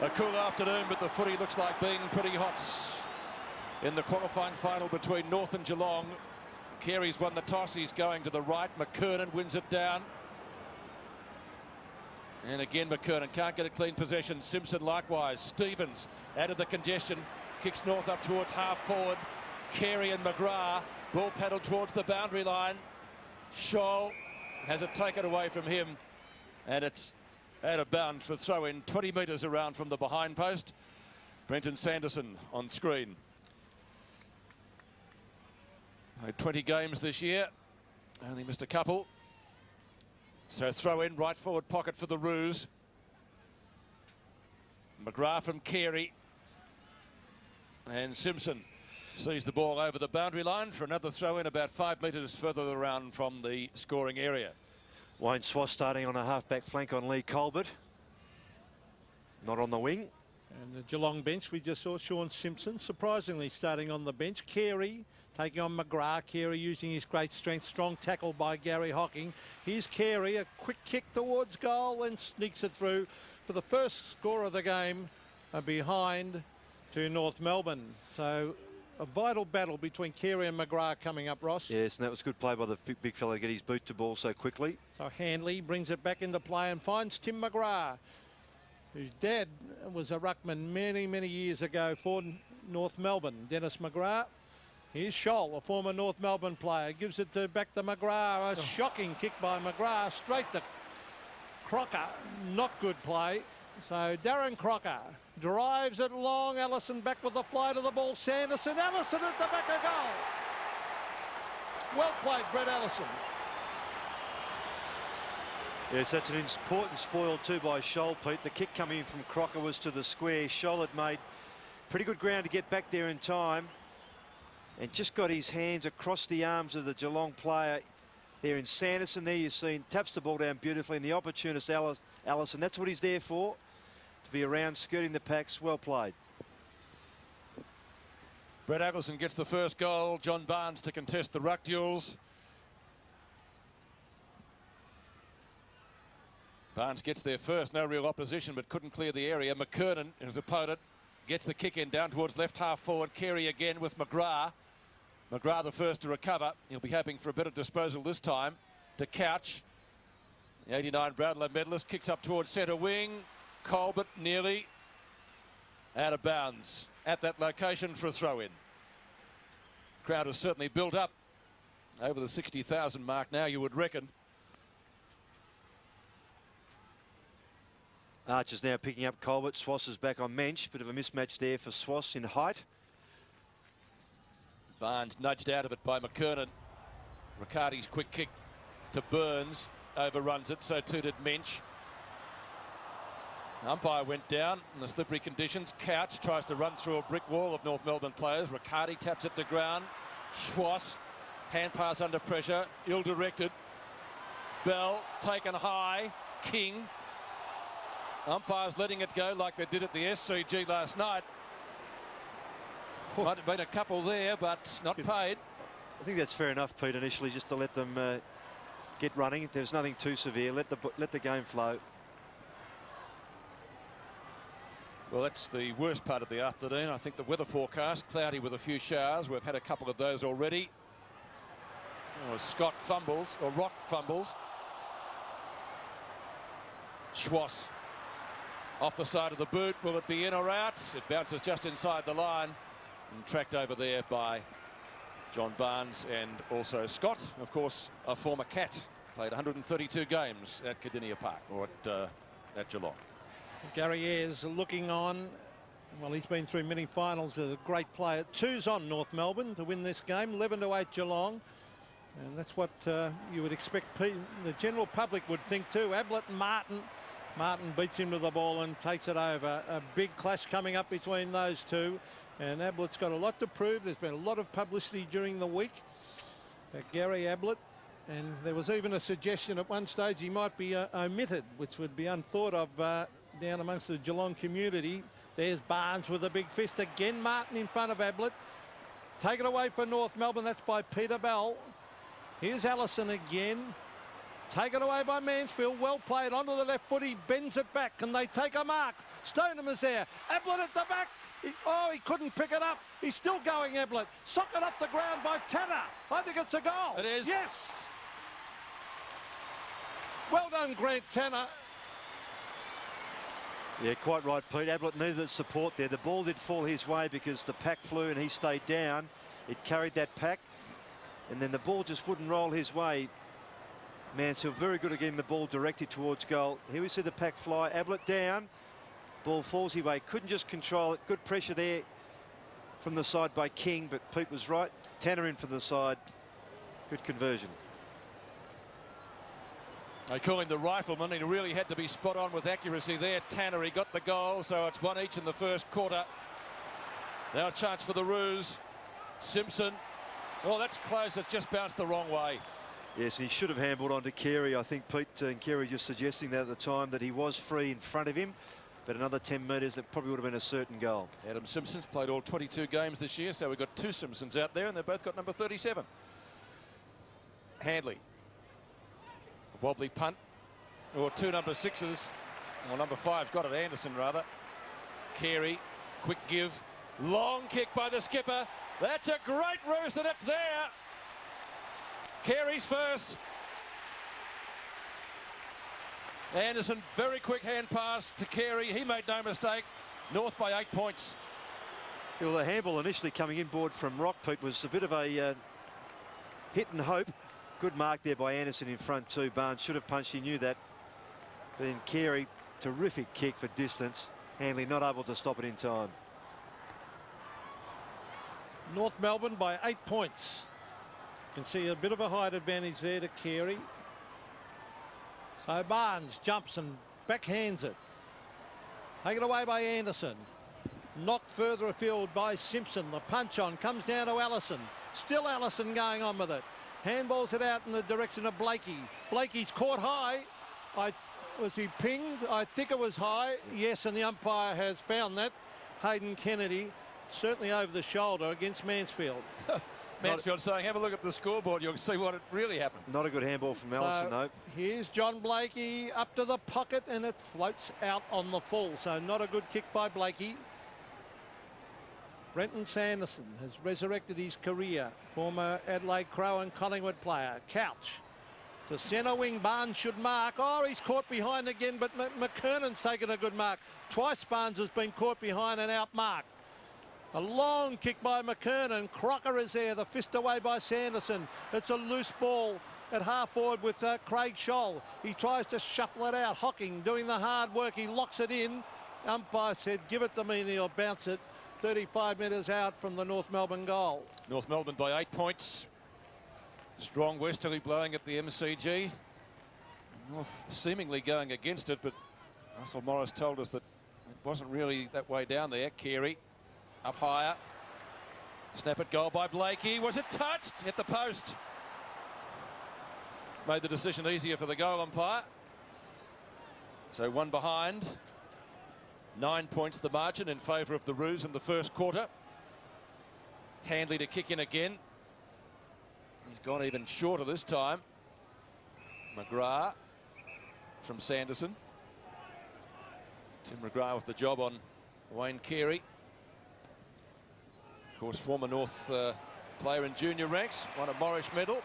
A cool afternoon, but the footy looks like being pretty hot in the qualifying final between North and Geelong. Carey's won the toss. He's going to the right. McKernan wins it down. And again, McKernan can't get a clean possession. Simpson likewise. Stevens added the congestion. Kicks North up towards half forward. Carey and McGrath. Ball paddled towards the boundary line. Scholl has it taken away from him. And it's out of bounds for throw in 20 metres around from the behind post. Brenton Sanderson on screen. 20 games this year. Only missed a couple. So throw in, right forward pocket for the Roos. McGrath from Carey. And Simpson sees the ball over the boundary line for another throw in about 5 metres further around from the scoring area. Wayne Swass starting on a half-back flank on Lee Colbert. Not on the wing. And the Geelong bench, we just saw Sean Simpson surprisingly starting on the bench. Carey taking on McGrath. Carey using his great strength. Strong tackle by Gary Hocking. Here's Carey, a quick kick towards goal and sneaks it through for the first score of the game, behind to North Melbourne. So a vital battle between Carey and McGrath coming up, Ross. Yes, and that was good play by the big fella to get his boot to ball so quickly. So Handley brings it back into play and finds Tim McGrath, whose dad was a ruckman many, many years ago for North Melbourne. Dennis McGrath. Here's Scholl, a former North Melbourne player. Gives it back to McGrath. A shocking kick by McGrath. Straight to Crocker. Not good play. So Darren Crocker drives it long. Allison back with the fly to the ball. Sanderson. Allison at the back of goal. Well played, Brett Allison. Yes, that's an important spoil too by Scholl, Pete. The kick coming in from Crocker was to the square. Scholl had made pretty good ground to get back there in time and just got his hands across the arms of the Geelong player there in Sanderson. There you see, taps the ball down beautifully, and the opportunist Allison, that's what he's there for, to be around skirting the packs. Well played. Brett Allison gets the first goal. John Barnes to contest the ruck duels. Barnes gets there first, no real opposition, but couldn't clear the area. McKernan, his opponent, gets the kick in down towards left half forward. Carey again with McGrath. McGrath the first to recover. He'll be hoping for a better disposal this time. To Couch. The 89 Brownlow medalist kicks up towards centre wing. Colbert nearly out of bounds at that location for a throw-in. Crowd has certainly built up over the 60,000 mark now, you would reckon. Archer's now picking up Colbert. Swass is back on Mensch. Bit of a mismatch there for Swass in height. Barnes nudged out of it by McKernan. Riccardi's quick kick to Burns overruns it, so too did Mensch. Umpire went down in the slippery conditions. Couch tries to run through a brick wall of North Melbourne players. Riccardi taps it to ground. Swass, hand pass under pressure, ill-directed. Bell taken high. King. Umpires letting it go like they did at the SCG last night. Might have been a couple there, but not paid. I think that's fair enough, Pete, initially, just to let them get running. There's nothing too severe. Let the game flow. Well, that's the worst part of the afternoon. I think the weather forecast, cloudy with a few showers. We've had a couple of those already. Oh, Scott fumbles, or Rock fumbles. Swass off the side of the boot. Will it be in or out? It bounces just inside the line and tracked over there by John Barnes and also Scott, of course, a former Cat. Played 132 games at Cardinia Park, or at Geelong. Gary Ayres looking on. Well, he's been through many finals. A great player. 2's on North Melbourne to win this game. 11-8 Geelong. And that's what you would expect the general public would think too. Ablett and Martin. Martin beats him to the ball and takes it over. A big clash coming up between those two. And Ablett's got a lot to prove. There's been a lot of publicity during the week. Gary Ablett. And there was even a suggestion at one stage he might be omitted, which would be unthought of down amongst the Geelong community. There's Barnes with a big fist again. Martin in front of Ablett. Taken away for North Melbourne. That's by Peter Bell. Here's Allison again. Taken away by Mansfield. Well played onto the left foot. He bends it back. Can they take a mark? Stoneham is there. Ablett at the back. He couldn't pick it up. He's still going, Ablett. Socket up the ground by Tanner. I think it's a goal. It is. Yes. Well done, Grant Tanner. Yeah, quite right, Pete. Ablett needed the support there. The ball did fall his way because the pack flew and he stayed down. It carried that pack, and then the ball just wouldn't roll his way. Mansfield very good at getting the ball directed towards goal. Here we see the pack fly. Ablett down. Ball falls his way. Couldn't just control it. Good pressure there from the side by King, but Pete was right. Tanner in for the side. Good conversion. They call him the rifleman. He really had to be spot on with accuracy there. Tanner, he got the goal, so it's 1 each in the first quarter. Now a chance for the Roos. Simpson. Oh, that's close. It's just bounced the wrong way. Yes, he should have handballed onto Carey. I think Pete and Carey just suggesting that at the time that he was free in front of him. But another 10 metres, that probably would have been a certain goal. Adam Simpson's played all 22 games this year, so we've got 2 Simpsons out there, and they've both got number 37. Handley. A wobbly punt. Or 2 number 6s. Well, number 5's got it, Anderson rather. Carey, quick give. Long kick by the skipper. That's a great roost, and it's there. Carey's first. Anderson, very quick hand pass to Carey. He made no mistake. North by 8 points. Well, the handball initially coming inboard from Rock, Pete, was a bit of a hit and hope. Good mark there by Anderson in front too. Barnes should have punched, he knew that. But then Carey, terrific kick for distance. Handley not able to stop it in time. North Melbourne by 8 points. You can see a bit of a height advantage there to Carey. So Barnes jumps and backhands it. Taken away by Anderson. Knocked further afield by Simpson. The punch on comes down to Allison. Still Allison going on with it. Handballs it out in the direction of Blakey. Blakey's caught high. Was he pinged? I think it was high. Yes, and the umpire has found that. Hayden Kennedy, certainly over the shoulder against Mansfield. Mansfield saying, have a look at the scoreboard. You'll see what it really happened. Not a good handball from Allison, though. Here's John Blakey up to the pocket, and it floats out on the full. So not a good kick by Blakey. Brenton Sanderson has resurrected his career. Former Adelaide Crow and Collingwood player. Couch to centre wing. Barnes should mark. Oh, he's caught behind again, but McKernan's taken a good mark. Twice Barnes has been caught behind and outmarked. A long kick by McKernan. Crocker is there. The fist away by Sanderson. It's a loose ball at half forward with Craig Scholl. He tries to shuffle it out. Hocking doing the hard work. He locks it in. Umpire said, give it to me, and he'll bounce it 35 metres out from the North Melbourne goal. North Melbourne by 8 points. Strong westerly blowing at the MCG. North seemingly going against it, but Russell Morris told us that it wasn't really that way down there. Carey up higher. Snap at goal by Blakey. Was it touched? Hit the post. Made the decision easier for the goal umpire. So 1 behind. 9 points the margin in favour of the Roos in the first quarter. Handley to kick in again. He's gone even shorter this time. McGrath from Sanderson. Tim McGrath with the job on Wayne Carey. Of course, former North player in junior ranks, won a Morris medal.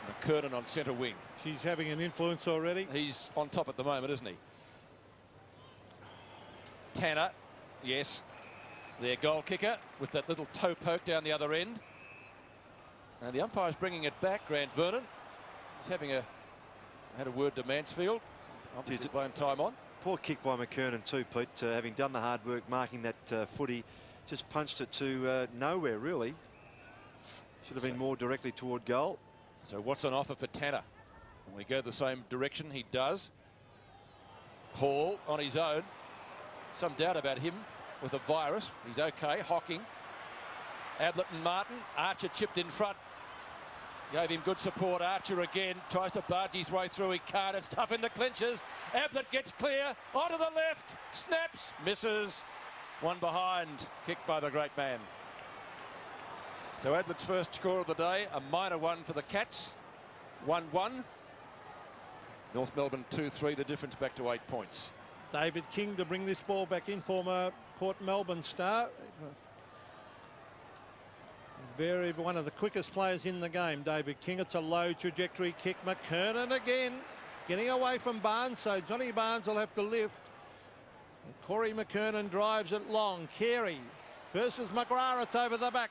McKernan on centre wing. She's having an influence already. He's on top at the moment, isn't he? Tanner, yes, their goal kicker with that little toe poke down the other end. And the umpire's bringing it back, Grant Vernon. He's having had a word to Mansfield. Obviously blown time on. Poor kick by McKernan too, Pete, having done the hard work marking that footy. Just punched it to nowhere, really. Should have been more directly toward goal. So what's on offer for Tanner? When we go the same direction, he does. Hall on his own. Some doubt about him with a virus. He's okay. Hocking. Ablett and Martin. Archer chipped in front. Gave him good support. Archer again tries to barge his way through. He can't. It's tough in the clinches. Ablett gets clear. Onto the left. Snaps. Misses. 1 behind. Kicked by the great man. So Ablett's first score of the day. A minor one for the Cats. 1-1. North Melbourne 2-3, the difference back to 8 points. David King to bring this ball back in, former Port Melbourne star. One of the quickest players in the game, David King. It's a low trajectory kick. McKernan again, getting away from Barnes, so Johnny Barnes will have to lift. And Corey McKernan drives it long. Carey versus McGrath. It's over the back.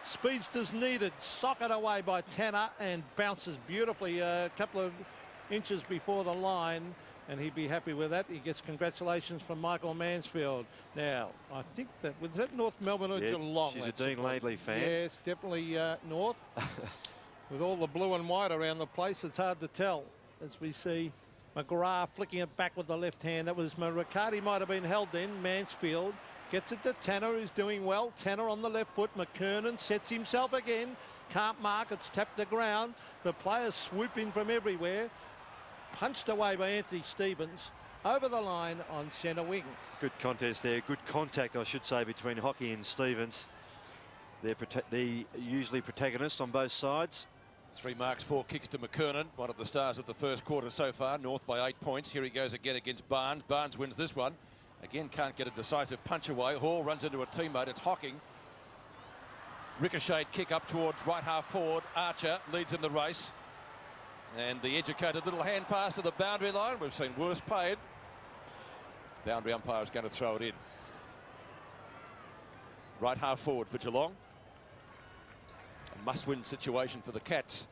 Speedsters needed. Socket away by Tanner and bounces beautifully a couple of inches before the line, and he'd be happy with that. He gets congratulations from Michael Mansfield. Now, I think was that North Melbourne or Geelong? She's a Dean Laidley fan. Yes, definitely North. With all the blue and white around the place, it's hard to tell. As we see McGrath flicking it back with the left hand. That was Riccardi, might have been held then. Mansfield gets it to Tanner, who's doing well. Tanner on the left foot. McKernan sets himself again. Can't mark. It's tapped the ground. The players swoop in from everywhere. Punched away by Anthony Stevens. Over the line on centre wing. Good contest there. Good contact, I should say, between Hockey and Stevens. They're usually protagonists on both sides. 3 marks, 4 kicks to McKernan, one of the stars of the first quarter so far. North by 8 points. Here he goes again against Barnes. Barnes wins this one. Again, can't get a decisive punch away. Hall runs into a teammate. It's Hocking. Ricocheted kick up towards right half forward. Archer leads in the race. And the educated little hand pass to the boundary line. We've seen worse paid. Boundary umpire is going to throw it in. Right half forward for Geelong. A must-win situation for the Cats.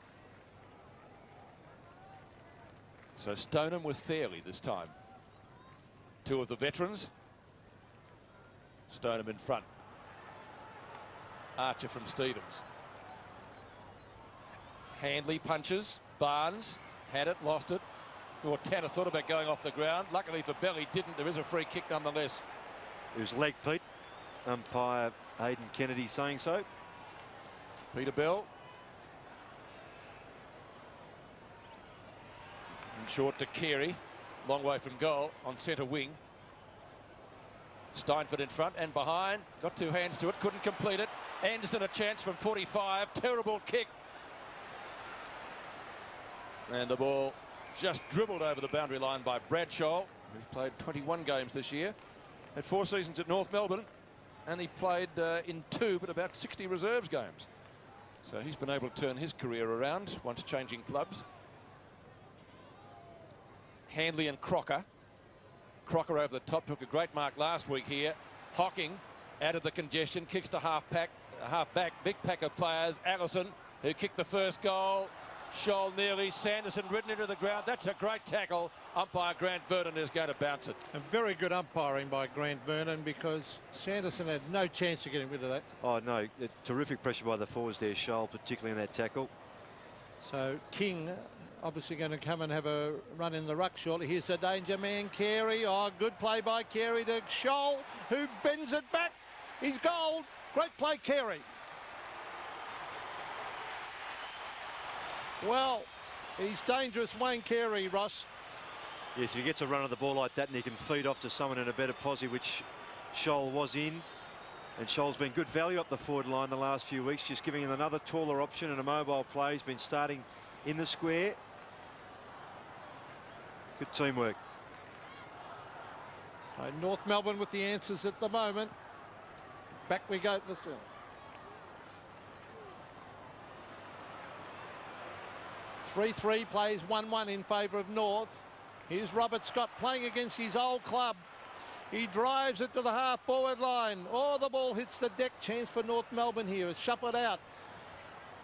So Stoneham with Fairley this time. 2 of the veterans. Stoneham in front. Archer from Stevens. Handley punches. Barnes had it, lost it. Or Tanner thought about going off the ground. Luckily for Belly, didn't. There is a free kick nonetheless. It was leg, Pete. Umpire Hayden Kennedy saying so. Peter Bell. And short to Carey. Long way from goal on centre wing. Steinford in front and behind. Got 2 hands to it. Couldn't complete it. Anderson a chance from 45. Terrible kick. And the ball just dribbled over the boundary line by Bradshaw, who's played 21 games this year. Had 4 seasons at North Melbourne, and he played in 2, but about 60 reserves games. So he's been able to turn his career around once changing clubs. Handley and Crocker. Crocker over the top, took a great mark last week here. Hocking out of the congestion, kicks to half back, big pack of players. Allison, who kicked the first goal. Scholl nearly, Sanderson ridden into the ground. That's a great tackle. Umpire Grant Vernon is going to bounce it. And very good umpiring by Grant Vernon, because Sanderson had no chance of getting rid of that. Oh, no. Terrific pressure by the forwards there, Scholl, particularly in that tackle. So King obviously going to come and have a run in the ruck shortly. Here's the danger man, Carey. Oh, good play by Carey to Scholl, who bends it back. He's gold. Great play, Carey. Well, he's dangerous, Wayne Carey, Ross. Yes, if he gets a run of the ball like that and he can feed off to someone in a better posse, which Scholl was in. And Scholl's been good value up the forward line the last few weeks, just giving him another taller option and a mobile play. He's been starting in the square. Good teamwork. So North Melbourne with the answers at the moment. Back we go. 3-3 plays 1-1 in favour of North. Here's Robert Scott playing against his old club. He drives it to the half-forward line. Oh, the ball hits the deck. Chance for North Melbourne here. It's shuffled out.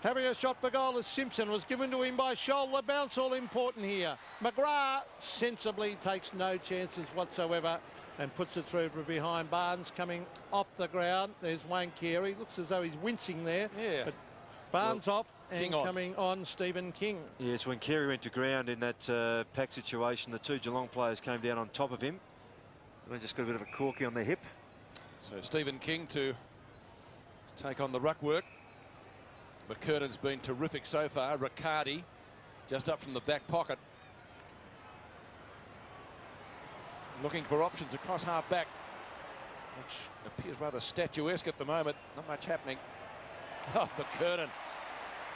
Having a shot for goal as Simpson was given to him by Scholl. The bounce all important here. McGrath sensibly takes no chances whatsoever and puts it through from behind. Barnes coming off the ground. There's Wayne Carey. Looks as though he's wincing there. Yeah. But Barnes off and King on. coming on Stephen King. Yes, when Carey went to ground in that pack situation, the 2 Geelong players came down on top of him. And they just got a bit of a corky on their hip. So Stephen King to take on the ruck work. McKernan's been terrific so far. Riccardi just up from the back pocket. Looking for options across half back, which appears rather statuesque at the moment. Not much happening. Oh, McKernan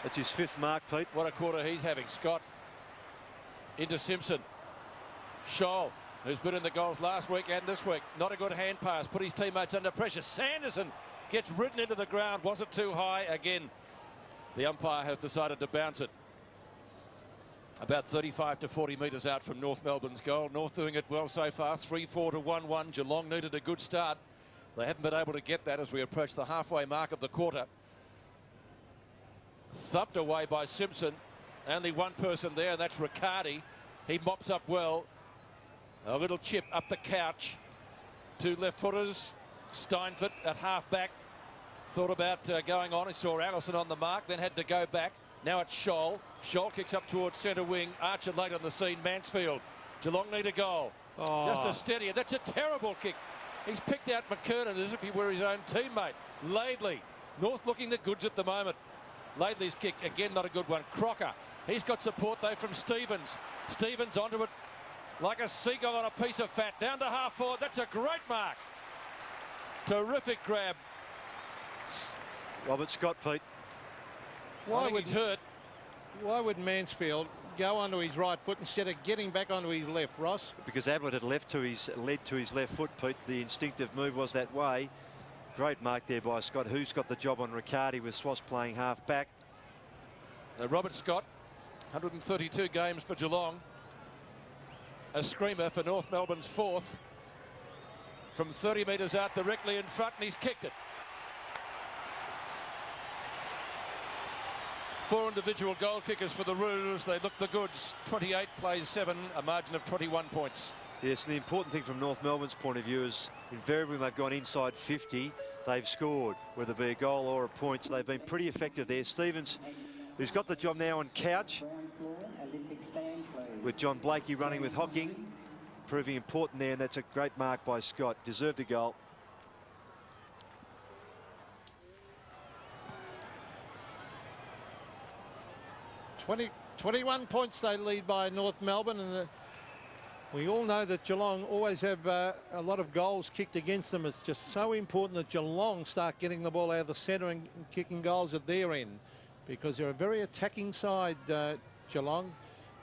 That's his 5th mark, Pete. What a quarter he's having. Scott into Simpson. Scholl, who's been in the goals last week and this week. Not a good hand pass. Put his teammates under pressure. Sanderson gets ridden into the ground. Was it too high? Again, the umpire has decided to bounce it. About 35 to 40 metres out from North Melbourne's goal. North doing it well so far. 3-4 to 1-1. Geelong needed a good start. They haven't been able to get that as we approach the halfway mark of the quarter. Thumped away by Simpson. Only one person there, and that's Riccardi. He mops up well. A little chip up the couch. 2 left footers. Steinfort at half back. Thought about going on. He saw Allison on the mark, then had to go back. Now it's Scholl. Scholl kicks up towards centre wing. Archer late on the scene. Mansfield. Geelong need a goal. Oh. Just a steadier. That's a terrible kick. He's picked out McKernan as if he were his own teammate. Laidley. North looking the goods at the moment. Laidley's kick, again, not a good one. Crocker. He's got support, though, from Stevens. Stevens onto it like a seagull on a piece of fat. Down to half forward. That's a great mark. Terrific grab. Robert Scott, Pete. I think he's hurt. Why would Mansfield go onto his right foot instead of getting back onto his left, Ross? Because Ablett had led to his left foot, Pete. The instinctive move was that way. Great mark there by Scott, who's got the job on Riccardi with Swass playing half back. Robert Scott, 132 games for Geelong. A screamer for North Melbourne's 4th. From 30 metres out directly in front, and he's kicked it. 4 individual goal kickers for the Roos. They look the goods. 28 plays 7, a margin of 21 points. Yes, and the important thing from North Melbourne's point of view is invariably when they've gone inside 50, they've scored, whether it be a goal or a point. So they've been pretty effective there. Stevens, who's got the job now on couch, with John Blakey running with Hocking, proving important there, and that's a great mark by Scott. Deserved a goal. Twenty 21 points they lead by North Melbourne, and we all know that Geelong always have a lot of goals kicked against them. It's just so important that Geelong start getting the ball out of the centre and kicking goals at their end, because they're a very attacking side, Geelong.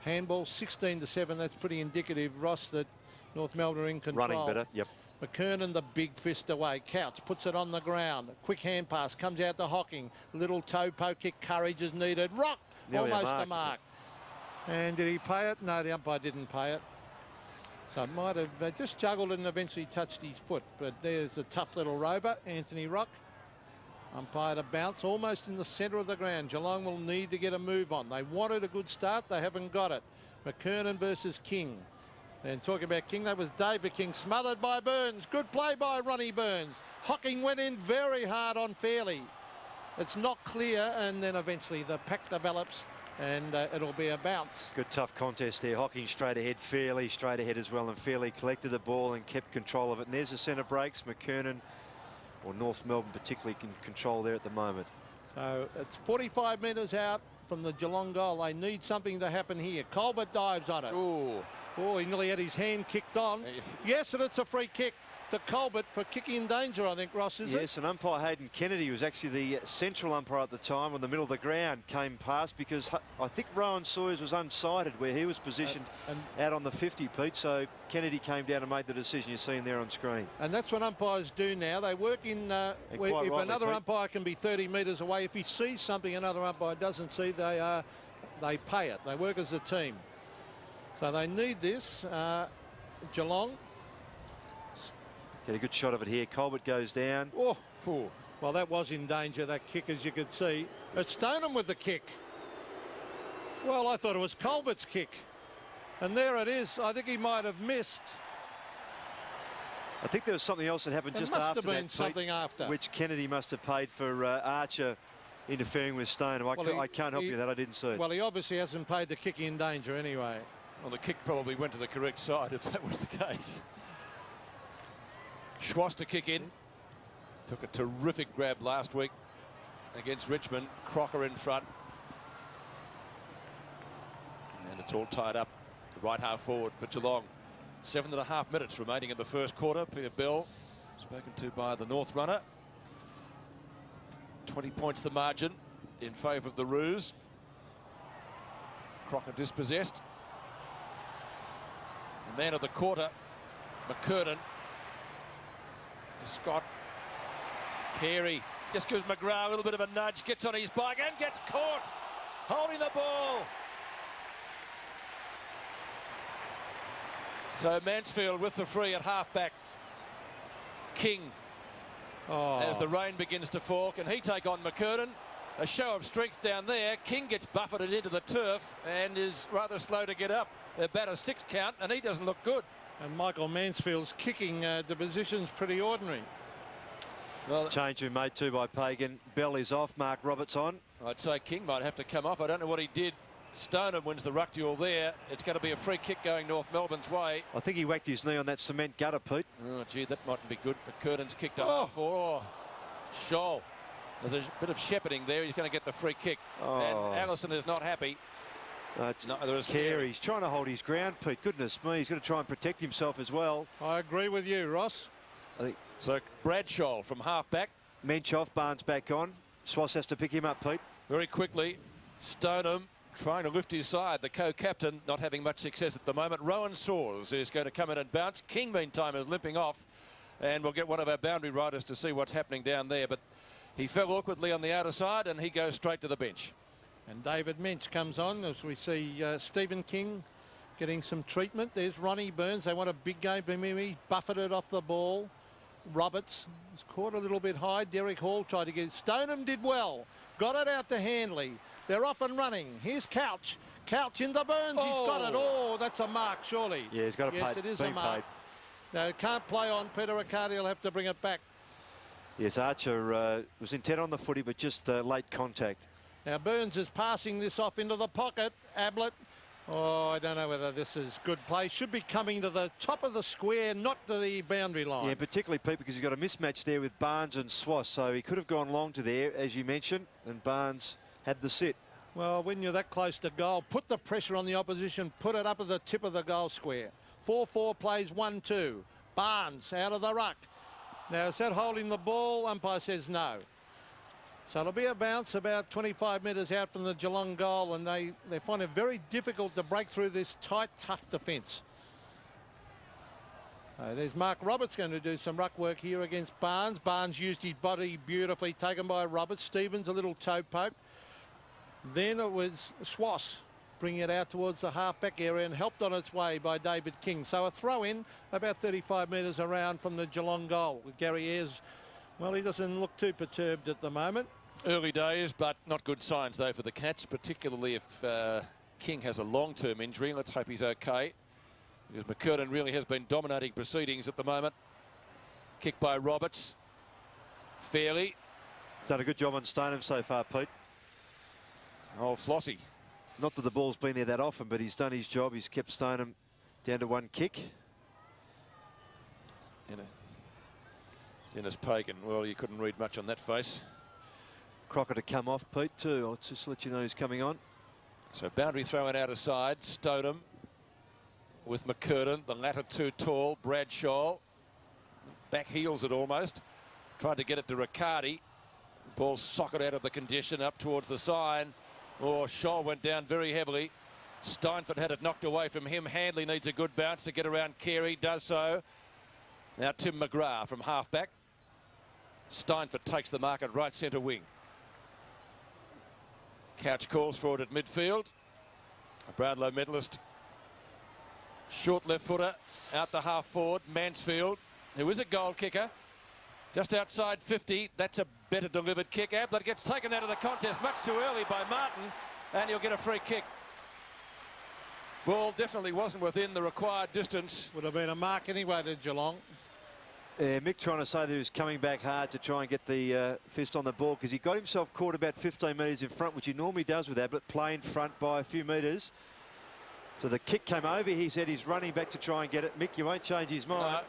Handball 16-7. That's pretty indicative, Ross, that North Melbourne are in control. Running better, yep. McKernan, the big fist away. Couch puts it on the ground. Quick hand pass comes out to Hocking. Little toe poke kick. Courage is needed. Rock. Nearly almost a mark. And did he pay it? No, the umpire didn't pay it. So it might have just juggled and eventually touched his foot. But there's a tough little rover, Anthony Rock. Umpired a bounce almost in the centre of the ground. Geelong will need to get a move on. They wanted a good start. They haven't got it. McKernan versus King. And talking about King, that was David King, smothered by Burns. Good play by Ronnie Burns. Hocking went in very hard on Fairley. It's not clear, and then eventually the pack develops, and it'll be a bounce. Good tough contest there. Hocking straight ahead, Fairley straight ahead as well, and Fairley collected the ball and kept control of it. And there's the centre breaks. McKernan, or North Melbourne particularly, can control there at the moment. So it's 45 metres out from the Geelong goal. They need something to happen here. Colbert dives on it. Ooh. Oh, he nearly had his hand kicked on. Yes, and it's a free kick to Colbert for kicking in danger, I think, Ross, is it? Yes, and umpire Hayden Kennedy, who was actually the central umpire at the time on the middle of the ground, came past because I think Rowan Sawyers was unsighted where he was positioned out on the 50, Pete. So Kennedy came down and made the decision you're seeing there on screen. And that's what umpires do now. They work in if rightly, another Pete. umpire can be 30 metres away. If he sees something another umpire doesn't see, they pay it. They work as a team. So they need this. Geelong. Get a good shot of it here. Colbert goes down. Oh, well, that was in danger, that kick, as you could see. It's Stoneham with the kick. Well, I thought it was Colbert's kick. And there it is. I think he might have missed. I think there was something else that happened just after that. Must have been something after. Which Kennedy must have paid for Archer interfering with Stoneham. I can't help you with that. I didn't see it. Well, he obviously hasn't paid the kick in danger anyway. Well, the kick probably went to the correct side if that was the case. Schwass to kick in. Took a terrific grab last week against Richmond. Crocker in front. And it's all tied up. The right half forward for Geelong. 7.5 minutes remaining in the first quarter. Peter Bell, spoken to by the North runner. 20 points the margin. in favour of the Roos. Crocker dispossessed. The man of the quarter, McKernan. To Scott. Carey just gives McGrath a little bit of a nudge, gets on his bike and gets caught, holding the ball. So Mansfield with the free at half-back. King, as the rain begins to fall, can he take on McKernan? A show of strength down there. King gets buffeted into the turf and is rather slow to get up. About a 6 count, and he doesn't look good. And Michael Mansfield's kicking the position's pretty ordinary. Well, change been made too by Pagan. Bell is off. Mark Roberts on. I'd say King might have to come off. I don't know what he did. Stoneham wins the ruck duel there. It's going to be a free kick going North Melbourne's way. I think he whacked his knee on that cement gutter, Pete. Oh, gee, that mightn't be good. McKernan's kicked a half. Oh, Scholl. There's a bit of shepherding there. He's going to get the free kick. And Allison is not happy. There's Carey. He's trying to hold his ground, Pete. Goodness me. He's going to try and protect himself as well. I agree with you, Ross. I think so. Bradshaw from half-back. Menchoff, Barnes back on. Swass has to pick him up, Pete. Very quickly. Stoneham trying to lift his side. The co-captain not having much success at the moment. Rowan Saws is going to come in and bounce. King, meantime, is limping off. And we'll get one of our boundary riders to see what's happening down there. But he fell awkwardly on the outer side and he goes straight to the bench. And David Mensch comes on as we see Stephen King getting some treatment. There's Ronnie Burns. They want a big game from him. He buffeted off the ball. Roberts was caught a little bit high. Derek Hall tried to get it. Stoneham did well. Got it out to Handley. They're off and running. Here's Couch. Couch into Burns. He's got it. Oh, that's a mark, surely. Yeah, he's got it. Yes, it is a mark. No, can't play on. Peter Riccardi will have to bring it back. Yes, Archer was intent on the footy, but just late contact. Now Burns is passing this off into the pocket. Ablett. Oh, I don't know whether this is good play. Should be coming to the top of the square, not to the boundary line. Yeah, particularly, Pete, because he's got a mismatch there with Barnes and Swass. So he could have gone long to there, as you mentioned, and Barnes had the sit. Well, when you're that close to goal, put the pressure on the opposition, put it up at the tip of the goal square. 4-4 plays 1-2. Barnes out of the ruck. Now, is that holding the ball? Umpire says no. So it'll be a bounce about 25 metres out from the Geelong goal, and they find it very difficult to break through this tight, tough defence. There's Mark Roberts going to do some ruck work here against Barnes. Barnes used his body beautifully, taken by Roberts. Stevens a little toe poke. Then it was Swass bringing it out towards the half-back area and helped on its way by David King. So a throw-in about 35 metres around from the Geelong goal. Gary Ayres, well, he doesn't look too perturbed at the moment. Early days, but not good signs, though, for the Cats, particularly if King has a long-term injury. Let's hope he's okay, because McKernan really has been dominating proceedings at the moment. Kick by Roberts. Fairly. Done a good job on Stoneham so far, Pete. Oh, Flossie. Not that the ball's been there that often, but he's done his job. He's kept Stoneham down to one kick. Dennis Pagan. Well, you couldn't read much on that face. Crocker to come off, Pete, too. I'll just let you know he's coming on. So boundary thrown out aside. Stoneham with McKernan. The latter too tall. Bradshaw. Back heels it almost. Tried to get it to Riccardi. Ball socket out of the condition up towards the sign. Oh, Scholl went down very heavily. Steinford had it knocked away from him. Handley needs a good bounce to get around Carey. Does so. Now Tim McGrath from halfback. Steinford takes the mark at right centre wing. Couch calls for it at midfield. A Brownlow medalist. Short left footer out the half forward. Mansfield, who is a goal kicker. Just outside 50. That's a better delivered kick. Ablett gets taken out of the contest much too early by Martin, and he'll get a free kick. Ball definitely wasn't within the required distance. Would have been a mark anyway to Geelong. Mick trying to say that he was coming back hard to try and get the fist on the ball, because he got himself caught about 15 metres in front, which he normally does with Ablett, play in front by a few metres. So the kick came over. He said he's running back to try and get it. Mick, you won't change his mind.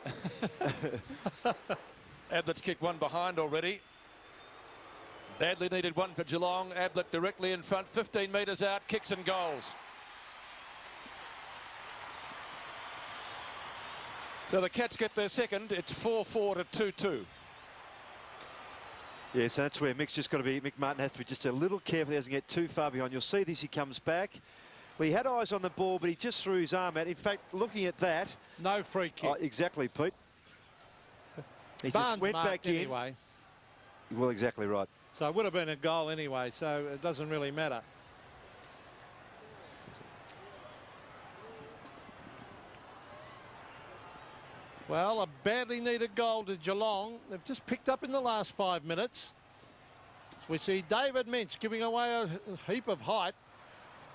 Ablett's kicked one behind already. Badly needed one for Geelong. Ablett directly in front, 15 metres out, kicks and goals. So the Cats get their second. It's 4-4 to 2-2. Yeah, so that's where Mick Martin has to be just a little careful. He doesn't get too far behind. You'll see this, he comes back. Well, he had eyes on the ball, but he just threw his arm out. In fact, looking at that. No free kick. Exactly, Pete. He Barnes just went back in. anyway. Well, exactly right. So it would have been a goal anyway, so it doesn't really matter. Well, a badly needed goal to Geelong. They've just picked up in the last 5 minutes. We see David Minch giving away a heap of height.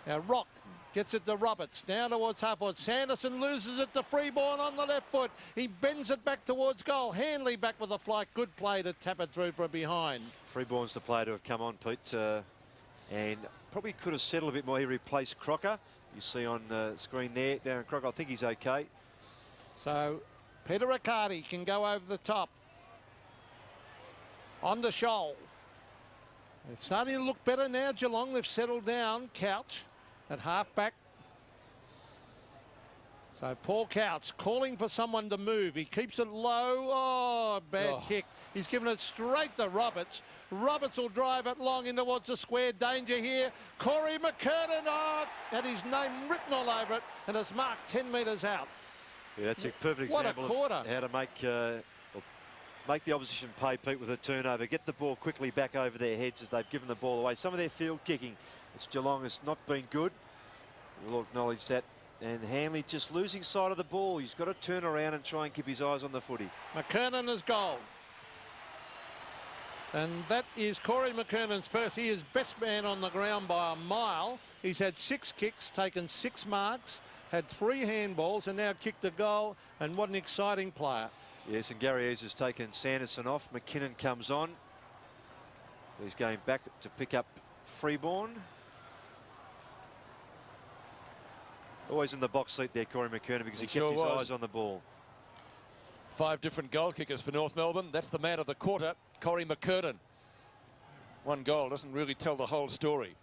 Now Rock gets it to Roberts, down towards half forward. Sanderson loses it to Freeborn on the left foot. He bends it back towards goal. Hanley back with a flight. Good play to tap it through from behind. Freeborn's the player to have come on, Pete, and probably could have settled a bit more. He replaced Crocker. You see on the screen there, Darren Crocker. I think he's okay. So Peter Riccardi can go over the top. On the shoal. It's starting to look better now, Geelong. They've settled down. Couch at half-back. So Paul Couch calling for someone to move. He keeps it low. Oh, bad kick. He's given it straight to Roberts. Roberts will drive it long in towards the square. Danger here. Corey McKernan, had his name written all over it, and it's marked 10 metres out. Yeah, that's a perfect example of how to make the opposition pay, Pete, with a turnover. Get the ball quickly back over their heads as they've given the ball away. Some of their field kicking, Geelong has not been good. We'll acknowledge that. And Hanley just losing sight of the ball. He's got to turn around and try and keep his eyes on the footy. McKernan is goal. And that is Corey McKernan's first. He is best man on the ground by a mile. He's had 6 kicks, taken 6 marks, had 3 handballs, and now kicked a goal. And what an exciting player. Yes, and Gary Eaves has taken Sanderson off. McKinnon comes on. He's going back to pick up Freeborn. Always in the box seat there, Corey McKernan, because he kept his eyes on the ball. 5 different goal kickers for North Melbourne. That's the man of the quarter, Corey McKernan. 1 goal doesn't really tell the whole story.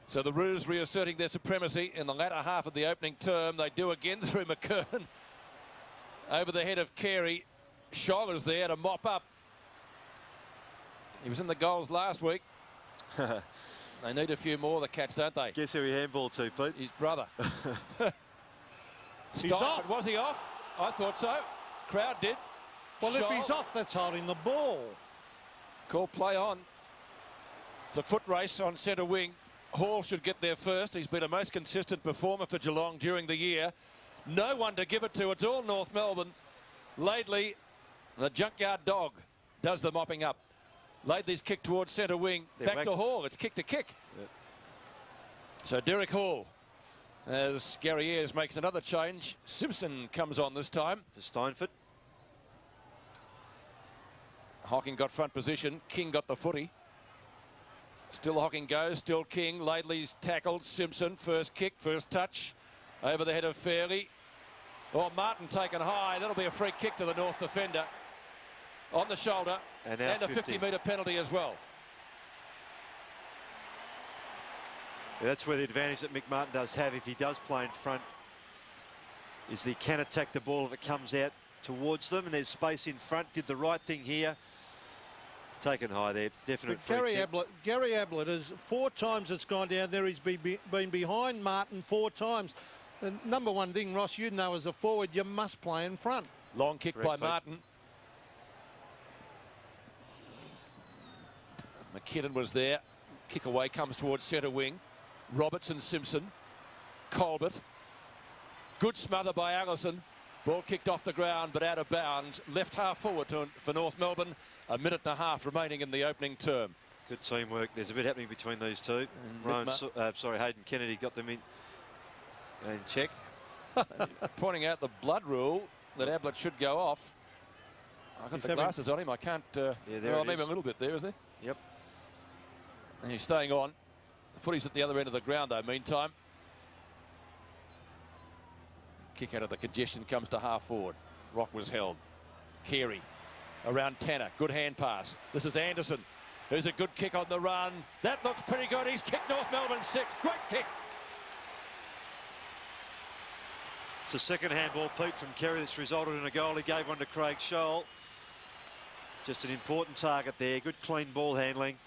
So the Roos reasserting their supremacy in the latter half of the opening term. They do again through McKernan. Over the head of Carey. Scholl is there to mop up. He was in the goals last week. They need a few more, the Cats, don't they? Guess who he handballed to, Pete? His brother. He's off. Was he off? I thought so. Crowd did. Well, if he's off, that's holding the ball. Call play on. It's a foot race on centre wing. Hall should get there first. He's been a most consistent performer for Geelong during the year. No one to give it to. It's all North Melbourne. Laidley, the junkyard dog, does the mopping up. Laidley's kick towards centre wing. Back to Hall. It's kick to kick. Yep. So Derek Hall, as Gary Ayres makes another change. Simpson comes on this time. For Steinfort. Hocking got front position. King got the footy. Still Hocking goes. Still King. Laidley's tackled. Simpson, first kick, first touch. Over the head of Fairley. Oh, Martin taken high. That'll be a free kick to the North defender. On the shoulder. And a 50-metre penalty as well. Yeah, that's where the advantage that Mick Martin does have if he does play in front is that he can attack the ball if it comes out towards them, and there's space in front. Did the right thing here. Taken high there. Definite free kick. Gary Ablett is 4 times it's gone down there. He's been behind Martin 4 times. The number one thing, Ross, you know as a forward, you must play in front. Long kick by Martin. McKinnon was there. Kick away comes towards centre wing. Robertson, Simpson, Colbert. Good smother by Allison. Ball kicked off the ground but out of bounds. Left half forward for North Melbourne. 1.5 minutes remaining in the opening term. Good teamwork. There's a bit happening between these two. Hayden Kennedy got them in and check. Pointing out the blood rule that Ablett should go off. I've got the glasses on him. I can't. Maybe a little bit there, is there? Yep. And he's staying on. The footy's at the other end of the ground, though, meantime. Kick out of the congestion comes to half forward. Rock was held. Carey around Tanner. Good hand pass. This is Anderson. There's a good kick on the run. That looks pretty good. He's kicked North Melbourne 6. Great kick. It's a second handball, Pete, from Carey that's resulted in a goal. He gave one to Craig Scholl. Just an important target there. Good clean ball handling.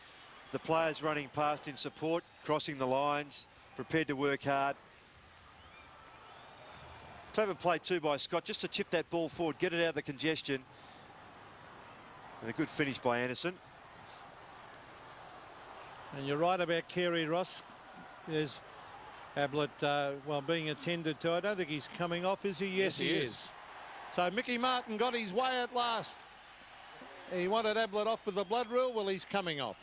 The players running past in support, crossing the lines, prepared to work hard. Clever play too by Scott, just to chip that ball forward, get it out of the congestion. And a good finish by Anderson. And you're right about Carey, Ross. There's Ablett, well, being attended to. I don't think he's coming off, is he? Yes, he is. So Mickey Martin got his way at last. He wanted Ablett off with the blood rule. Well, he's coming off.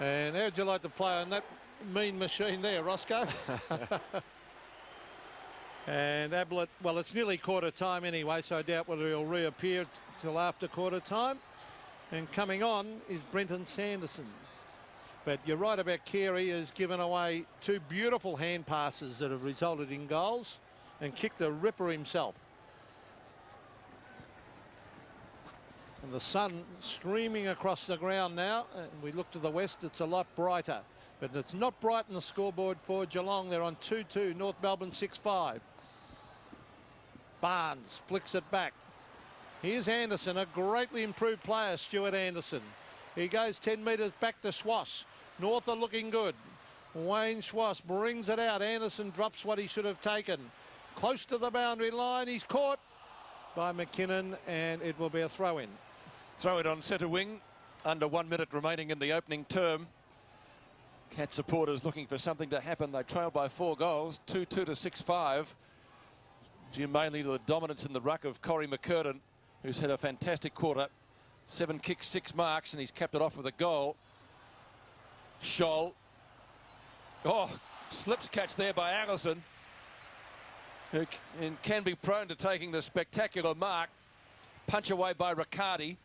And how'd you like to play on that mean machine there, Roscoe? And Ablett, well, it's nearly quarter time anyway, so I doubt whether he'll reappear till after quarter time. And coming on is Brenton Sanderson. But you're right about Carey, has given away 2 beautiful hand passes that have resulted in goals and kicked the ripper himself. And the sun streaming across the ground now. And we look to the west, it's a lot brighter. But it's not bright on the scoreboard for Geelong. They're on 2-2, North Melbourne 6-5. Barnes flicks it back. Here's Anderson, a greatly improved player, Stuart Anderson. He goes 10 metres back to Schwass. North are looking good. Wayne Schwass brings it out. Anderson drops what he should have taken. Close to the boundary line. He's caught by McKinnon, and it will be a throw-in. Throw it on centre wing. Under 1 minute remaining in the opening term. Cat supporters looking for something to happen. They trail by 4 goals, 2-2 to 6-5. Due mainly to the dominance in the ruck of Corey McKernan, who's had a fantastic quarter. 7 kicks, 6 marks, and he's capped it off with a goal. Scholl. Oh, slips catch there by Allison, who can be prone to taking the spectacular mark. Punch away by Riccardi.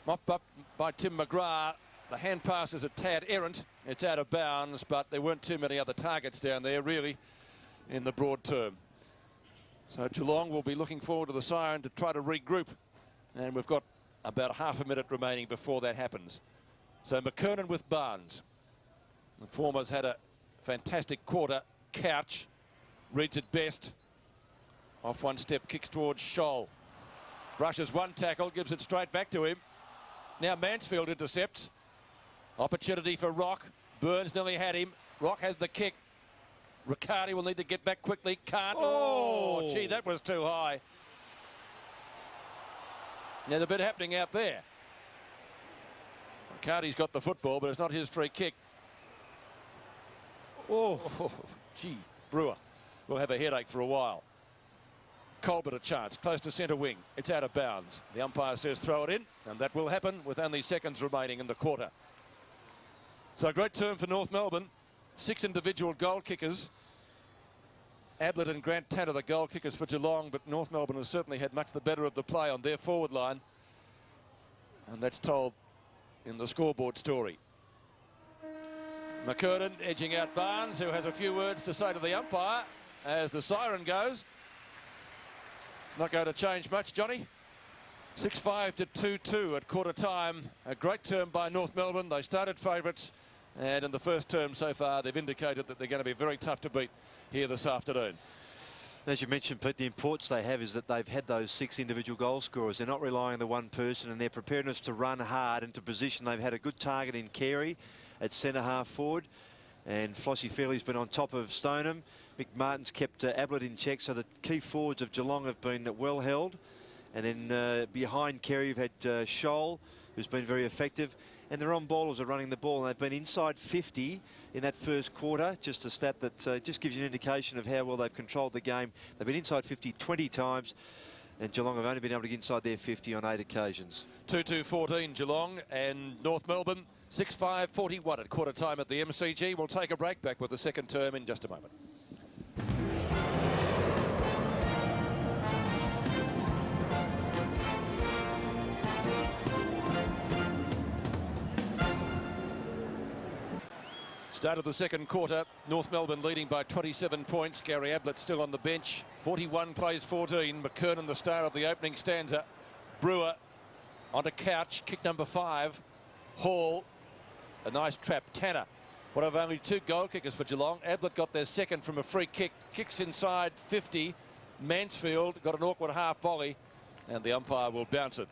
Mopped up by Tim McGrath. The hand pass is a tad errant. It's out of bounds, but there weren't too many other targets down there, really, in the broad term. So Geelong will be looking forward to the siren to try to regroup. And we've got about half a minute remaining before that happens. So McKernan with Barnes. The former's had a fantastic quarter. Couch reads it best. Off one step, kicks towards Scholl. Brushes one tackle, gives it straight back to him. Now Mansfield intercepts. Opportunity for Rock. Burns nearly had him. Rock has the kick. Riccardi will need to get back quickly. Can't. Oh, gee, that was too high. There's a bit happening out there. Riccardi's got the football, but it's not his free kick. Oh, gee, Brewer will have a headache for a while. Colbert a chance, close to centre wing. It's out of bounds. The umpire says throw it in, and that will happen with only seconds remaining in the quarter. So a great term for North Melbourne. 6 individual goal kickers. Ablett and Grant Tanner, the goal kickers for Geelong, but North Melbourne has certainly had much the better of the play on their forward line. And that's told in the scoreboard story. McKernan edging out Barnes, who has a few words to say to the umpire as the siren goes. It's not going to change much, Johnny. 6-5 to 2-2 at quarter time. A great term by North Melbourne. They started favourites, and in the first term so far, they've indicated that they're going to be very tough to beat here this afternoon. As you mentioned, Pete, the importance they have is that they've had those 6 individual goal scorers. They're not relying on the one person, and their preparedness to run hard into position. They've had a good target in Carey at centre half forward, and Flossie Fairley's been on top of Stoneham. Mick Martin's kept Ablett in check, so the key forwards of Geelong have been well held. And then behind Carey, you've had Scholl, who's been very effective. And the on bowlers are running the ball, and they've been inside 50 in that first quarter. Just a stat that just gives you an indication of how well they've controlled the game. They've been inside 50 20 times, and Geelong have only been able to get inside their 50 on 8 occasions. 2-2-14 Geelong and North Melbourne. 6-5-41 at quarter time at the MCG. We'll take a break, back with the second term in just a moment. Start of the second quarter, North Melbourne leading by 27 points. Gary Ablett still on the bench. 41 plays 14. McKernan, the star of the opening stanza. Brewer onto Couch, kick number 5. Hall, a nice trap. Tanner, one of only 2 goal kickers for Geelong. Ablett got their second from a free kick. Kicks inside 50. Mansfield got an awkward half volley. and the umpire will bounce it.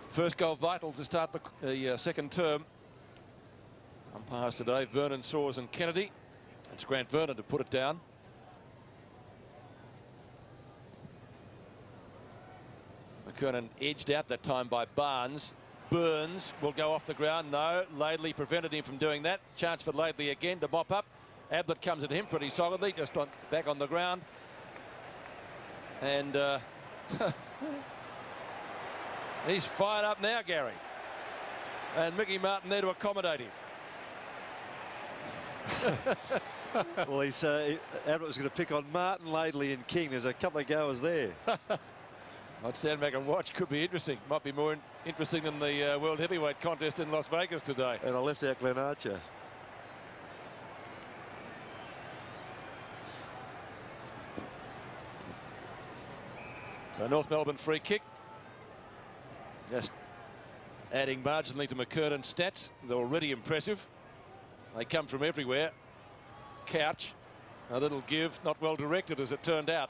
First goal vital to start the second term. Umpires today, Vernon, Soares and Kennedy. It's Grant Vernon to put it down. McKernan edged out that time by Barnes. Burns will go off the ground. No, Laidley prevented him from doing that. Chance for Laidley again to mop up. Ablett comes at him pretty solidly, just back on the ground. And he's fired up now, Gary. And Mickey Martin there to accommodate him. Well, Ablett was going to pick on Martin, Laidley and King. There's a couple of goers there. I'd stand back and watch. Could be interesting. Might be more interesting than the World Heavyweight contest in Las Vegas today. And I left out Glenn Archer. So North Melbourne free kick. Just adding marginally to McKernan's stats. They're already impressive. They come from everywhere. Couch, a little give, not well directed as it turned out.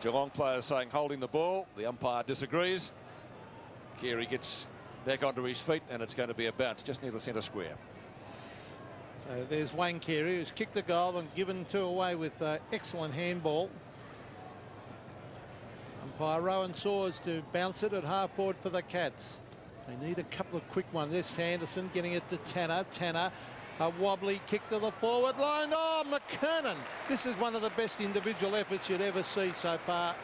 Geelong players saying holding the ball. The umpire disagrees. Carey gets back onto his feet and it's going to be a bounce just near the centre square. So there's Wayne Carey, who's kicked the goal and given two away with excellent handball. Umpire Rowan Soares to bounce it at half forward for the Cats. They need a couple of quick ones. There's Sanderson getting it to Tanner. Tanner, a wobbly kick to the forward line. Oh, McKernan. This is one of the best individual efforts you'd ever see so far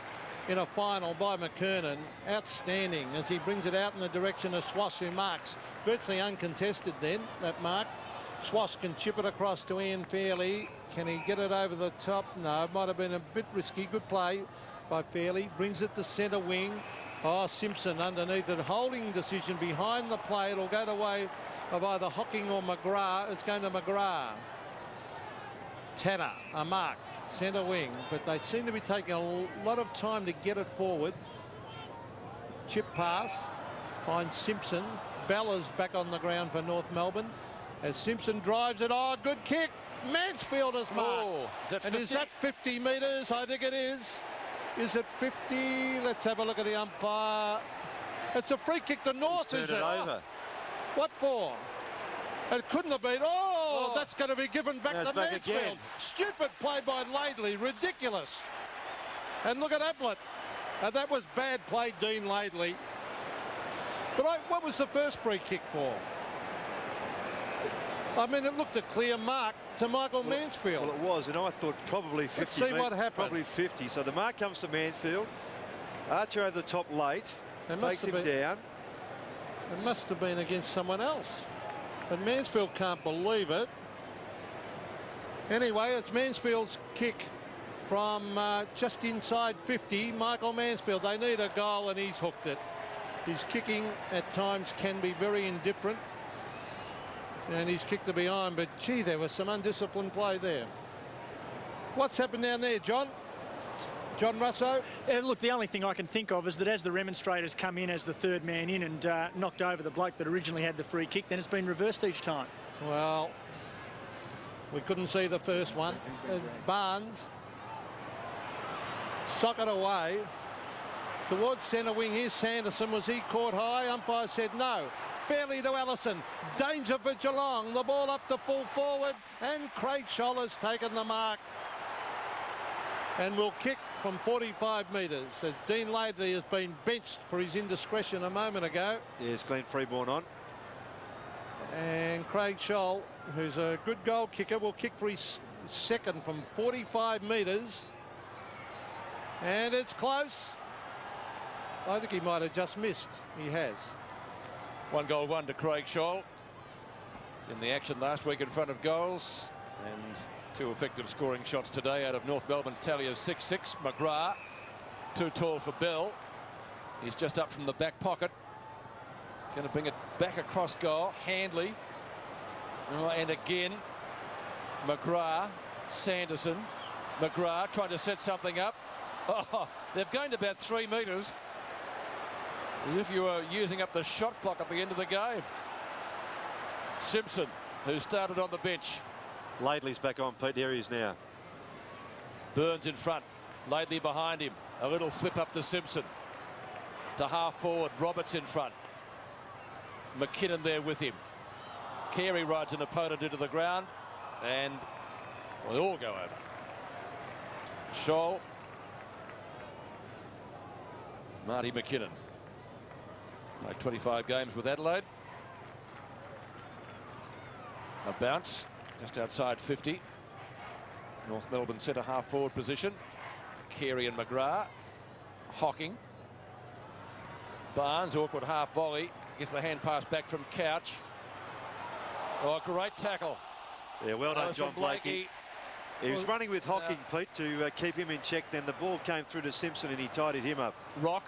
in a final by McKernan. Outstanding as he brings it out in the direction of Swass, who marks virtually uncontested then, that mark. Swass can chip it across to Ian Fairley. Can he get it over the top? No, might have been a bit risky. Good play by Fairley. Brings it to centre wing. Oh, Simpson underneath it. Holding decision behind the play. It'll go the way of either Hocking or McGrath. It's going to McGrath. Tanner, a mark, centre wing, but they seem to be taking a lot of time to get it forward. Chip pass, finds Simpson. Bella's back on the ground for North Melbourne as Simpson drives it. Oh, good kick. Mansfield has marked. Oh, is that 50 metres? I think it is. Is it 50? Let's have a look at the umpire. It's a free kick to North, is it? Over. What for? It couldn't have been. Oh, that's going to be given back to Mansfield. Again. Stupid play by Laidley. Ridiculous. And look at Ablett. That was bad play, Dean Laidley. But what was the first free kick for? I mean, it looked a clear mark to Michael Mansfield. Well, it was, and I thought probably 50. Let's see what happened. Probably 50. So the mark comes to Mansfield. Archer over the top late. Takes him down. It must have been against someone else. But Mansfield can't believe it. Anyway, it's Mansfield's kick from just inside 50. Michael Mansfield, they need a goal and he's hooked it. His kicking at times can be very indifferent. And he's kicked it behind, but gee, there was some undisciplined play there. What's happened down there, John? John Russo? Look, the only thing I can think of is that as the remonstrators come in as the third man in and knocked over the bloke that originally had the free kick, then it's been reversed each time. Well, we couldn't see the first one. Barnes socket away towards centre wing. Here's Sanderson. Was he caught high? Umpire said no. Fairly to Allison. Danger for Geelong. The ball up to full forward, and Craig Scholl has taken the mark and will kick from 45 metres as Dean Laidley has been benched for his indiscretion a moment ago. Yes, Glenn Freeborn on. And Craig Scholl, who's a good goal kicker, will kick for his second from 45 metres. And it's close. I think he might have just missed. He has. 1 goal, 1 to Craig Scholl in the action last week in front of goals, and 2 effective scoring shots today out of North Melbourne's tally of 6-6. McGrath, too tall for Bell. He's just up from the back pocket. Going to bring it back across goal. Handley. And again, McGrath, Sanderson. McGrath trying to set something up. Oh, they've gained about 3 metres. As if you were using up the shot clock at the end of the game. Simpson, who started on the bench. Laidley's back on, Pete. There he is now. Burns in front. Laidley behind him. A little flip up to Simpson. To half forward. Roberts in front. McKinnon there with him. Carey rides an opponent into the ground. And they all go over. Scholl. Marty McKinnon. Played 25 games with Adelaide. A bounce just outside 50. North Melbourne centre half forward position. Carey and McGrath. Hocking. Barnes, awkward half volley. Gets the hand pass back from Couch. Oh, great tackle. Yeah, well done, That was John from Blakey. He was running with Hocking, Pete, to keep him in check. Then the ball came through to Simpson and he tidied him up. Rock,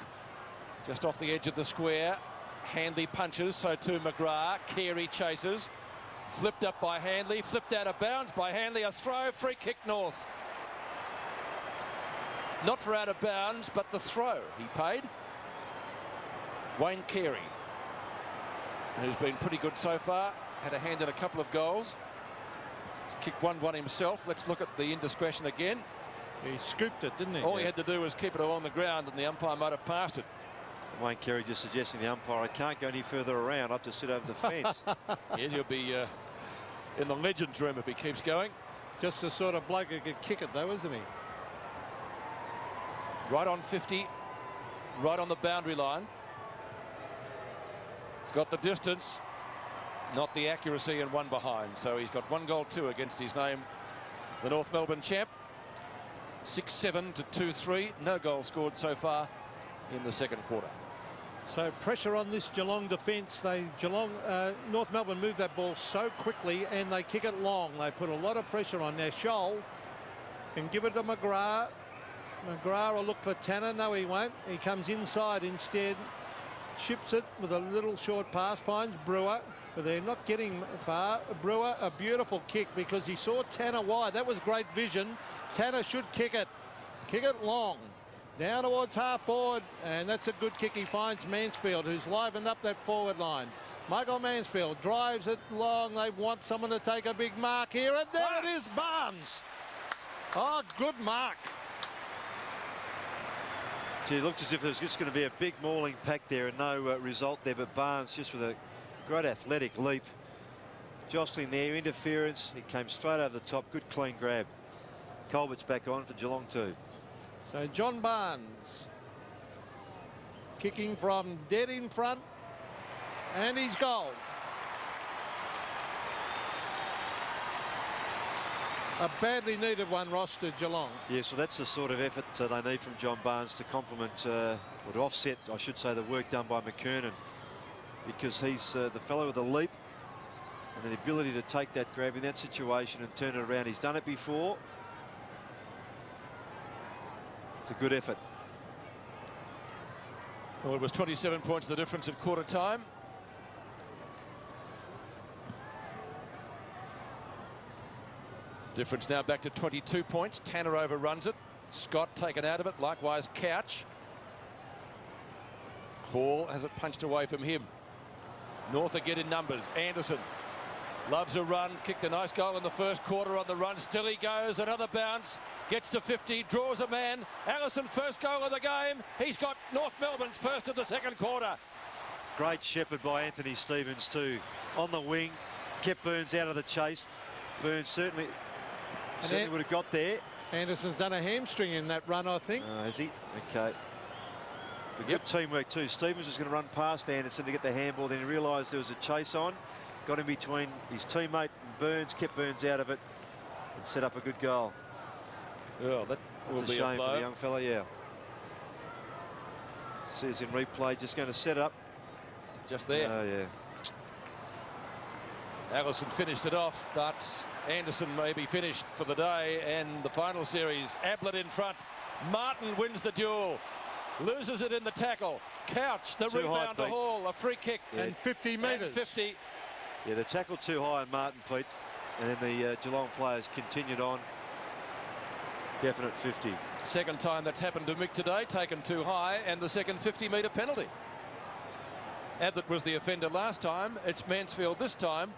just off the edge of the square. Handley punches, so too McGrath. Carey chases. Flipped up by Handley, flipped out of bounds by Handley. A throw, free kick North. Not for out of bounds, but the throw he paid. Wayne Carey, who's been pretty good so far, had a hand in a couple of goals. He's kicked 1-1 himself. Let's look at the indiscretion again. He scooped it, didn't he? All he had to do was keep it along the ground and the umpire might have passed it. Wayne Carey just suggesting the umpire, I can't go any further around. I have to sit over the fence. Yeah, he'll be in the legends room if he keeps going. Just the sort of bloke who could kick it, though, isn't he? Right on 50, right on the boundary line. It's got the distance, not the accuracy, and one behind. So he's got 1-2 against his name, the North Melbourne champ. 6-7 to 2-3. No goals scored so far in the second quarter. So pressure on this Geelong defence. North Melbourne move that ball so quickly and they kick it long. They put a lot of pressure on there. Scholl can give it to McGrath. McGrath will look for Tanner. No, he won't. He comes inside instead. Chips it with a little short pass. Finds Brewer, but they're not getting far. Brewer, a beautiful kick because he saw Tanner wide. That was great vision. Tanner should kick it. Kick it long. Down towards half forward, and that's a good kick. He finds Mansfield, who's livened up that forward line. Michael Mansfield drives it long. They want someone to take a big mark here, and there it is, Barnes. Oh, good mark. Gee, it looked as if there was just going to be a big mauling pack there and no result there, but Barnes just with a great athletic leap. Jostling there, interference. He came straight over the top. Good clean grab. Colbert's back on for Geelong too. So John Barnes kicking from dead in front, and he's goal. A badly needed one, Ross, to Geelong. Yeah, so that's the sort of effort they need from John Barnes to complement, or to offset, I should say, the work done by McKernan, because he's the fellow with the leap and the ability to take that grab in that situation and turn it around. He's done it before. It's a good effort. Well, it was 27 points the difference at quarter time. Difference now back to 22 points. Tanner overruns it. Scott taken out of it. Likewise, Couch. Hall has it punched away from him. North again in numbers. Anderson loves a run. Kicked a nice goal in the first quarter on the run. Still he goes. Another bounce. Gets to 50. Draws a man. Allison, first goal of the game. He's got North Melbourne's first of the second quarter. Great shepherd by Anthony Stevens too. On the wing. Kept Burns out of the chase. Burns certainly would have got there. Anderson's done a hamstring in that run, I think. Has he? Okay. But good teamwork too. Stevens was going to run past Anderson to get the handball. Then he realised there was a chase on. Got in between his teammate and Burns. Kept Burns out of it. And set up a good goal. Oh, that will That's be a shame a for blow. the young fella, yeah. Says in replay, just going to set up. Just there. Oh, yeah. Allison finished it off, but Anderson may be finished for the day. And the final series, Ablett in front. Martin wins the duel. Loses it in the tackle. Couch, the Too rebound high, to Hall. A free kick. Yeah. And 50 metres. And 50. Yeah, the tackle too high on Martin, Pete. And then the Geelong players continued on. Definite 50. Second time that's happened to Mick today. Taken too high. And the second 50-metre penalty. Ablett was the offender last time. It's Mansfield this time.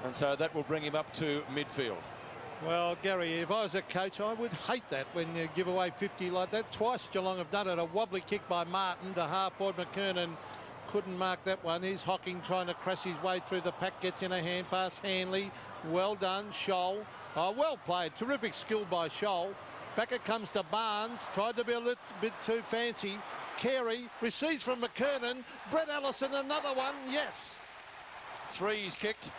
And so that will bring him up to midfield. Well, Gary, if I was a coach, I would hate that when you give away 50 like that. Twice Geelong have done it. A wobbly kick by Martin to half-forward McKernan. Couldn't mark that one. He's Hocking trying to crash his way through the pack. Gets in a hand pass. Hanley. Well done. Scholl. Oh, well played. Terrific skill by Scholl. Back it comes to Barnes. Tried to be a little bit too fancy. Carey receives from McKernan. Brett Allison, another one. Yes. Three's kicked.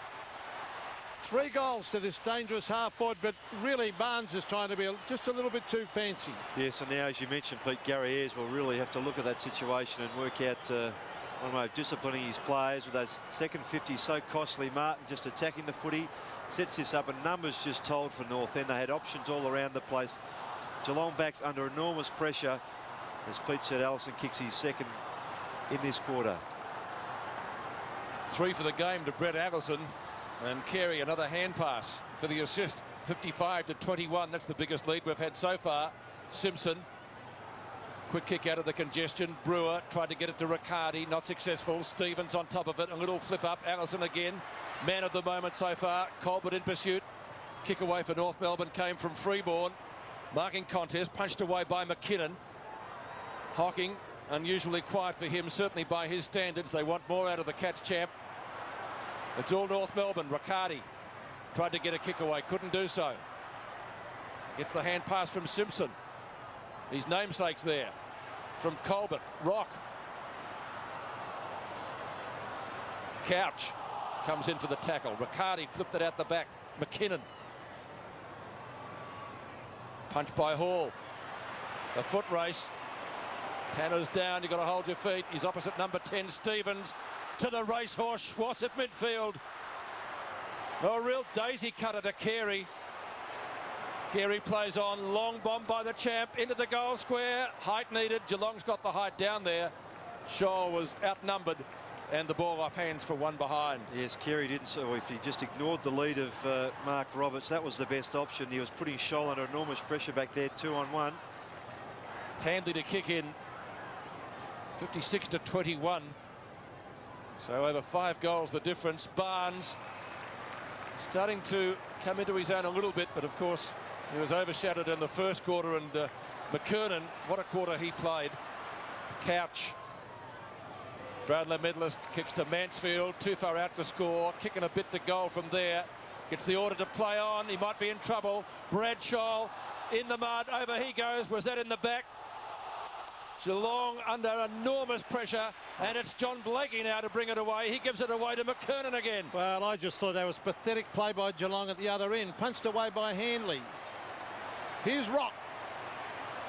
3 goals to this dangerous half forward, but really Barnes is trying to be just a little bit too fancy. Yes, and now, as you mentioned, Pete, Gary Ayres will really have to look at that situation and work out one way of disciplining his players with those second 50s so costly. Martin just attacking the footy, sets this up, and numbers just told for North End. They had options all around the place. Geelong backs under enormous pressure. As Pete said, Allison kicks his second in this quarter. 3 for the game to Brett Allison. And Carey another hand pass for the assist. 55-21. That's the biggest lead we've had so far. Simpson. Quick kick out of the congestion. Brewer tried to get it to Riccardi. Not successful. Stevens on top of it. A little flip up. Allison again. Man of the moment so far. Colbert in pursuit. Kick away for North Melbourne came from Freeborn. Marking contest. Punched away by McKinnon. Hocking. Unusually quiet for him. Certainly by his standards. They want more out of the Cats champ. It's all North Melbourne. Riccardi tried to get a kick away, couldn't do so. Gets the hand pass from Simpson. His namesake's there. From Colbert. Rock. Couch comes in for the tackle. Riccardi flipped it out the back. McKinnon. Punch by Hall. The foot race. Tanner's down. You've got to hold your feet. He's opposite number 10, Stevens. To the racehorse, Schwass at midfield. Oh, a real daisy cutter to Carey. Carey plays on. Long bomb by the champ into the goal square. Height needed. Geelong's got the height down there. Shaw was outnumbered and the ball off hands for one behind. Yes, Carey didn't. So if he just ignored the lead of Mark Roberts, that was the best option. He was putting Scholl under enormous pressure back there, 2-on-1. Handley to kick in. 56-21. So over 5 goals the difference. Barnes starting to come into his own a little bit, but of course he was overshadowed in the first quarter, and McKernan, what a quarter he played. Couch. Brownlow medalist kicks to Mansfield, too far out to score, kicking a bit to goal from there. Gets the order to play on. He might be in trouble. Bradshaw in the mud. Over he goes. Was that in the back? Geelong under enormous pressure, and it's John Blakey now to bring it away. He gives it away to McKernan again. Well, I just thought that was pathetic play by Geelong at the other end. Punched away by Hanley. Here's Rock.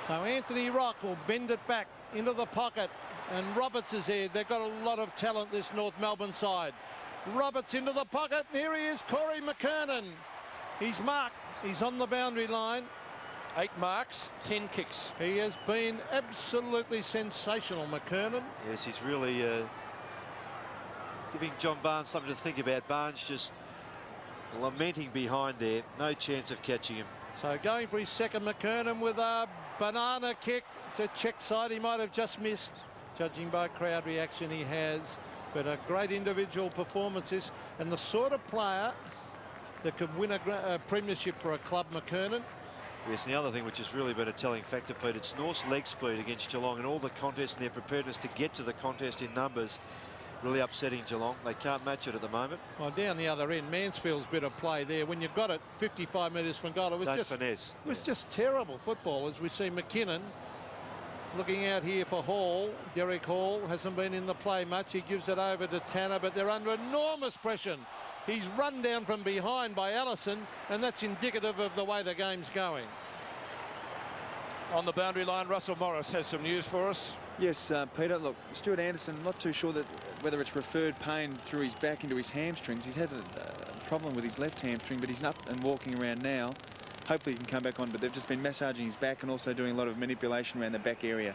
So Anthony Rock will bend it back into the pocket, and Roberts is here. They've got a lot of talent, this North Melbourne side. Roberts into the pocket, and here he is, Corey McKernan. He's marked. He's on the boundary line. 8 marks, 10 kicks. He has been absolutely sensational, McKernan. Yes, he's really giving John Barnes something to think about. Barnes just lamenting behind there. No chance of catching him. So going for his second, McKernan with a banana kick. It's a check side. He might have just missed, judging by crowd reaction he has. But a great individual performance is, and the sort of player that could win a premiership for a club, McKernan. Yes, and the other thing which has really been a telling factor, Pete, it's North's leg speed against Geelong and all the contests and their preparedness to get to the contest in numbers. Really upsetting Geelong. They can't match it at the moment. Well, down the other end, Mansfield's bit of play there. When you've got it 55 metres from goal, it was just terrible football. As we see McKinnon looking out here for Hall. Derek Hall hasn't been in the play much. He gives it over to Tanner, but they're under enormous pressure. He's run down from behind by Allison, and that's indicative of the way the game's going. On the boundary line, Russell Morris has some news for us. Yes, Peter, look, Stuart Anderson, not too sure that whether it's referred pain through his back into his hamstrings. He's had a problem with his left hamstring, but he's up and walking around now. Hopefully he can come back on, but they've just been massaging his back and also doing a lot of manipulation around the back area.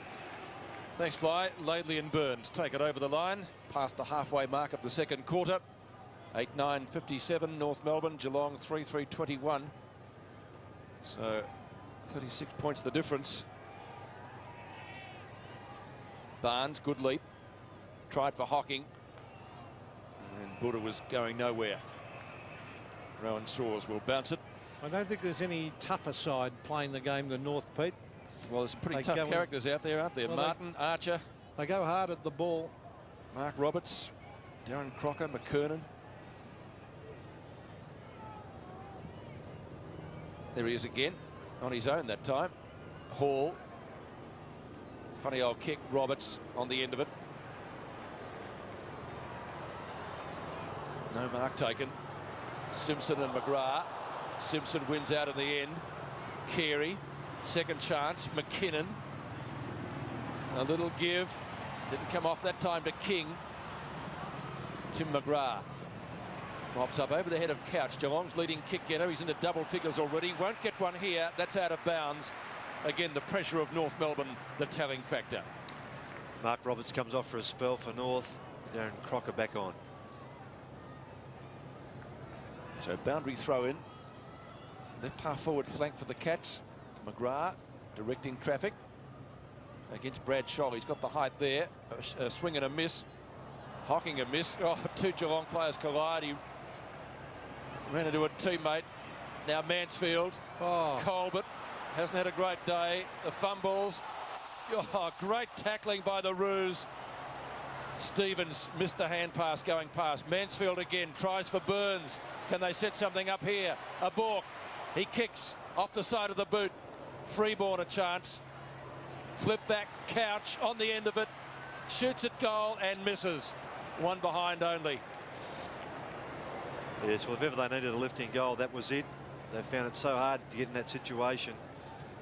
Thanks, Fly. Laidley and Burns take it over the line, past the halfway mark of the second quarter. 8-9-57, North Melbourne, Geelong 3-3-21. So 36 points the difference. Barnes, good leap. Tried for Hocking. And Buddha was going nowhere. Rowan Saws will bounce it. I don't think there's any tougher side playing the game than North, Pete. Well, there's some pretty They tough go in- characters out there, aren't there? Well, Martin, Archer, They go hard at the ball. Mark Roberts, Darren Crocker, McKernan. There he is again, on his own that time. Hall. Funny old kick, Roberts on the end of it. No mark taken. Simpson and McGrath. Simpson wins out in the end. Carey, second chance. McKinnon. A little give. Didn't come off that time to King. Tim McGrath. Mops up over the head of Couch. Geelong's leading kick getter. He's into double figures already. Won't get one here. That's out of bounds. Again, the pressure of North Melbourne, the telling factor. Mark Roberts comes off for a spell for North. Darren Crocker back on. So boundary throw in. Left half forward flank for the Cats. McGrath directing traffic against Brad Scholl. He's got the height there. A swing and a miss. Hocking a miss. Oh, two Geelong players collide. He ran into a teammate. Now Mansfield. Oh, Colbert hasn't had a great day. The fumbles. Oh, great tackling by the Roos. Stevens missed a hand pass going past. Mansfield again tries for Burns. Can they set something up here? A balk. He kicks off the side of the boot. Freeborn a chance. Flip back. Couch on the end of it. Shoots at goal and misses. One behind only. Yes, well, if ever they needed a lifting goal, that was it. They found it so hard to get in that situation.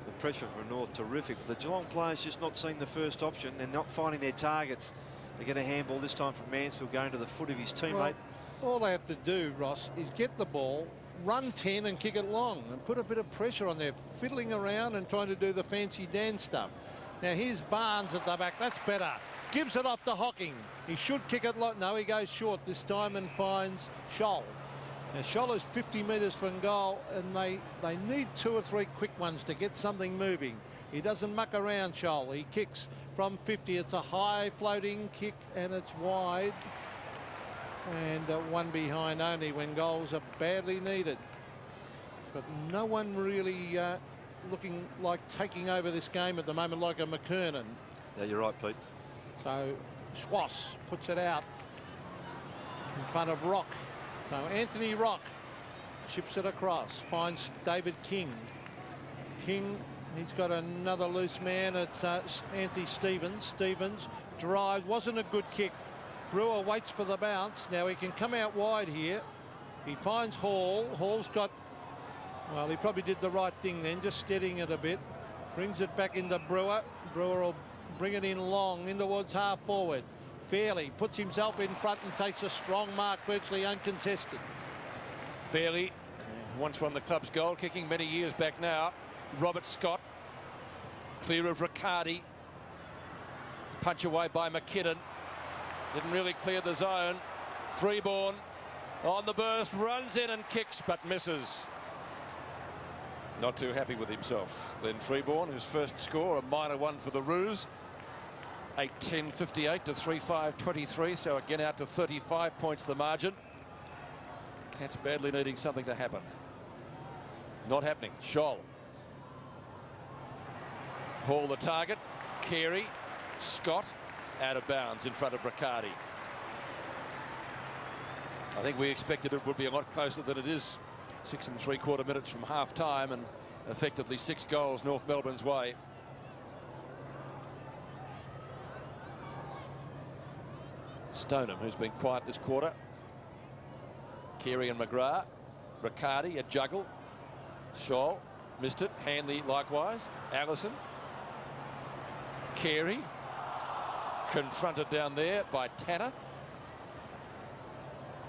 The pressure for North terrific. But the Geelong players just not seeing the first option and not finding their targets. They get a handball this time from Mansfield going to the foot of his teammate. well, all they have to do, Ross, is get the ball, run 10 and kick it long and put a bit of pressure on there, fiddling around and trying to do the fancy dance stuff. Now here's Barnes at the back. That's better. Gives it off to Hocking. He should kick it. No, he goes short this time and finds Scholl. Now Scholl is 50 metres from goal and they need 2 or 3 quick ones to get something moving. He doesn't muck around, Scholl. He kicks from 50. It's a high floating kick and it's wide. And one behind only when goals are badly needed. But no one really looking like taking over this game at the moment like a McKernan. Yeah, you're right, Pete. So Schwass puts it out in front of Rock. So Anthony Rock chips it across, finds David King. King, he's got another loose man. It's Anthony Stevens. Stevens drives, wasn't a good kick. Brewer waits for the bounce. Now he can come out wide here. He finds Hall. Hall's got, well, he probably did the right thing then, just steadying it a bit. Brings it back into Brewer. Brewer will bring it in long in towards half forward. Fairley puts himself in front and takes a strong mark, virtually uncontested. Fairley once won the club's goal kicking many years back now. Robert Scott clear of Riccardi. Punch away by McKinnon. Didn't really clear the zone. Freeborn on the burst, runs in and kicks but misses. Not too happy with himself. Glenn Freeborn, his first score, a minor one for the Roos. 8-10-58 to 3-5-23, so again out to 35 points the margin. Cats badly needing something to happen. Not happening. Scholl. Hall the target. Carey. Scott out of bounds in front of Riccardi. I think we expected it would be a lot closer than it is. 6 3/4 minutes from half time and effectively 6 goals North Melbourne's way. Stoneham, who's been quiet this quarter. Carey and McGrath. Riccardi, a juggle. Scholl missed it. Hanley likewise. Allison. Carey. Confronted down there by Tanner.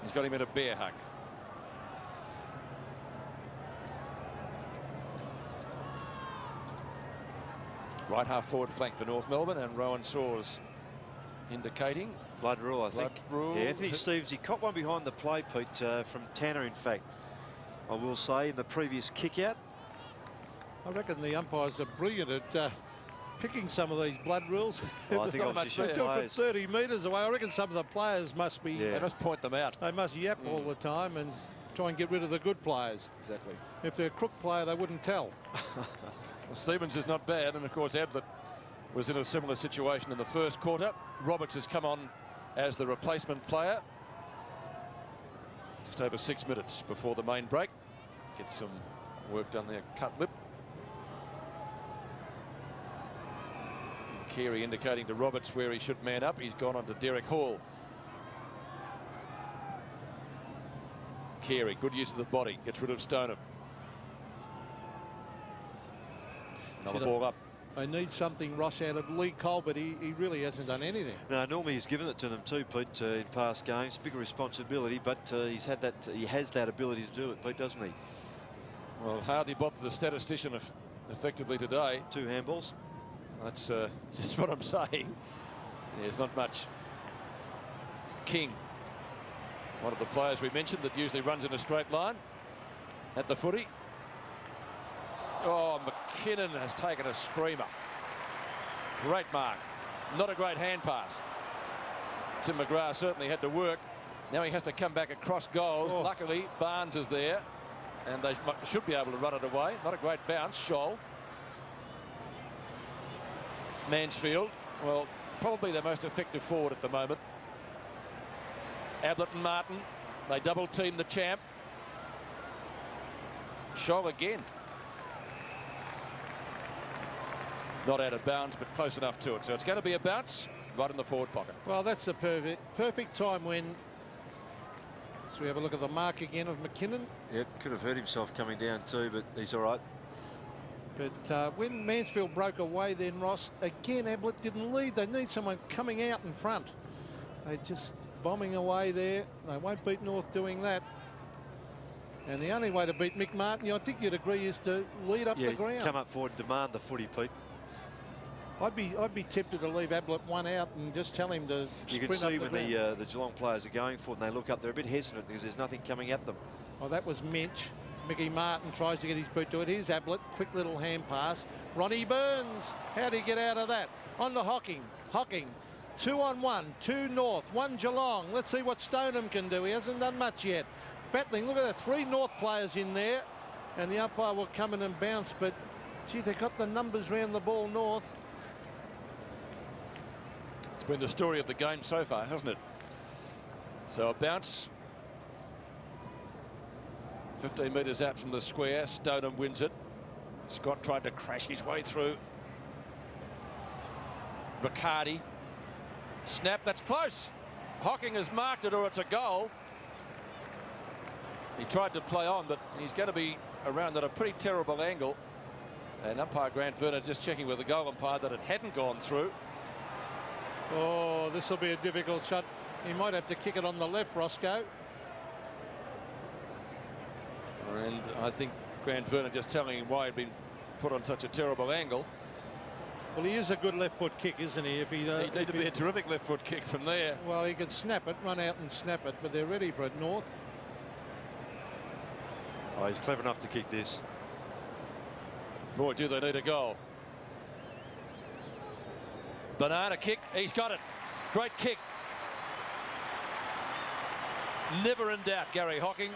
He's got him in a bear hug. Right half forward flank for North Melbourne and Rowan Saws indicating. Blood rule, I think. Blood rule. Yeah, Anthony Stevens, he caught one behind the play, Pete, from Tanner, in fact. I will say, in the previous kick-out. I reckon the umpires are brilliant at picking some of these blood rules. Well, I think not much They there. do it from 30 metres away. I reckon some of the players must be. Yeah. They must point them out. They must yap all the time and try and get rid of the good players. Exactly. If they're a crook player, they wouldn't tell. Well, Stevens is not bad, and of course Ablett was in a similar situation in the first quarter. Roberts has come on as the replacement player. Just over 6 minutes before the main break. Get some work done there, cut lip. And Carey indicating to Roberts where he should man up. He's gone on to Derek Hall. Carey, good use of the body, gets rid of Stoneham. Another ball up. They need something, Ross, out of Lee Cole, but he really hasn't done anything. No, normally he's given it to them too, Pete, in past games. Bigger responsibility, but he has that ability to do it, Pete, doesn't he? Well, hardly bothered the statistician effectively today. 2 handballs. That's just what I'm saying. There's not much. King, one of the players we mentioned that usually runs in a straight line at the footy. Oh, McKinnon has taken a screamer. Great mark. Not a great hand pass. Tim McGrath certainly had to work. Now he has to come back across goals. Oh. Luckily, Barnes is there, and they should be able to run it away. Not a great bounce. Scholl. Mansfield, well, probably their most effective forward at the moment. Ablett and Martin, they double team the champ. Scholl again. Not out of bounds, but close enough to it. So it's going to be a bounce right in the forward pocket. Well, that's the perfect time when. So we have a look at the mark again of McKinnon. Yep, could have hurt himself coming down too, but he's all right. But when Mansfield broke away then, Ross, again, Ablett didn't lead. They need someone coming out in front. They're just bombing away there. They won't beat North doing that. And the only way to beat Mick Martin, I think you'd agree, is to lead up the ground. Come up forward, demand the footy, Pete. I'd be tempted to leave Ablett one out and just tell him to You can sprint up see the when ground. the Geelong players are going for it and they look up, they're a bit hesitant because there's nothing coming at them. Oh, that was Minch. Mickey Martin tries to get his boot to it. Here's Ablett. Quick little hand pass. Ronnie Burns. How do he get out of that? On to Hocking. Hocking. 2-on-1. 2 North. 1 Geelong. Let's see what Stoneham can do. He hasn't done much yet. Battling. Look at that. 3 North players in there. And the umpire will come in and bounce. But, gee, they got the numbers round the ball, North. It's been the story of the game so far, hasn't it? So a bounce. 15 metres out from the square. Stoneham wins it. Scott tried to crash his way through. Riccardi. Snap, that's close. Hocking has marked it, or it's a goal. He tried to play on, but he's going to be around at a pretty terrible angle. And umpire Grant Verner just checking with the goal umpire that it hadn't gone through. Oh, this will be a difficult shot. He might have to kick it on the left, Roscoe. And I think Grant Verner just telling him why he'd been put on such a terrible angle. Well, he is a good left foot kick, isn't he? If he He'd need to be a terrific left foot kick from there. Well, he could snap it, run out and snap it, but they're ready for it, North. Oh, he's clever enough to kick this. Boy, do they need a goal. Banana kick. He's got it. Great kick. Never in doubt, Gary Hocking.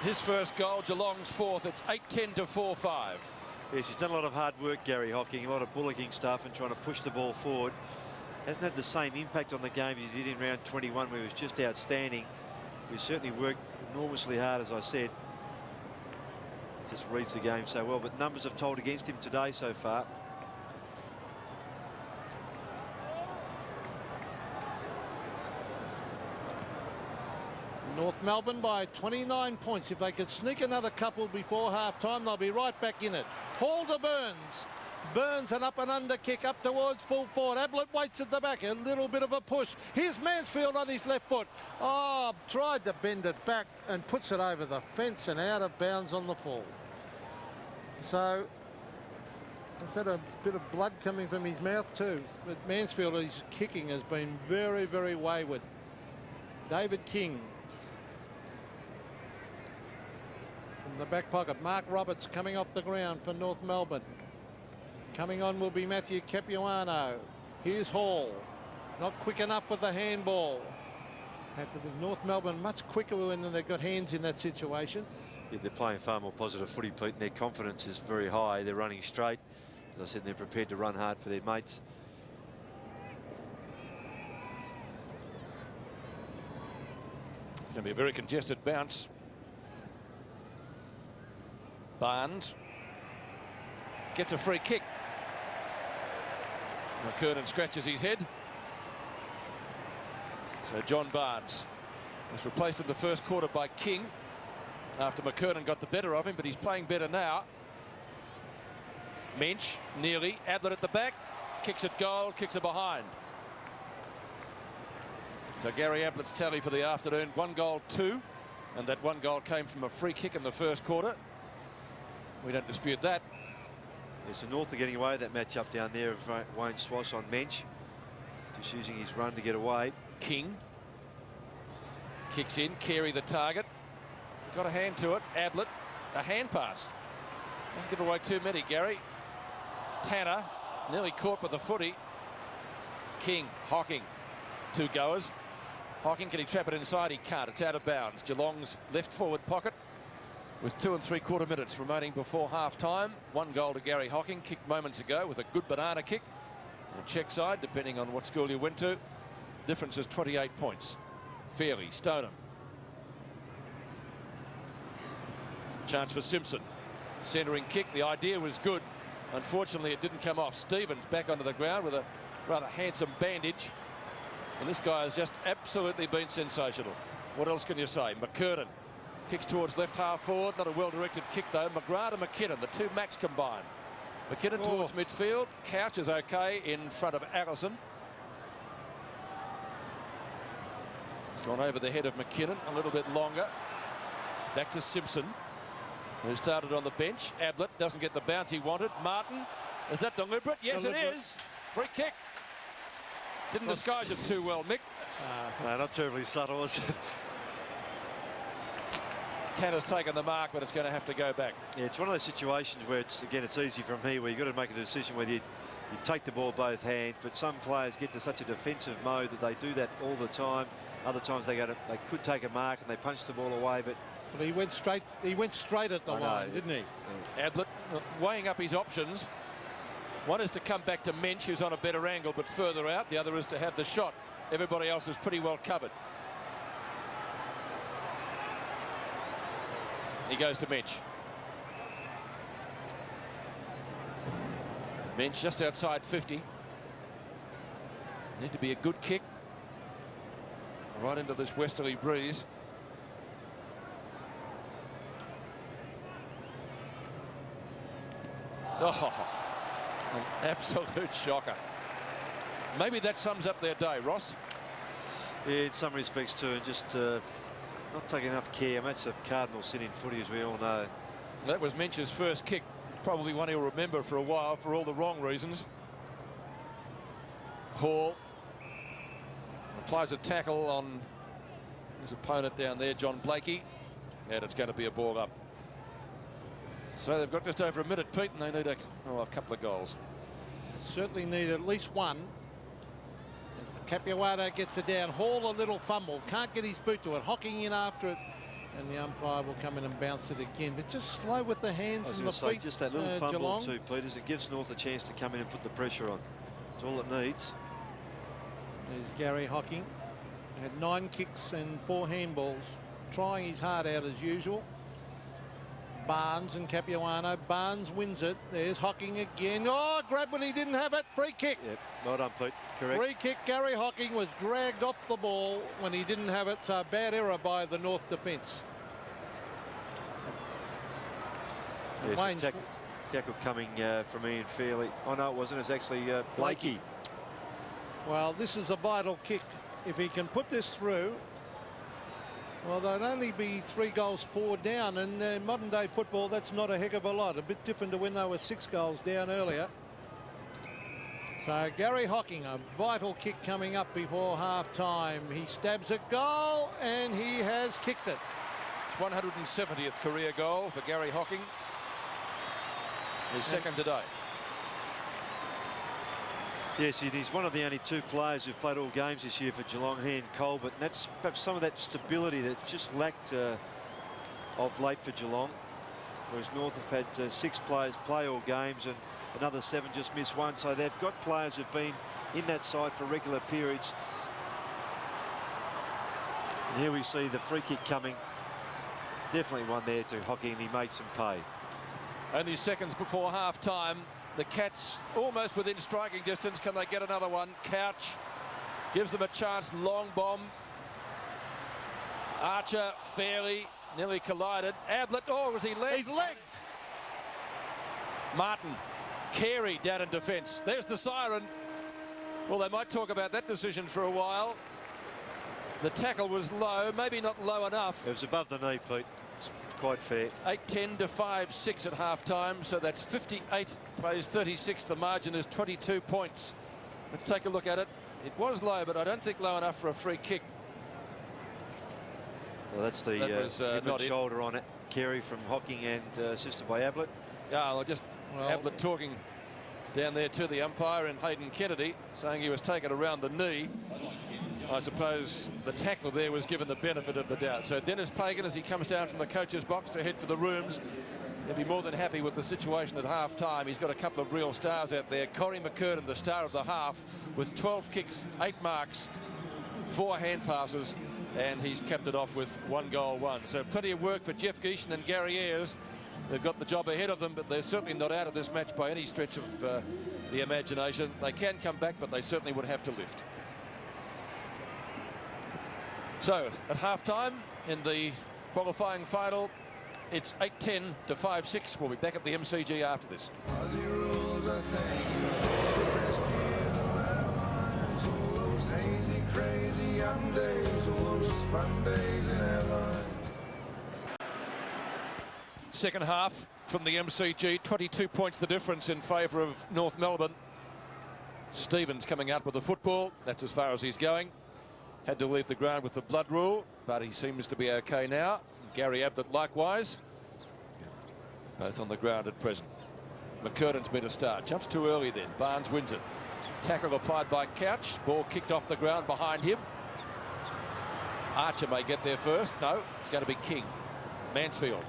His first goal, Geelong's 4th. It's 8-10 to 4-5. Yes, he's done a lot of hard work, Gary Hocking, a lot of bullocking stuff and trying to push the ball forward. Hasn't had the same impact on the game as he did in round 21, where he was just outstanding. He certainly worked enormously hard, as I said. Just reads the game so well, but numbers have told against him today so far. North Melbourne by 29 points. If they could sneak another couple before half-time, they'll be right back in it. Hall to Burns. Burns, an up and under kick up towards full forward. Ablett waits at the back. A little bit of a push. Here's Mansfield on his left foot. Oh, tried to bend it back and puts it over the fence and out of bounds on the full. So, he's had a bit of blood coming from his mouth too. But Mansfield, his kicking has been very, very wayward. David King. From the back pocket, Mark Roberts coming off the ground for North Melbourne. Coming on will be Matthew Capuano. Here's Hall. Not quick enough with the handball. Had to be North Melbourne much quicker when they got hands in that situation. Yeah, they're playing far more positive footy, Pete, and their confidence is very high. They're running straight. As I said, they're prepared to run hard for their mates. It's going to be a very congested bounce. Barnes gets a free kick. McKernan scratches his head. So John Barnes was replaced in the first quarter by King after McKernan got the better of him, but he's playing better now. Mensch nearly. Ablett at the back. Kicks it goal, kicks it behind. So Gary Ablett's tally for the afternoon, 1 goal, 2. And that 1 goal came from a free kick in the first quarter. We don't dispute that. Yeah, so North are getting away with that match-up down there of Wayne Swass on Mensch. Just using his run to get away. King kicks in. Carey the target. Got a hand to it. Ablett, a hand pass. Doesn't give away too many, Gary. Tanner nearly caught with the footy. King, Hocking, 2 goers. Hocking, can he trap it inside? He can't. It's out of bounds. Geelong's left forward pocket with 2 3/4 minutes remaining before half time. 1 goal to Gary Hocking, kicked moments ago with a good banana kick. On the check side, depending on what school you went to. Difference is 28 points. Fairley, Stoneham. Chance for Simpson. Centering kick. The idea was good. Unfortunately, it didn't come off. Stevens back onto the ground with a rather handsome bandage. And this guy has just absolutely been sensational. What else can you say? McKernan kicks towards left half forward. Not a well-directed kick, though. McGrath to McKinnon, the 2 Macs combined. McKinnon towards midfield. Couch is okay in front of Allison. It's gone over the head of McKinnon a little bit longer. Back to Simpson, who started on the bench. Ablett doesn't get the bounce he wanted. Martin, is that deliberate? Yes, it is. Free kick. Didn't disguise it too well, Mick. No, not terribly subtle, was it? Tanner's taken the mark, but it's going to have to go back. Yeah, it's one of those situations where it's easy from here, where you've got to make a decision whether you take the ball both hands, but some players get to such a defensive mode that they do that all the time. Other times they could take a mark and they punch the ball away, but he went straight. He went straight at the line, didn't he? Ablett weighing up his options. One is to come back to Mensch, who's on a better angle but further out. The other is to have the shot. Everybody else is pretty well covered. He goes to Mensch. Mensch just outside 50. Need to be a good kick. Right into this westerly breeze. Oh, an absolute shocker. Maybe that sums up their day, Ross. yeah, in some respects too, and just not taking enough care. I mean, that's a cardinal sin in footy, as we all know. That was Mensch's first kick. Probably one he'll remember for a while for all the wrong reasons. Hall applies a tackle on his opponent down there, John Blakey, and it's going to be a ball up. So they've got just over a minute, Pete, and they need a couple of goals. Certainly need at least one. Capuano gets it down. Hall a little fumble. Can't get his boot to it. Hocking in after it. And the umpire will come in and bounce it again. But just slow with the hands and the feet. Just that little fumble Geelong. too, Peters. It gives North a chance to come in and put the pressure on. It's all it needs. There's Gary Hocking. Had 9 kicks and 4 handballs. Trying his heart out as usual. Barnes and Capuano. Barnes wins it. There's Hocking again. Oh, grab when he didn't have it. Free kick. Yep, well done, Pete. Correct. Free kick. Gary Hocking was dragged off the ball when he didn't have it. So bad error by the North defence. Yes, tackle coming from Ian Fairley. Oh no, it wasn't. It was actually Blakey. Well, this is a vital kick. If he can put this through, well, they'd only be 3 goals 4 down. And in modern day football, that's not a heck of a lot. A bit different to when they were 6 goals down earlier. So Gary Hocking, a vital kick coming up before half time. He stabs a goal and he has kicked it. It's 170th career goal for Gary Hocking. His second today. Yes, he's one of the only two players who've played all games this year for Geelong, he and Colbert. And that's perhaps some of that stability that's just lacked of late for Geelong. Whereas North have had 6 players play all games and another 7 just miss one. So they've got players who've been in that side for regular periods. And here we see the free kick coming. Definitely one there to Hockey, and he makes them pay. Only seconds before half-time. The Cats almost within striking distance. Can they get another one? Couch gives them a chance. Long bomb. Archer fairly nearly collided. Ablett, oh, was he legged? He's legged. Martin. Carey down in defence. There's the siren. Well, they might talk about that decision for a while. The tackle was low, maybe not low enough. It was above the knee, Pete. It's quite fair. 8-10 to 5-6 at half-time, so that's 58 plays 36. The margin is 22 points. Let's take a look at it. It was low, but I don't think low enough for a free kick. Well, that's the That was, not it. shoulder on it. Carey from Hocking and assisted by Ablett. Yeah, well, just Ablett talking down there to the umpire and Hayden Kennedy, saying he was taken around the knee. I suppose the tackler there was given the benefit of the doubt. So Dennis Pagan, as he comes down from the coach's box to head for the rooms, he'll be more than happy with the situation at half-time. He's got a couple of real stars out there. Corey McKernan, the star of the half, with 12 kicks, 8 marks, 4 hand passes, and he's kept it off with 1 goal, 1. So plenty of work for Jeff Geeshan and Gary Ayres. They've got the job ahead of them, but they're certainly not out of this match by any stretch of the imagination. They can come back, but they certainly would have to lift. So at half-time in the qualifying final, it's 8-10 to 5-6. We'll be back at the MCG after this. Second half from the MCG, 22 points the difference in favour of North Melbourne. Stevens coming out with the football. That's as far as he's going. Had to leave the ground with the blood rule, but he seems to be okay now. Gary Ablett likewise. Both on the ground at present. McKernan's been a start. Jumps too early then. Barnes wins it. Tackle applied by Couch. Ball kicked off the ground behind him. Archer may get there first. No, it's going to be King. Mansfield.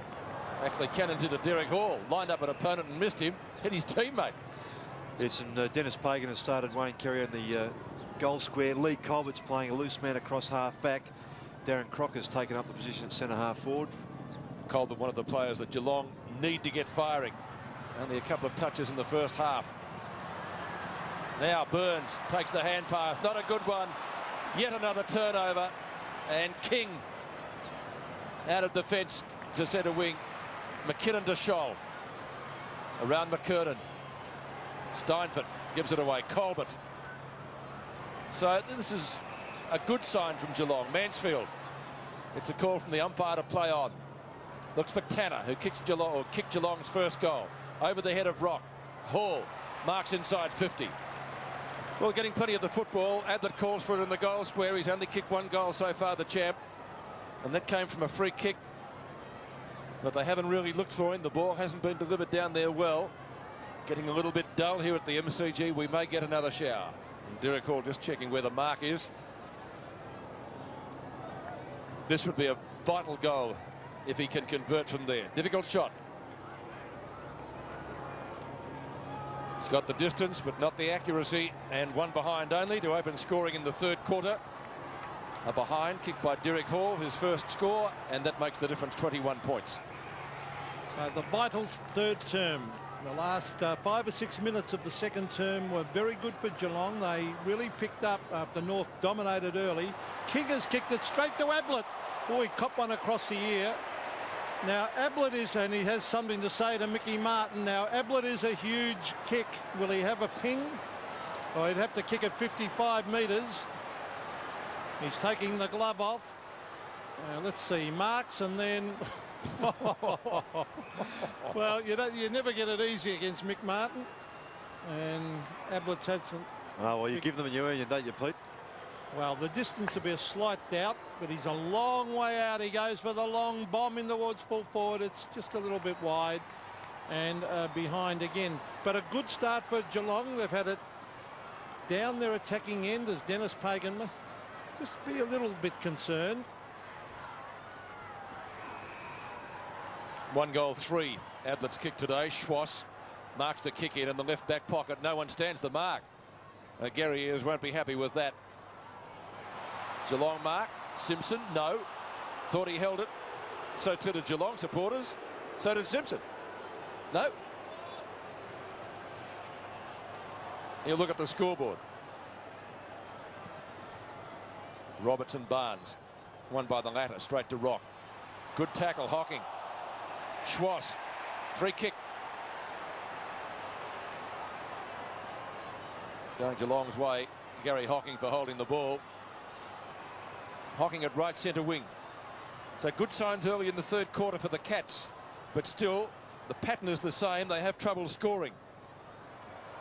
Actually cannons into Derek Hall. Lined up an opponent and missed him. Hit his teammate. Yes, and Dennis Pagan has started Wayne Carey in the goal square. Lee Colbert's playing a loose man across half back. Darren Crocker's taken up the position at centre half forward. Colbert, one of the players that Geelong need to get firing. Only a couple of touches in the first half. Now Burns takes the hand pass. Not a good one. Yet another turnover. And King out of defence to centre wing. McKinnon to Scholl. Around McKernan. Steinfort gives it away. Colbert. So this is a good sign from Geelong. Mansfield. It's a call from the umpire to play on. Looks for Tanner, who kicks Geelong, or kicked Geelong's first goal. Over the head of Rock. Hall marks inside 50. Well, getting plenty of the football. Ablett calls for it in the goal square. He's only kicked 1 goal so far, the champ. And that came from a free kick. But they haven't really looked for him. The ball hasn't been delivered down there well. Getting a little bit dull here at the MCG. We may get another shower. And Derek Hall just checking where the mark is. This would be a vital goal if he can convert from there. Difficult shot. He's got the distance, but not the accuracy. And one behind only to open scoring in the third quarter. A behind kick by Derek Hall, his first score, and that makes the difference 21 points. So the vital third term. The last 5 or 6 minutes of the second term were very good for Geelong. They really picked up after North dominated early. King has kicked it straight to Ablett. Oh, he copped one across the ear. Now Ablett is, and he has something to say to Mickey Martin. Now Ablett is a huge kick. Will he have a ping? Or he'd have to kick it 55 metres. He's taking the glove off. Let's see, marks and then... Well, you never get it easy against Mick Martin. And Ablett's had some... Oh, well, you give them a new earn, don't you, Pete? Well, the distance will be a slight doubt, but he's a long way out. He goes for the long bomb in towards full forward. It's just a little bit wide and behind again. But a good start for Geelong. They've had it down their attacking end as Dennis Pagan just be a little bit concerned. 1 goal, 3. Ablett's kick today. Schwass marks the kick in the left back pocket. No one stands the mark. Gary Ayres won't be happy with that. Geelong mark. Simpson, no. Thought he held it. So too did Geelong supporters. So did Simpson. No. You look at the scoreboard. Robertson Barnes. Won by the latter. Straight to Rock. Good tackle. Hocking. Schwass. Free kick. It's going Geelong's way. Gary Hocking for holding the ball. Hocking at right centre wing. So good signs early in the third quarter for the Cats. But still, the pattern is the same. They have trouble scoring.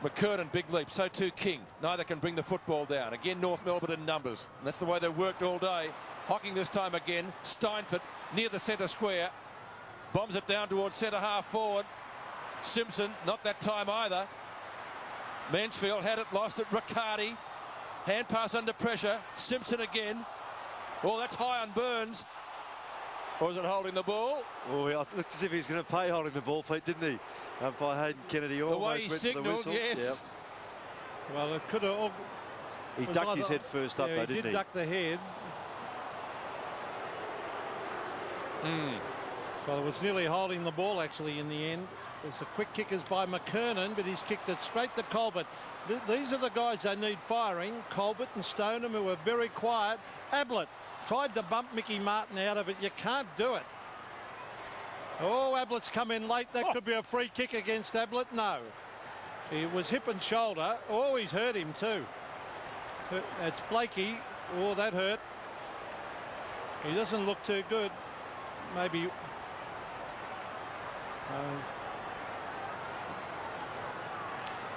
McKernan, big leap. So too King. Neither can bring the football down. Again, North Melbourne in numbers. And that's the way they've worked all day. Hocking this time again. Steinfort near the centre square. Bombs it down towards centre half forward. Simpson, not that time either. Mansfield had it, lost it. Riccardi. Hand pass under pressure. Simpson again. Oh, that's high on Burns. Or is it holding the ball? Oh, it looked as if he was going to pay holding the ball, Pete, didn't he? By Hayden Kennedy almost the way he went signalled, to the whistle. yes. Yep. Well, it could have. He ducked his head first up, though, didn't he? He did duck the head. Well, it was nearly holding the ball, actually, in the end. It's a quick kick is by McKernan, but he's kicked it straight to Colbert. These are the guys they need firing. Colbert and Stoneham, who are very quiet. Ablett tried to bump Mickey Martin out of it. You can't do it. Oh, Ablett's come in late. That could be a free kick against Ablett. No. It was hip and shoulder. Oh, he's hurt him too. It's Blakey. Oh, that hurt. He doesn't look too good. Maybe.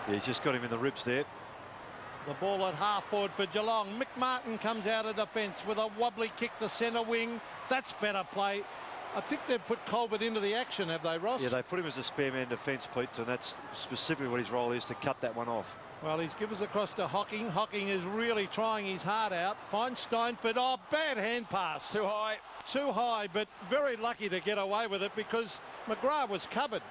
Yeah, he's just got him in the ribs there. The ball at half forward for Geelong. Mick Martin comes out of defence with a wobbly kick to centre wing. That's better play. I think they've put Colbert into the action, have they, Ross? Yeah, they put him as a spare man defence, Pete, and that's specifically what his role is, to cut that one off. Well, he's given us across to Hocking. Hocking is really trying his heart out. Finds Steinfort. Oh, bad hand pass. Too high. Too high, but very lucky to get away with it because McGrath was covered.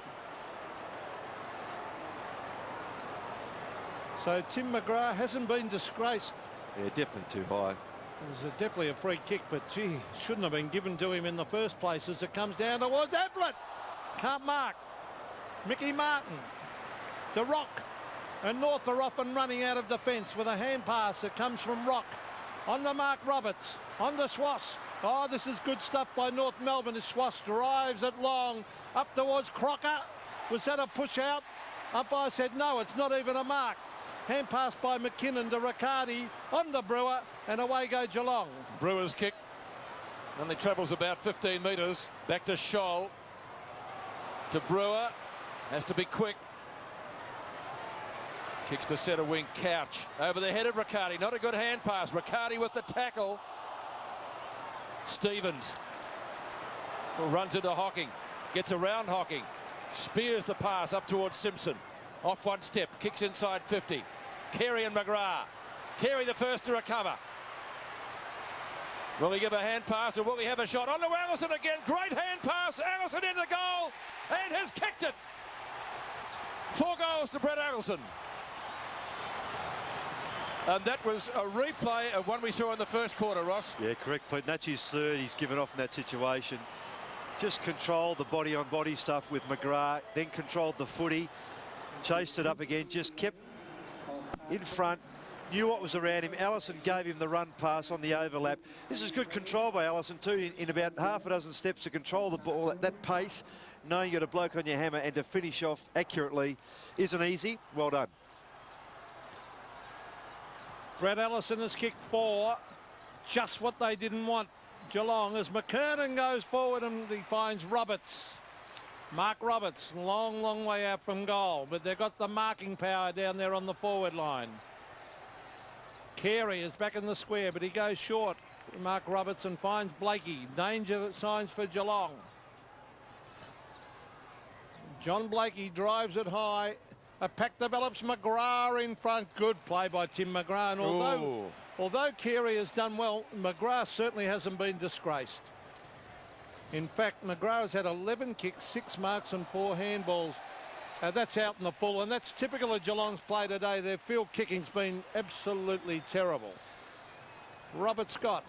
So Tim McGrath hasn't been disgraced. Yeah, definitely too high. It was definitely a free kick, but gee, shouldn't have been given to him in the first place as it comes down towards Ablett. Can't mark. Mickey Martin to Rock. And North are off and running out of defence with a hand pass that comes from Rock. On the mark, Roberts. On the Schwass. Oh, this is good stuff by North Melbourne as Schwass drives it long. Up towards Crocker. Was that a push out? Umpire said no, it's not even a mark. Hand pass by McKinnon to Riccardi on the Brewer, and away go Geelong. Brewer's kick. Only travels about 15 metres. Back to Scholl. To Brewer. Has to be quick. Kicks to centre wing. Couch. Over the head of Riccardi. Not a good hand pass. Riccardi with the tackle. Stevens. Runs into Hocking. Gets around Hocking. Spears the pass up towards Simpson. Off one step. Kicks inside 50. Carey and McGrath. Carey the first to recover. Will he give a hand pass or will he have a shot? On to Allison again. Great hand pass. Allison into goal and has kicked it. 4 goals to Brett Allison. And that was a replay of one we saw in the first quarter, Ross. Yeah, correct, Pete. That's his third. He's given off in that situation. Just controlled the body-on-body stuff with McGrath, then controlled the footy, chased it up again, just kept in front, knew what was around him. Allison gave him the run pass on the overlap. This is good control by Allison too, in about half a dozen steps to control the ball at that pace, knowing you got a bloke on your hammer, and to finish off accurately isn't easy. Well done. Brett Allison has kicked 4. Just what they didn't want. Geelong as McKernan goes forward and he finds Roberts. Mark Roberts, long, long way out from goal, but they've got the marking power down there on the forward line. Carey is back in the square, but he goes short. Mark Roberts and finds Blakey. Danger signs for Geelong. John Blakey drives it high. A pack develops. McGrath in front. Good play by Tim McGrath. And although Carey has done well, McGrath certainly hasn't been disgraced. In fact, McGrath has had 11 kicks, 6 marks and 4 handballs. That's out in the full, and that's typical of Geelong's play today. Their field kicking's been absolutely terrible. Robert Scott,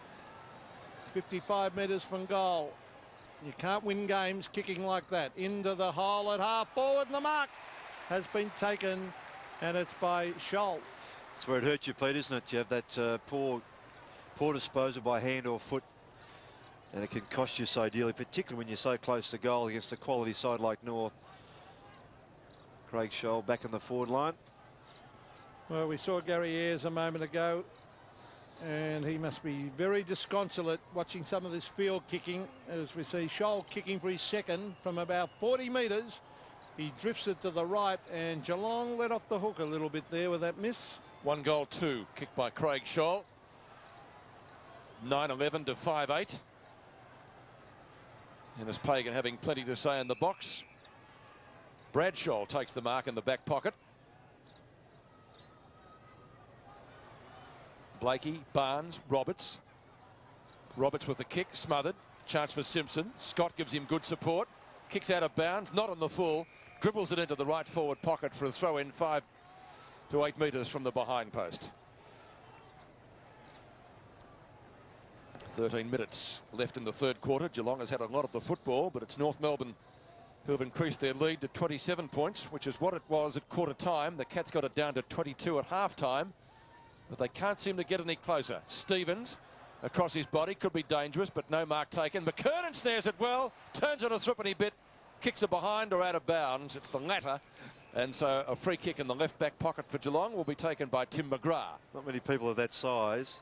55 metres from goal. You can't win games kicking like that. Into the hole at half forward, and the mark has been taken, and it's by Scholl. That's where it hurts you, Pete, isn't it? You have that poor disposal by hand or foot, and it can cost you so dearly, particularly when you're so close to goal against a quality side like North. Craig Scholl back in the forward line. Well, we saw Gary Ayres a moment ago, and he must be very disconsolate watching some of this field kicking, as we see Scholl kicking for his second from about 40 metres. He drifts it to the right, and Geelong let off the hook a little bit there with that miss. 1 goal, 2 kicked by Craig Scholl. 9-11 to 5-8. Ennis Pagan having plenty to say in the box. Brad Scholl takes the mark in the back pocket. Blakey, Barnes, Roberts. Roberts with the kick, smothered. Chance for Simpson. Scott gives him good support. Kicks out of bounds, not on the full. Dribbles it into the right forward pocket for a throw in 5 to 8 metres from the behind post. 13 minutes left in the third quarter. Geelong has had a lot of the football, but it's North Melbourne who have increased their lead to 27 points, which is what it was at quarter time. The Cats got it down to 22 at half time, but they can't seem to get any closer. Stevens across his body, could be dangerous, but no mark taken. McKernan snares it well, turns on a threepenny bit, kicks it behind or out of bounds. It's the latter, and so a free kick in the left back pocket for Geelong will be taken by Tim McGrath. Not many people of that size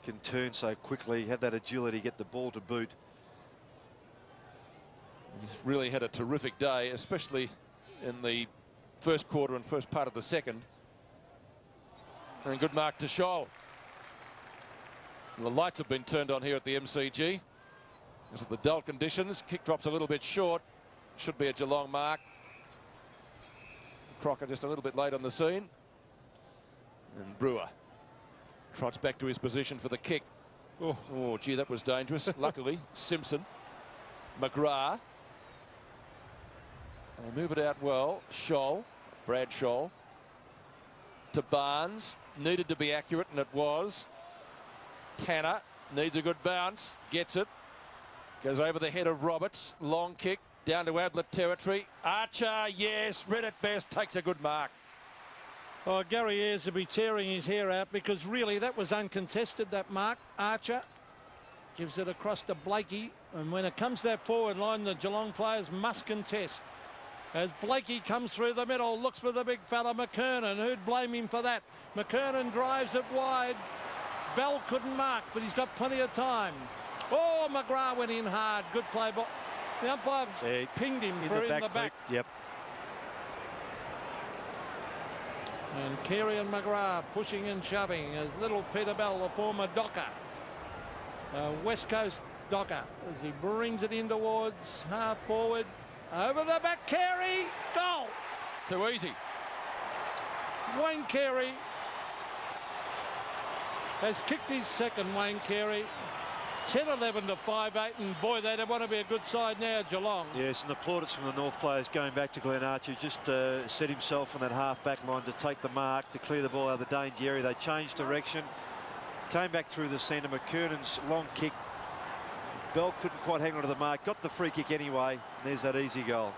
can turn so quickly, have that agility, get the ball to boot. He's really had a terrific day, especially in the first quarter and first part of the second. And good mark to Scholl. The lights have been turned on here at the MCG. Because of the dull conditions, kick drops a little bit short. Should be a Geelong mark. Crocker just a little bit late on the scene. And Brewer trots back to his position for the kick. Oh, gee, that was dangerous. Luckily, Simpson, McGrath. They move it out well. Scholl, Brad Scholl, to Barnes. Needed to be accurate, and it was. Tanner needs a good bounce. Gets it. Goes over the head of Roberts. Long kick down to Ablett territory. Archer, yes, read it best. Takes a good mark. Oh, Gary Ayres will be tearing his hair out, because really that was uncontested, that mark. Archer gives it across to Blakey, and when it comes that forward line, the Geelong players must contest. As Blakey comes through the middle, looks for the big fella McKernan. Who'd blame him for that? McKernan drives it wide. Bell couldn't mark, but he's got plenty of time. Oh, McGrath went in hard. Good play. But the umpire pinged him for in the back. Yep. And Carey and McGrath pushing and shoving as little Peter Bell, the former Docker, West Coast Docker, as he brings it in towards half forward. Over the back, Carey, goal. Too easy. Wayne Carey has kicked his second, Wayne Carey. 10-11 to 5-8, and boy, they don't want to be a good side now, Geelong. Yes, and the plaudits from the North players going back to Glenn Archer. Just set himself on that half-back line to take the mark, to clear the ball out of the danger area. They changed direction, came back through the centre. McKernan's long kick. Bell couldn't quite hang on to the mark, got the free kick anyway, and there's that easy goal.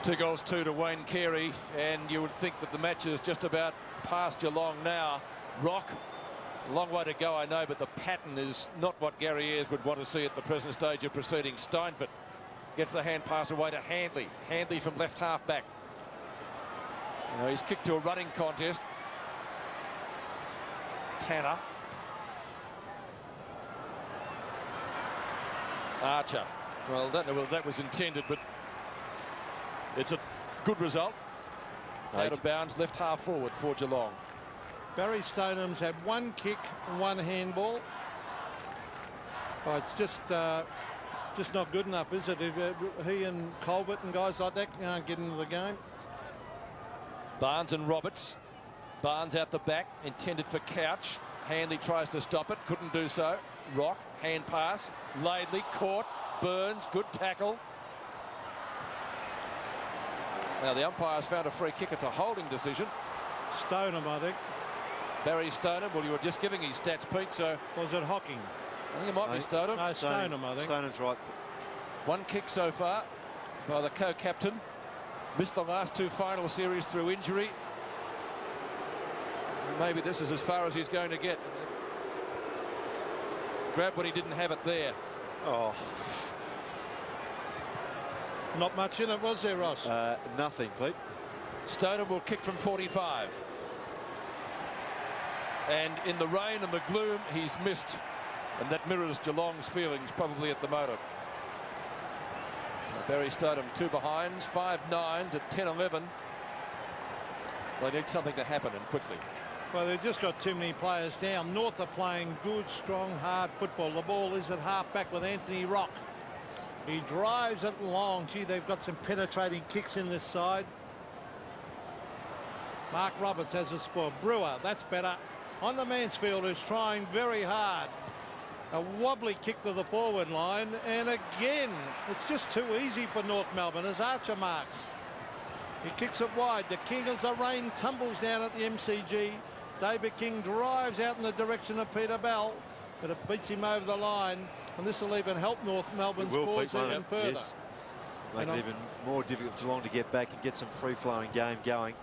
Two goals, 2 to Wayne Carey, and you would think that the match is just about past Geelong now. Rock, a long way to go, I know, but the pattern is not what Gary Ayres would want to see at the present stage of proceedings. Steinfort gets the hand pass away to Handley. Handley from left half back. You know, he's kicked to a running contest. Tanner. Archer. Well, don't know whether that was intended, but it's a good result. Out of bounds, left half forward for Geelong. Barry Stoneham's had 1 kick and 1 handball. Oh, it's just not good enough, is it? If he and Colbert and guys like that can't get into the game. Barnes and Roberts. Barnes out the back, intended for Couch. Handley tries to stop it, couldn't do so. Rock, hand pass. Laidley caught. Burns, good tackle. Now the umpire's found a free kick. It's a holding decision. Stoneham, I think. Barry Stoneham. Well, you were just giving his stats, Pete, so... Was it Hocking? I think it might be Stoneham. No, Stoneham, I think. Stoneham's right. One kick so far by the co-captain. Missed the last two final series through injury. Maybe this is as far as he's going to get. Grabbed when he didn't have it there. Oh. Not much in it, was there, Ross? Nothing, Pete. Stoneham will kick from 45. And in the rain and the gloom, he's missed. And that mirrors Geelong's feelings probably at the moment. So Barry Stoneham, 2 behinds, 5-9 to 10-11. They need something to happen, and quickly. Well, they've just got too many players down. North are playing good, strong, hard football. The ball is at half-back with Anthony Rock. He drives it long. Gee, they've got some penetrating kicks in this side. Mark Roberts has a spoil. Brewer, that's better. On the Mansfield, who's trying very hard. A wobbly kick to the forward line. And again, it's just too easy for North Melbourne as Archer marks. He kicks it wide. The King, as the rain tumbles down at the MCG. David King drives out in the direction of Peter Bell, but it beats him over the line, and this will even help North Melbourne's cause even further. Yes. Make it even more difficult for Geelong to get back and get some free-flowing game going.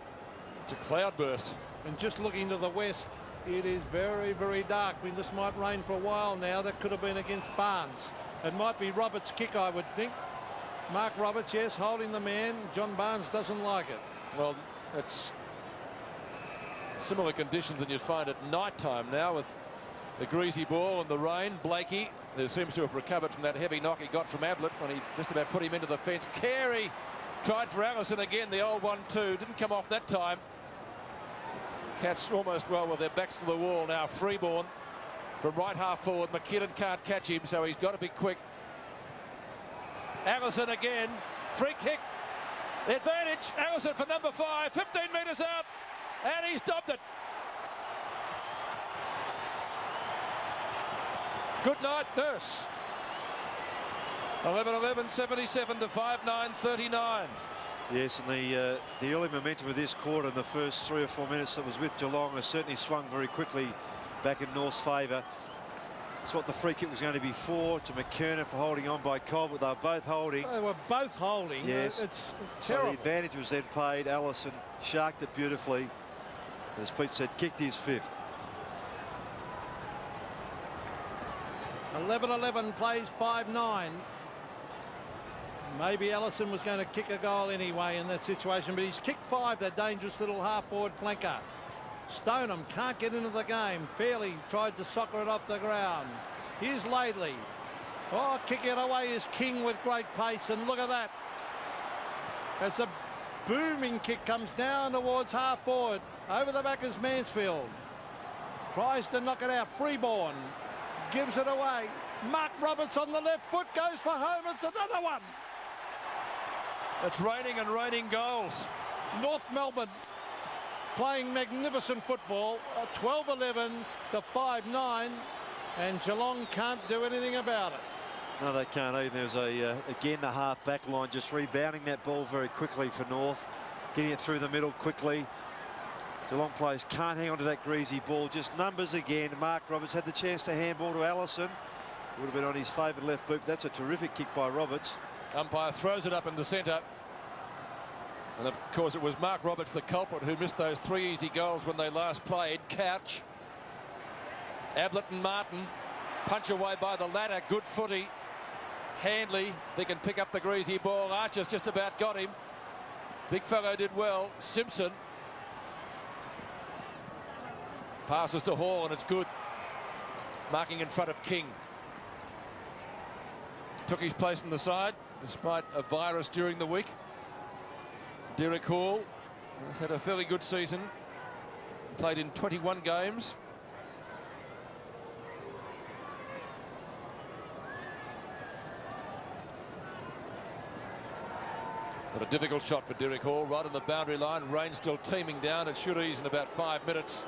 It's a cloudburst. And just looking to the west, it is very, very dark. I mean, this might rain for a while now. That could have been against Barnes. It might be Roberts' kick, I would think. Mark Roberts, yes, holding the man. John Barnes doesn't like it. Well, it's similar conditions than you'd find at night time now with the greasy ball and the rain. Blakey, who seems to have recovered from that heavy knock he got from Ablett when he just about put him into the fence. Carey tried for Allison again, the old 1-2. Didn't come off that time. Cats almost well with their backs to the wall now. Freeborn from right half forward. McKinnon can't catch him, so he's got to be quick. Allison again. Free kick. The advantage. Allison for number 5. 15 metres out. And he's stopped it. Good night, Nurse. 11-11, 77 to 5-9, 39. Yes, and the early momentum of this quarter in the first 3 or 4 minutes that was with Geelong has certainly swung very quickly back in North's favour. That's what the free kick was going to be for, to McKernan for holding on by Colbert. They were both holding. They were both holding. Yes. It's so terrible. the advantage was then paid. Allison sharked it beautifully. As Pete said, kicked his 5th. 11-11 plays 5-9. Maybe Allison was going to kick a goal anyway in that situation, but he's kicked 5, that dangerous little half-forward flanker. Stoneham can't get into the game. Fairley tried to soccer it off the ground. Here's Laidley. Oh, kick it away is King with great pace, and look at that. As the booming kick comes down towards half-forward. Over the back is Mansfield. Tries to knock it out. Freeborn gives it away. Mark Roberts on the left foot goes for home. It's another one. It's raining and raining goals. North Melbourne playing magnificent football. 12-11 to 5-9, and Geelong can't do anything about it. No, they can't either. There's again the half-back line just rebounding that ball very quickly for North, getting it through the middle quickly. Geelong players can't hang on to that greasy ball. Just numbers again. Mark Roberts had the chance to handball to Allison. Would have been on his favoured left boot. That's a terrific kick by Roberts. Umpire throws it up in the centre. And of course it was Mark Roberts, the culprit, who missed those 3 easy goals when they last played. Couch, Ablett and Martin punch away by the ladder. Good footy. Handley, they can pick up the greasy ball. Archer's just about got him. Big fellow did well. Simpson passes to Hall, and it's good. Marking in front of King. Took his place on the side despite a virus during the week. Derek Hall has had a fairly good season. Played in 21 games. But a difficult shot for Derek Hall, right on the boundary line. Rain still teeming down. It should ease in about 5 minutes.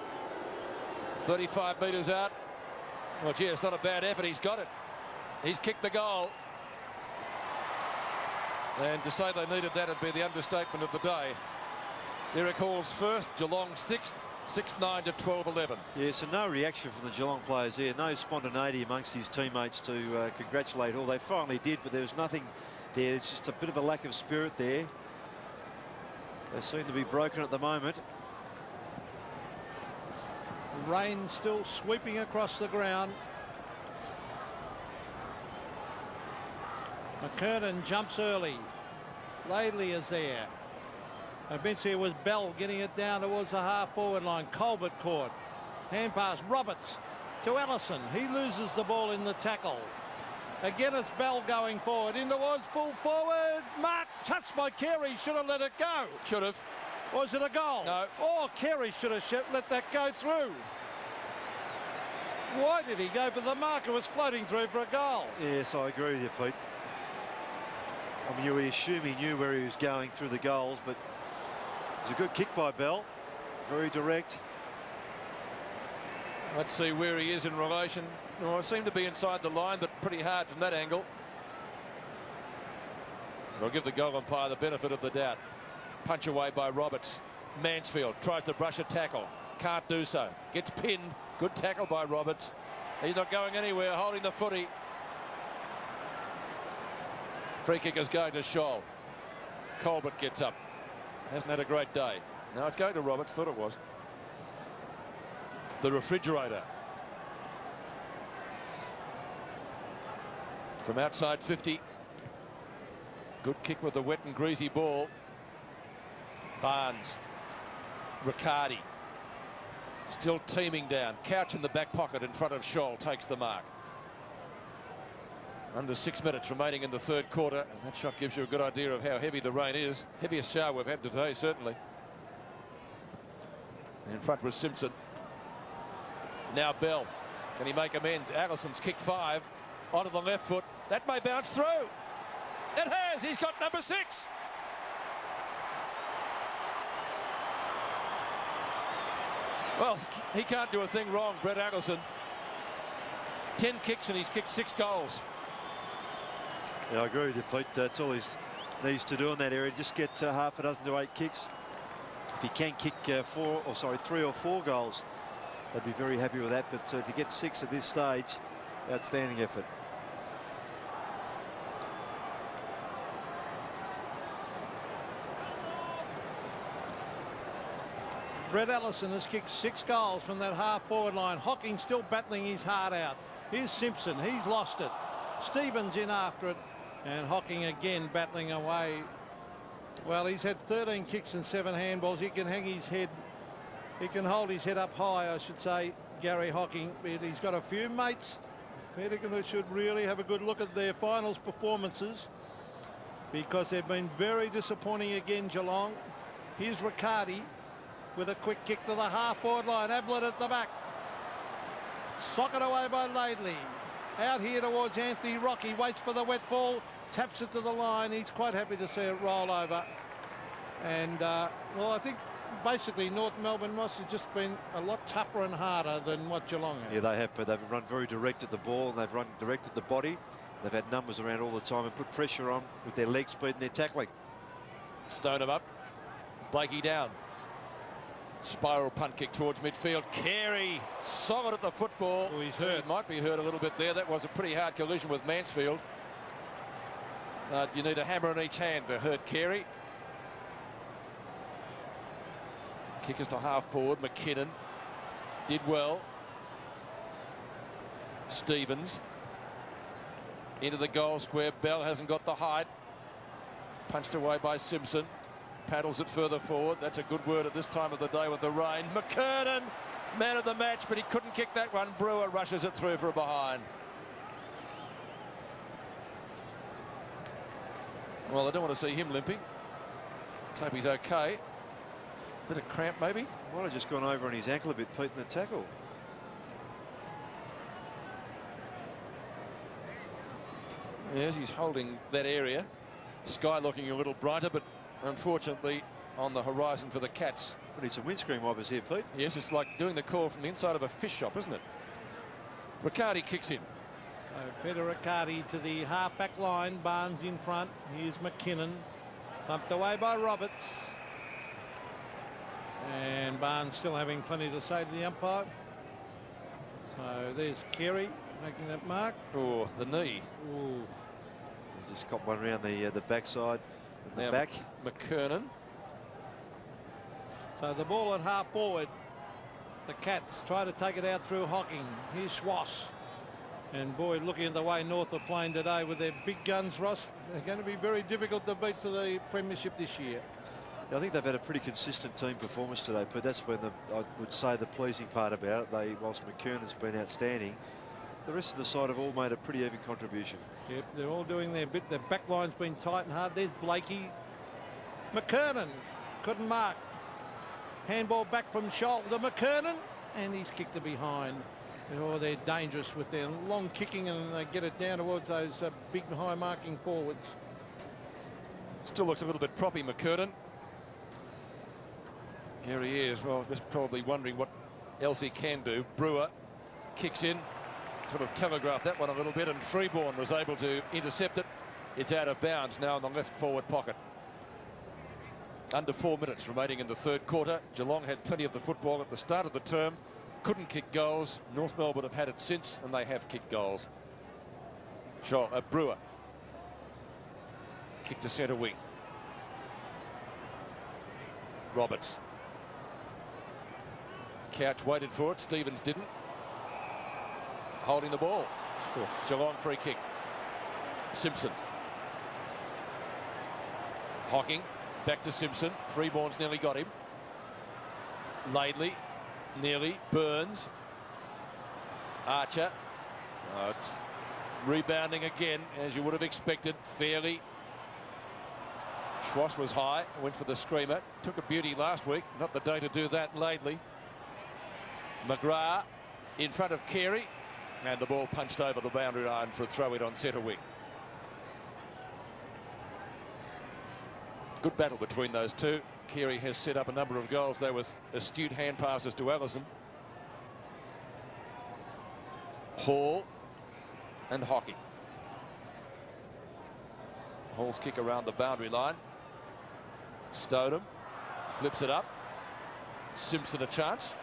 35 metres out. Well, gee, it's not a bad effort. He's got it. He's kicked the goal. And to say they needed that would be the understatement of the day. Derek Hall's first, Geelong sixth, 6-9 to 12-11. Yeah, so no reaction from the Geelong players there. No spontaneity amongst his teammates to congratulate Hall. They finally did, but there was nothing there. It's just a bit of a lack of spirit there. They seem to be broken at the moment. Rain still sweeping across the ground. McKernan jumps early. Laidley is there. Eventually it was Bell getting it down towards the half-forward line. Colbert caught. Hand pass, Roberts to Ellison. He loses the ball in the tackle. Again, it's Bell going forward. In towards full forward. Mark touched by Carey. Should have let it go. Should have. Was it a goal? No. Oh, Carey should have let that go through. Why did he go for the mark? It was floating through for a goal. Yes, I agree with you, Pete. I mean, you assume he knew where he was going through the goals, but it was a good kick by Bell. Very direct. Let's see where he is in relation. Well, it seemed to be inside the line, but pretty hard from that angle. I'll give the goal umpire the benefit of the doubt. Punch away by Roberts. Mansfield tries to brush a tackle. Can't do so. Gets pinned. Good tackle by Roberts. He's not going anywhere, holding the footy. Free kick is going to Scholl. Colbert gets up. Hasn't had a great day. Now it's going to Roberts. Thought it was. The refrigerator. From outside 50. Good kick with the wet and greasy ball. Barnes. Riccardi. Still teaming down. Couch in the back pocket in front of Scholl takes the mark. Under 6 minutes remaining in the third quarter. And that shot gives you a good idea of how heavy the rain is. Heaviest shower we've had today, certainly. In front was Simpson. Now Bell. Can he make amends? Allison's kicked 5. Onto the left foot. That may bounce through. It has. He's got number 6. Well, he can't do a thing wrong, Brett Allison. 10 kicks and he's kicked 6 goals. Yeah, I agree with you, Pete. That's all he needs to do in that area. Just get half a dozen to 8 kicks. If he can kick 3 or 4 goals, they'd be very happy with that. But to get 6 at this stage, outstanding effort. Brett Ellison has kicked 6 goals from that half-forward line. Hocking still battling his heart out. Here's Simpson. He's lost it. Stevens in after it. And Hocking again battling away. Well, he's had 13 kicks and 7 handballs. He can hang his head. He can hold his head up high, I should say, Gary Hocking. But he's got a few mates. Federer should really have a good look at their finals performances, because they've been very disappointing again, Geelong. Here's Riccardi with a quick kick to the half-forward line. Ablett at the back. Socket away by Laidley. Out here towards Anthony Rocky. Waits for the wet ball. Taps it to the line. He's quite happy to see it roll over. And, well, I think basically North Melbourne must have just been a lot tougher and harder than what Geelong had. Yeah, they have, but they've run very direct at the ball, and they've run direct at the body. They've had numbers around all the time and put pressure on with their leg speed and their tackling. Stone him up. Blakey down. Spiral punt kick towards midfield. Carey solid at the football. Oh, he's hurt. He might be hurt a little bit there. That was a pretty hard collision with Mansfield. You need a hammer in each hand to hurt Carey. Kickers to half forward. McKinnon did well. Stevens into the goal square. Bell hasn't got the height. Punched away by Simpson. Paddles it further forward. That's a good word at this time of the day with the rain. McKernan, man of the match, but he couldn't kick that one. Brewer rushes it through for a behind. Well, I don't want to see him limping. Let's hope he's okay. Bit of cramp, maybe. Might have just gone over on his ankle a bit, Pete, in the tackle. Yes, he's holding that area. Sky looking a little brighter, but unfortunately on the horizon for the Cats. We need some windscreen wipers here, Pete. Yes, it's like doing the call from the inside of a fish shop, isn't it? Riccardi kicks in. So Peter Riccardi to the half-back line. Barnes in front. Here's McKinnon. Thumped away by Roberts. And Barnes still having plenty to say to the umpire. So there's Carey making that mark. Oh, the knee. Ooh. He just got one around the backside, the Now back. McKernan. So the ball at half forward. The Cats try to take it out through Hocking. Here's Schwass. And boy, looking at the way North are playing today with their big guns, Ross, they're going to be very difficult to beat for the premiership this year. I think they've had a pretty consistent team performance today, but that's when I would say the pleasing part about it. Whilst McKernan's been outstanding, the rest of the side have all made a pretty even contribution. Yep, they're all doing their bit. Their back line's been tight and hard. There's Blakey. McKernan couldn't mark. Handball back from Scholl to McKernan, and he's kicked it behind. Oh, they're dangerous with their long kicking, and they get it down towards those big high marking forwards. Still looks a little bit proppy, McKernan. Here he is. Well, just probably wondering what else he can do. Brewer kicks in, sort of telegraphed that one a little bit, and Freeborn was able to intercept it. It's out of bounds now in the left forward pocket. Under 4 minutes remaining in the third quarter. Geelong had plenty of the football at the start of the term. Couldn't kick goals. North Melbourne have had it since, and they have kicked goals. Brewer. Kick to centre wing. Roberts. Couch waited for it. Stevens didn't. Holding the ball. Geelong free kick. Simpson. Hocking. Back to Simpson. Freeborn's nearly got him. Laidley. Nearly. Burns. Archer. Oh, it's rebounding again, as you would have expected. Fairly. Schwass was high. Went for the screamer. Took a beauty last week. Not the day to do that. Laidley. McGrath in front of Carey. And the ball punched over the boundary line for a throw-in on centre wing. Good battle between those two. Carey has set up a number of goals there with astute hand passes to Allison. Hall and Hocking. Hall's kick around the boundary line. Stoneham flips it up. Simpson a chance.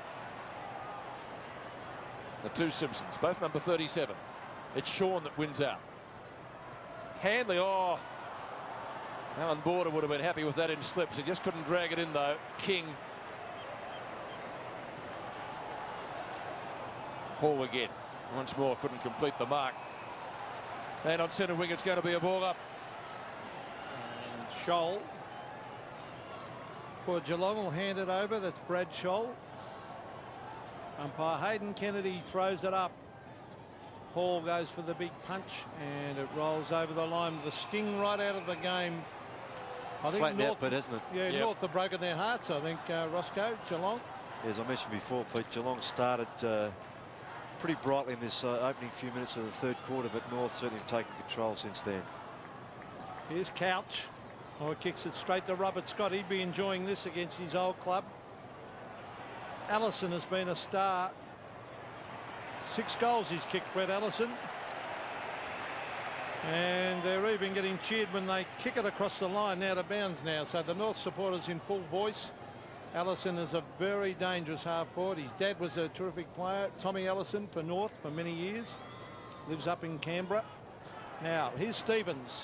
The two Simpsons, both number 37. It's Shawn that wins out. Handley, oh, Alan Border would have been happy with that in slips. He just couldn't drag it in though. King. Hall again. Once more couldn't complete the mark. And on centre wing it's going to be a ball up. And Scholl for Geelong will hand it over. That's Brad Scholl. Umpire Hayden Kennedy throws it up. Hall goes for the big punch, and it rolls over the line with a sting right out of the game. I think Flattened North, out, but isn't it? Yeah, Yep. North have broken their hearts, I think, Roscoe, Geelong. As I mentioned before, Pete, Geelong started pretty brightly in this opening few minutes of the third quarter, but North certainly have taken control since then. Here's Couch. Oh, he kicks it straight to Robert Scott. He'd be enjoying this against his old club. Allison has been a star. 6 goals he's kicked, Brett Allison. And they're even getting cheered when they kick it across the line out of bounds now. So the North supporters in full voice. Allison is a very dangerous half forward. His dad was a terrific player, Tommy Allison, for North for many years. Lives up in Canberra. Now, here's Stevens.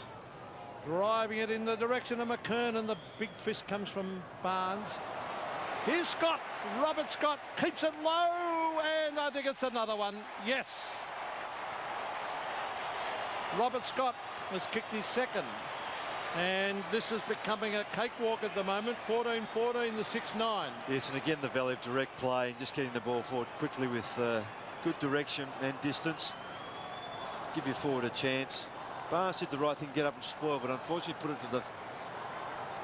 Driving it in the direction of McKernan. The big fist comes from Barnes. Here's Scott. Robert Scott keeps it low, and I think it's another one. Yes. Robert Scott has kicked his second. And this is becoming a cakewalk at the moment. 14-14 to 6-9. Yes, and again the value of direct play, just getting the ball forward quickly with good direction and distance. Give your forward a chance. Barnes did the right thing, get up and spoil, but unfortunately put it to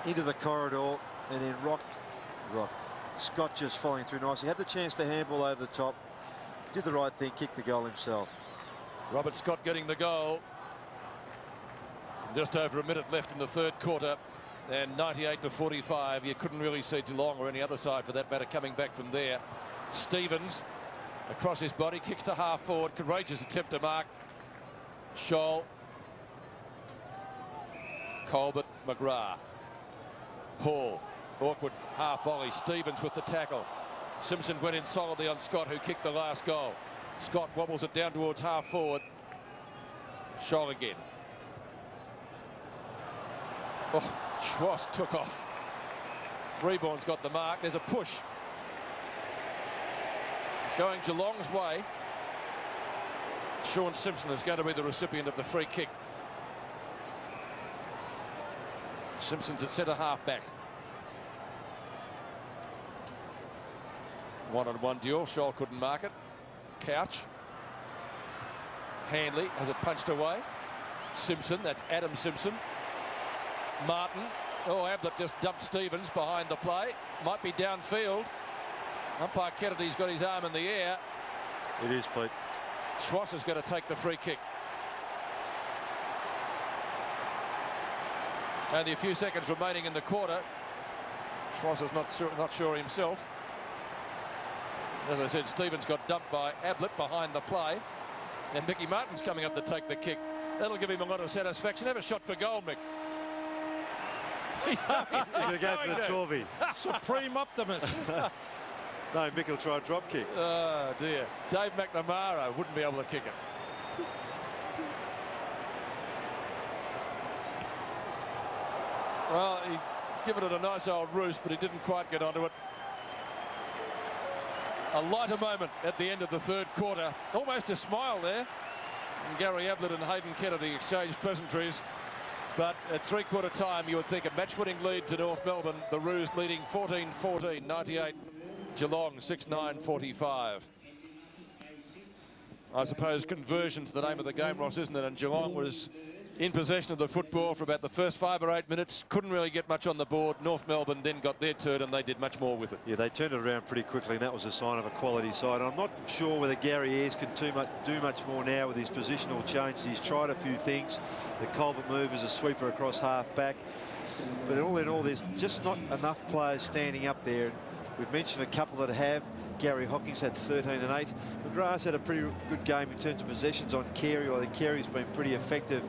into the corridor, and then rocked. Scott just following through nicely. Had the chance to handball over the top. Did the right thing, kicked the goal himself. Robert Scott getting the goal. Just over a minute left in the third quarter, and 98-45. You couldn't really see Geelong or any other side for that matter coming back from there. Stevens across his body, kicks to half forward, courageous attempt to mark. Scholl, Colbert, McGrath, Hall, awkward half volley. Stevens with the tackle. Simpson went in solidly on Scott, who kicked the last goal. Scott wobbles it down towards half forward. Scholl again. Oh, Schwartz took off. Freeborn's got the mark. There's a push. It's going Geelong's way. Sean Simpson is going to be the recipient of the free kick. Simpson's at centre half back. One-on-one duel. Scholl couldn't mark it. Couch. Handley has it punched away. Simpson, that's Adam Simpson. Martin. Oh, Ablett just dumped Stevens behind the play. Might be downfield. Umpire Kennedy's got his arm in the air. It is, Pete. Schwartz is going to take the free kick. Only a few seconds remaining in the quarter. Schwartz is not sure himself. As I said, Stevens got dumped by Ablett behind the play. And Mickey Martin's coming up to take the kick. That'll give him a lot of satisfaction. Have a shot for goal, Mick. He's going to go for the Torby. Supreme optimist. No, Mick will try a drop kick. Oh, dear. Dave McNamara wouldn't be able to kick it. Well, he's given it a nice old roost, but he didn't quite get onto it. A lighter moment at the end of the third quarter. Almost a smile there. And Gary Ablett and Hayden Kennedy exchanged pleasantries. But at three-quarter time, you would think a match-winning lead to North Melbourne. The Roos leading 14-14, 98. Geelong 6-9-45. I suppose conversion's the name of the game, Ross, isn't it? And Geelong was in possession of the football for about the first 5 or 8 minutes. Couldn't really get much on the board. North Melbourne then got their turn and they did much more with it. Yeah, they turned it around pretty quickly, and that was a sign of a quality side. I'm not sure whether Gary Ayres can do much more now with his positional changes. He's tried a few things. The Colbert move is a sweeper across half back. But all in all, there's just not enough players standing up there. We've mentioned a couple that have. Gary Hockings had 13 and 8. McGrath's had a pretty good game in terms of possessions on Carey. Although Carey's been pretty effective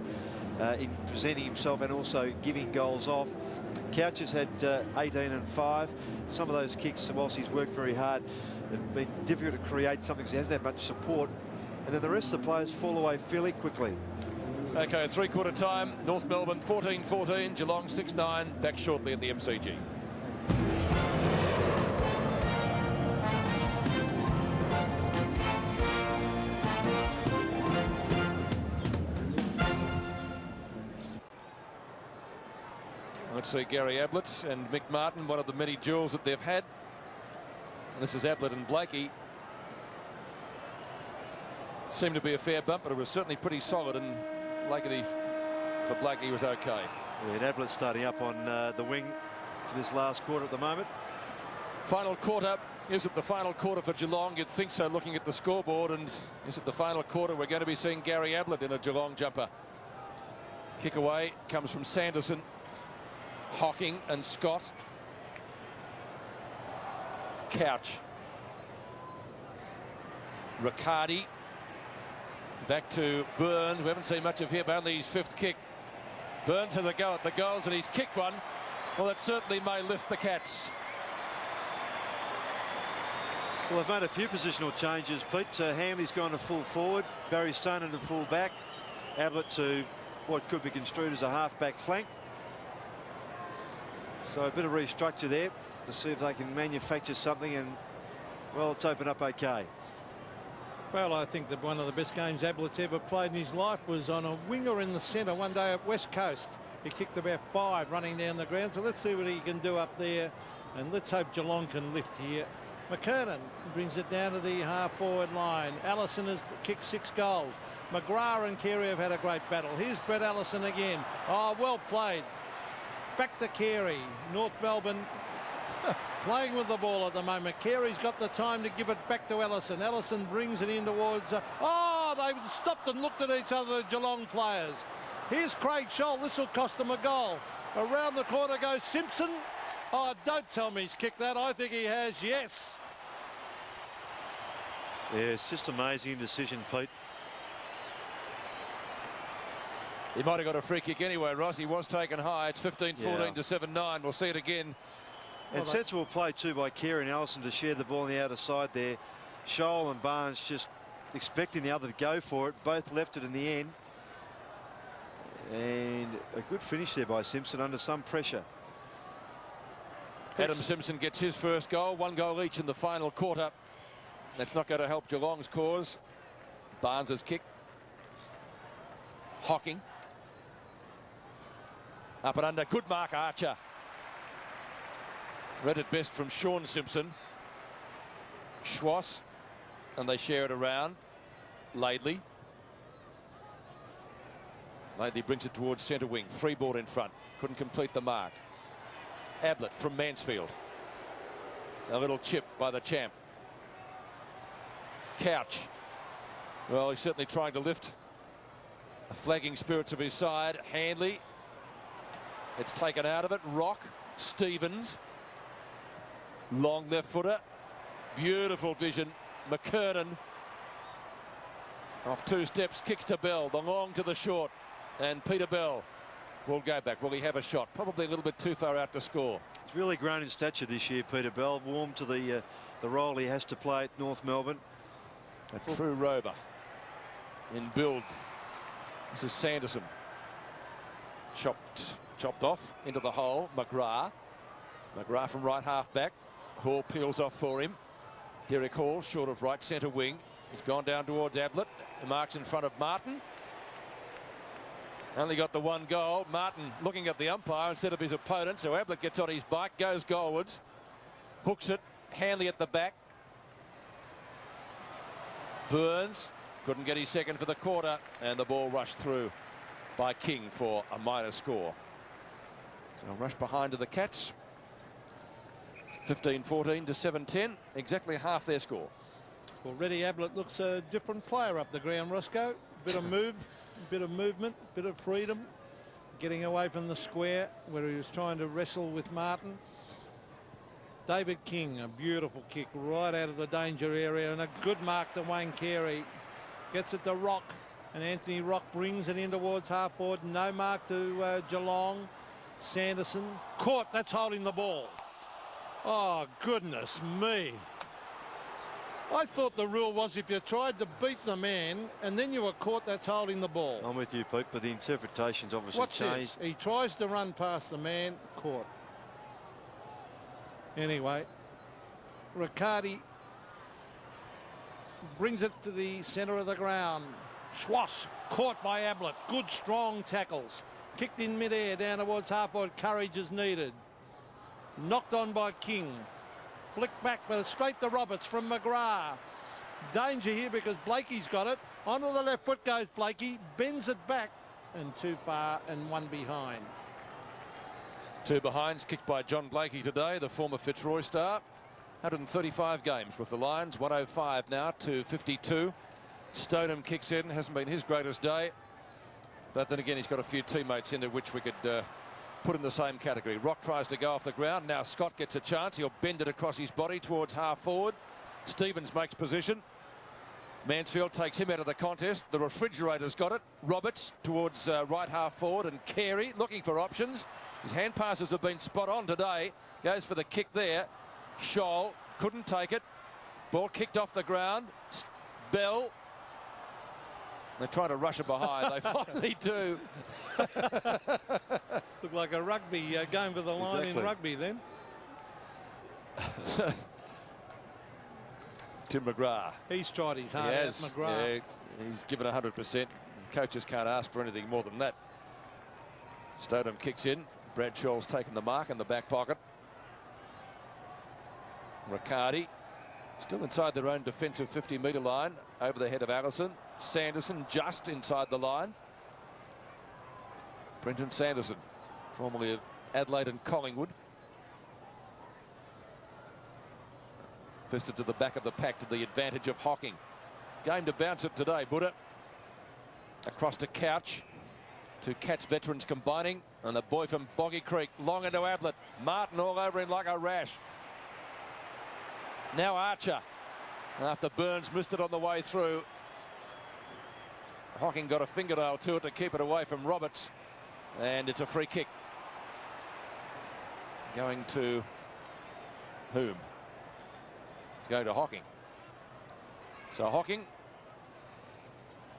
in presenting himself and also giving goals off. Couch has had 18 and 5. Some of those kicks, whilst he's worked very hard, have been difficult to create something because he hasn't had much support. And then the rest of the players fall away fairly quickly. OK, three-quarter time. North Melbourne 14-14. Geelong 6-9. Back shortly at the MCG. Let's see Gary Ablett and Mick Martin, one of the many duels that they've had. And this is Ablett and Blakey. Seemed to be a fair bump, but it was certainly pretty solid, and for Blakey was OK. Yeah, and Ablett starting up on the wing for this last quarter at the moment. Final quarter. Is it the final quarter for Geelong? You'd think so, looking at the scoreboard. And is it the final quarter? We're going to be seeing Gary Ablett in a Geelong jumper. Kick away comes from Sanderson, Hocking and Scott. Couch. Riccardi. Back to Burns. We haven't seen much of him, only his 5th kick. Burns has a go at the goals and he's kicked one. Well, that certainly may lift the Cats. Well, they've made a few positional changes, Pete. Hamley's gone to full forward. Barry Stone to full back. Ablett to what could be construed as a half-back flank. So a bit of restructure there to see if they can manufacture something, and, well, it's opened up OK. Well, I think that one of the best games Ablett's ever played in his life was on a winger in the centre one day at West Coast. He kicked about 5 running down the ground, so let's see what he can do up there, and let's hope Geelong can lift here. McKernan brings it down to the half-forward line. Allison has kicked 6 goals. McGrath and Carey have had a great battle. Here's Brett Allison again. Oh, well played. Back to Carey. North Melbourne playing with the ball at the moment. Carey's got the time to give it back to Allison. Allison brings it in towards... oh, they stopped and looked at each other, the Geelong players. Here's Craig Scholl. This will cost him a goal. Around the corner goes Simpson. Oh, don't tell me he's kicked that. I think he has, yes. Yeah, it's just amazing decision, Pete. He might have got a free kick anyway, Ross. He was taken high. It's 15-14 to 7-9. We'll see it again. And sensible play too by Carey and Allison to share the ball on the outer side there. Scholl and Barnes just expecting the other to go for it. Both left it in the end. And a good finish there by Simpson under some pressure. Adam Simpson gets his first goal. 1 goal each in the final quarter. That's not going to help Geelong's cause. Barnes's kick. Hocking. Up and under. Good mark, Archer. Read it best from Sean Simpson. Schwass. And they share it around. Laidley. Laidley brings it towards centre wing. Freeboard in front. Couldn't complete the mark. Ablett from Mansfield. A little chip by the champ. Couch. Well, he's certainly trying to lift the flagging spirits of his side. Handley. It's taken out of it. Rock. Stevens. Long left footer. Beautiful vision. McKernan. Off 2 steps. Kicks to Bell. The long to the short. And Peter Bell will go back. Will he have a shot? Probably a little bit too far out to score. He's really grown in stature this year, Peter Bell. Warm to the role he has to play at North Melbourne. A true rover in build. This is Sanderson. Chopped off into the hole. McGrath. McGrath from right half back. Hall peels off for him. Derek Hall short of right centre wing. He's gone down towards Ablett. Marks in front of Martin. Only got the 1 goal. Martin looking at the umpire instead of his opponent. So Ablett gets on his bike, goes goalwards. Hooks it. Hanley at the back. Burns couldn't get his second for the quarter. And the ball rushed through by King for a minor score. So rush behind to the Cats. 15-14 to 7-10. Exactly half their score. Already Ablett looks a different player up the ground, Roscoe. Bit of move, bit of movement, bit of freedom. Getting away from the square where he was trying to wrestle with Martin. David King, a beautiful kick right out of the danger area and a good mark to Wayne Carey. Gets it to Rock and Anthony Rock brings it in towards half forward. No mark to Geelong. Sanderson caught. That's holding the ball. Oh, goodness me. I thought the rule was if you tried to beat the man and then you were caught, that's holding the ball. I'm with you, Pete, but the interpretation's obviously What's changed. this? He tries to run past the man, caught. Anyway, Riccardi brings it to the centre of the ground. Schwass caught by Ablett. Good strong tackles. Kicked in midair down towards half-forward. Courage is needed. Knocked on by King. Flick back, but it's straight to Roberts from McGrath. Danger here because Blakey's got it. Onto the left foot goes Blakey. Bends it back and too far and 1 behind. 2 behinds kicked by John Blakey today, the former Fitzroy star. 135 games with the Lions. 105 now to 52. Stoneham kicks in. Hasn't been his greatest day. But then again, he's got a few teammates into which we could put in the same category. Rock tries to go off the ground. Now Scott gets a chance. He'll bend it across his body towards half forward. Stevens makes position. Mansfield takes him out of the contest. The refrigerator's got it. Roberts towards right half forward and Carey looking for options. His hand passes have been spot on today. Goes for the kick there. Scholl couldn't take it. Ball kicked off the ground. Bell. They're trying to rush it behind. They finally do. Looked like a rugby game for the line in rugby then. Tim McGrath. He's tried his hard out, McGrath. Yeah, he's given 100%. Coaches can't ask for anything more than that. Stoneham kicks in. Bradshaw's taken the mark in the back pocket. Riccardi still inside their own defensive 50-metre line over the head of Allison. Sanderson just inside the line. Brenton Sanderson, formerly of Adelaide and Collingwood. Fisted to the back of the pack to the advantage of Hocking. Game to bounce it today, Buddha. Across to Couch. Two Cats veterans combining, and the boy from Boggy Creek long into Ablett. Martin all over him like a rash. Now Archer, after Burns missed it on the way through. Hocking got a fingernail to it to keep it away from Roberts, and it's a free kick. Going to whom? It's going to Hocking. So Hocking,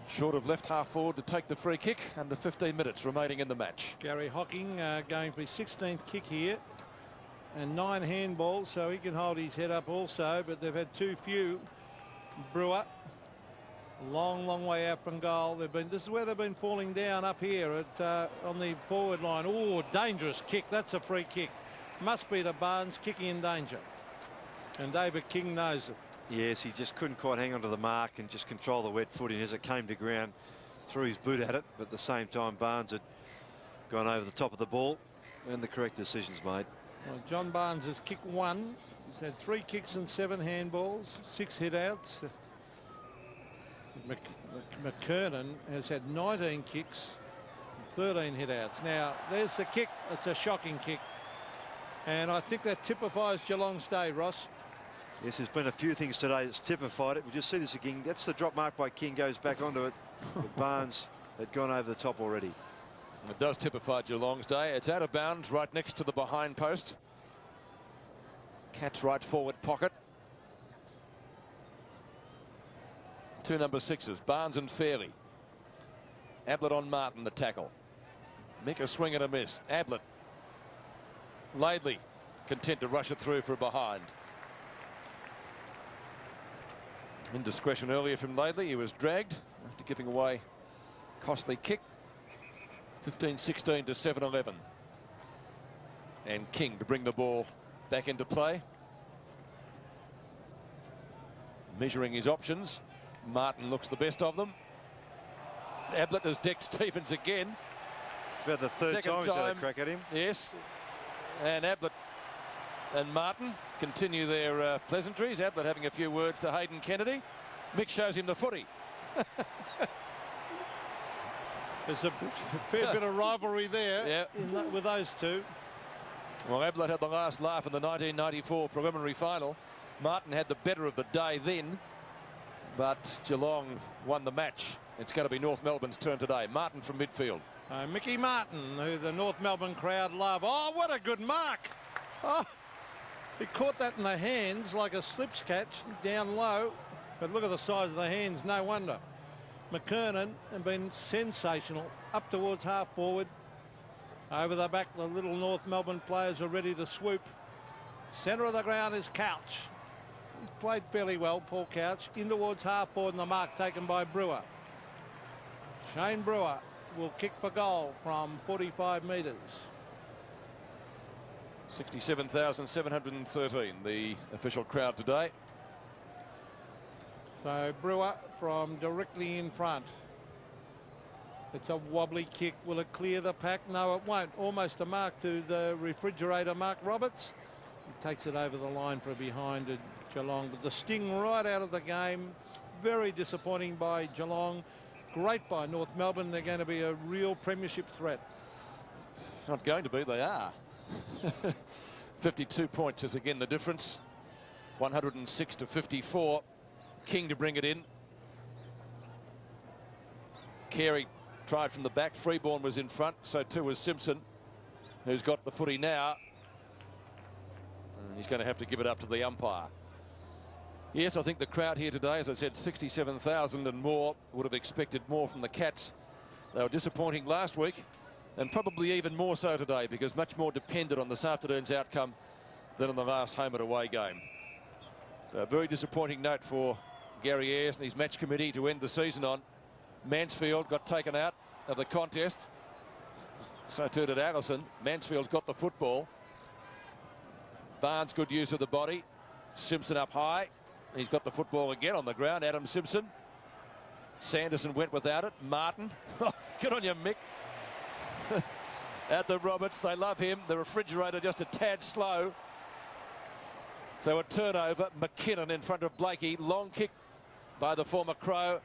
short of left half forward to take the free kick, under 15 minutes remaining in the match. Gary Hocking going for his 16th kick here, and 9 handballs, so he can hold his head up also, but they've had too few. Brewer, long way out from goal. This is where they've been falling down, up here at on the forward line. Oh, dangerous kick. That's a free kick. Must be to Barnes, kicking in danger, and David King knows it. Yes, he just couldn't quite hang on to the mark and just control the wet footing as it came to ground. Threw his boot at it, but at the same time Barnes had gone over the top of the ball, and the correct decisions made. Well, John Barnes has kicked 1. He's had 3 kicks and 7 handballs, 6 hit-outs. McKernan has had 19 kicks, 13 hit-outs. Now, there's the kick. It's a shocking kick. And I think that typifies Geelong's day, Ross. Yes, there's been a few things today that's typified it. We just see this again. That's the drop mark by King, goes back onto it. But Barnes had gone over the top already. It does typify Geelong's day. It's out of bounds right next to the behind post. Cats right forward pocket. 2 number 6s, Barnes and Fairley. Ablett on Martin, the tackle. Mick a swing and a miss. Ablett. Laidley content to rush it through for a behind. Indiscretion earlier from Laidley. He was dragged after giving away costly kick. 15-16 to 7-11. And King to bring the ball back into play. Measuring his options. Martin looks the best of them. Ablett has decked Stevens again. It's about the third time he's had a crack at him. Yes. And Ablett and Martin continue their pleasantries. Ablett having a few words to Hayden Kennedy. Mick shows him the footy. There's a fair bit of rivalry there with those two. Well, Ablett had the last laugh in the 1994 preliminary final. Martin had the better of the day then, but Geelong won the match. It's going to be North Melbourne's turn today. Martin from midfield. Mickey Martin, who the North Melbourne crowd love. Oh, what a good mark. Oh, he caught that in the hands like a slips catch down low. But look at the size of the hands, no wonder. McKernan has been sensational up towards half forward. Over the back, the little North Melbourne players are ready to swoop. Centre of the ground is Couch. He's played fairly well, Paul Couch. In towards half forward, and the mark taken by Brewer. Shane Brewer will kick for goal from 45 metres. 67,713, the official crowd today. So Brewer from directly in front. It's a wobbly kick. Will it clear the pack? No, it won't. Almost a mark to the refrigerator, Mark Roberts. He takes it over the line for a behind at Geelong. But the sting right out of the game. Very disappointing by Geelong. Great by North Melbourne. They're going to be a real premiership threat. Not going to be, they are. 52 points is again the difference. 106 to 54. King to bring it in. Carey tried from the back. Freeborn was in front, so too was Simpson, who's got the footy now. And he's going to have to give it up to the umpire. Yes, I think the crowd here today, as I said, 67,000 and more, would have expected more from the Cats. They were disappointing last week, and probably even more so today, because much more depended on this afternoon's outcome than on the last home and away game. So a very disappointing note for Gary Ayres and his match committee to end the season on. Mansfield got taken out of the contest. So too did Allison. Mansfield's got the football. Barnes, good use of the body. Simpson up high. He's got the football again on the ground. Adam Simpson. Sanderson went without it. Martin. Good on you, Mick. At the Roberts. They love him. The refrigerator just a tad slow. So a turnover. McKinnon in front of Blakey. Long kick by the former Crow.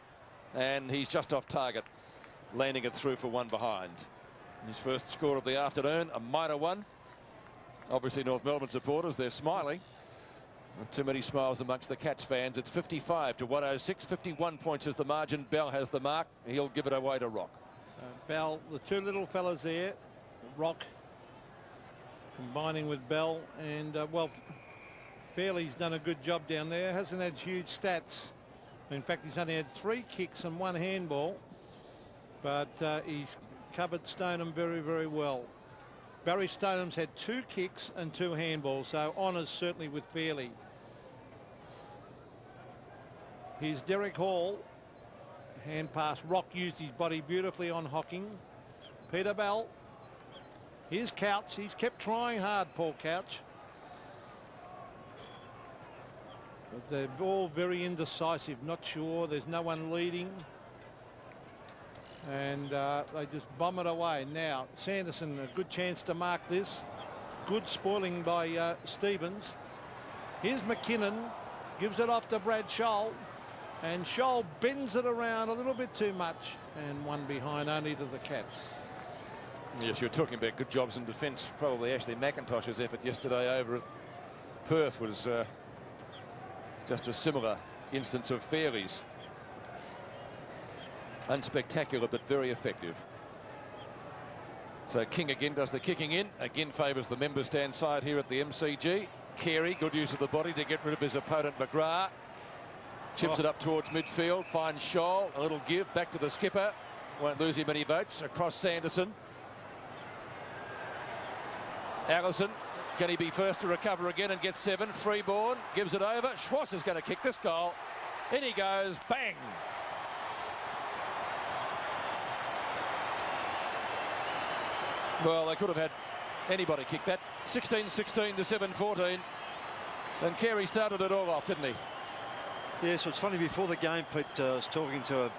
And he's just off target. landing it through for one behind. His first score of the afternoon, a minor one. Obviously North Melbourne supporters, they're smiling. Not too many smiles amongst the Cats fans. It's 55 to 106. 51 points is the margin. Bell has the mark. He'll give it away to Rock. Bell, the two little fellas there, Rock combining with Bell, and well, Fairley's done a good job down there. Hasn't had huge stats. In fact, he's only had 3 kicks and 1 handball, but he's covered Stoneham very, very well. Barry Stoneham's had 2 kicks and 2 handballs, so honours certainly with Fairley. Here's Derek Hall. Hand pass. Rock used his body beautifully on Hocking. Peter Bell. Here's Couch. He's kept trying hard, Paul Couch. But they're all very indecisive, not sure. There's no one leading. And they just bomb it away. Now, Sanderson, a good chance to mark this. Good spoiling by Stevens. Here's McKinnon. Gives it off to Brad Scholl. And Scholl bends it around a little bit too much. And one behind only to the Cats. Yes, you're talking about good jobs in defence. Probably Ashley McIntosh's effort yesterday over at Perth was just a similar instance of Fairley's. Unspectacular, but very effective. So King again does the kicking in. Again favours the member stand side here at the MCG. Carey, good use of the body to get rid of his opponent McGrath. Chips it up towards midfield. Finds Scholl. A little give back to the skipper. Won't lose him any votes. Across Sanderson. Allison. Can he be first to recover again and get 7? Freeborn gives it over. Schwartz is going to kick this goal. In he goes. Bang. Well, they could have had anybody kick that. 16-16 to 7-14. And Carey started it all off, didn't he? Yeah, so it's funny, before the game, Pete, I was talking to a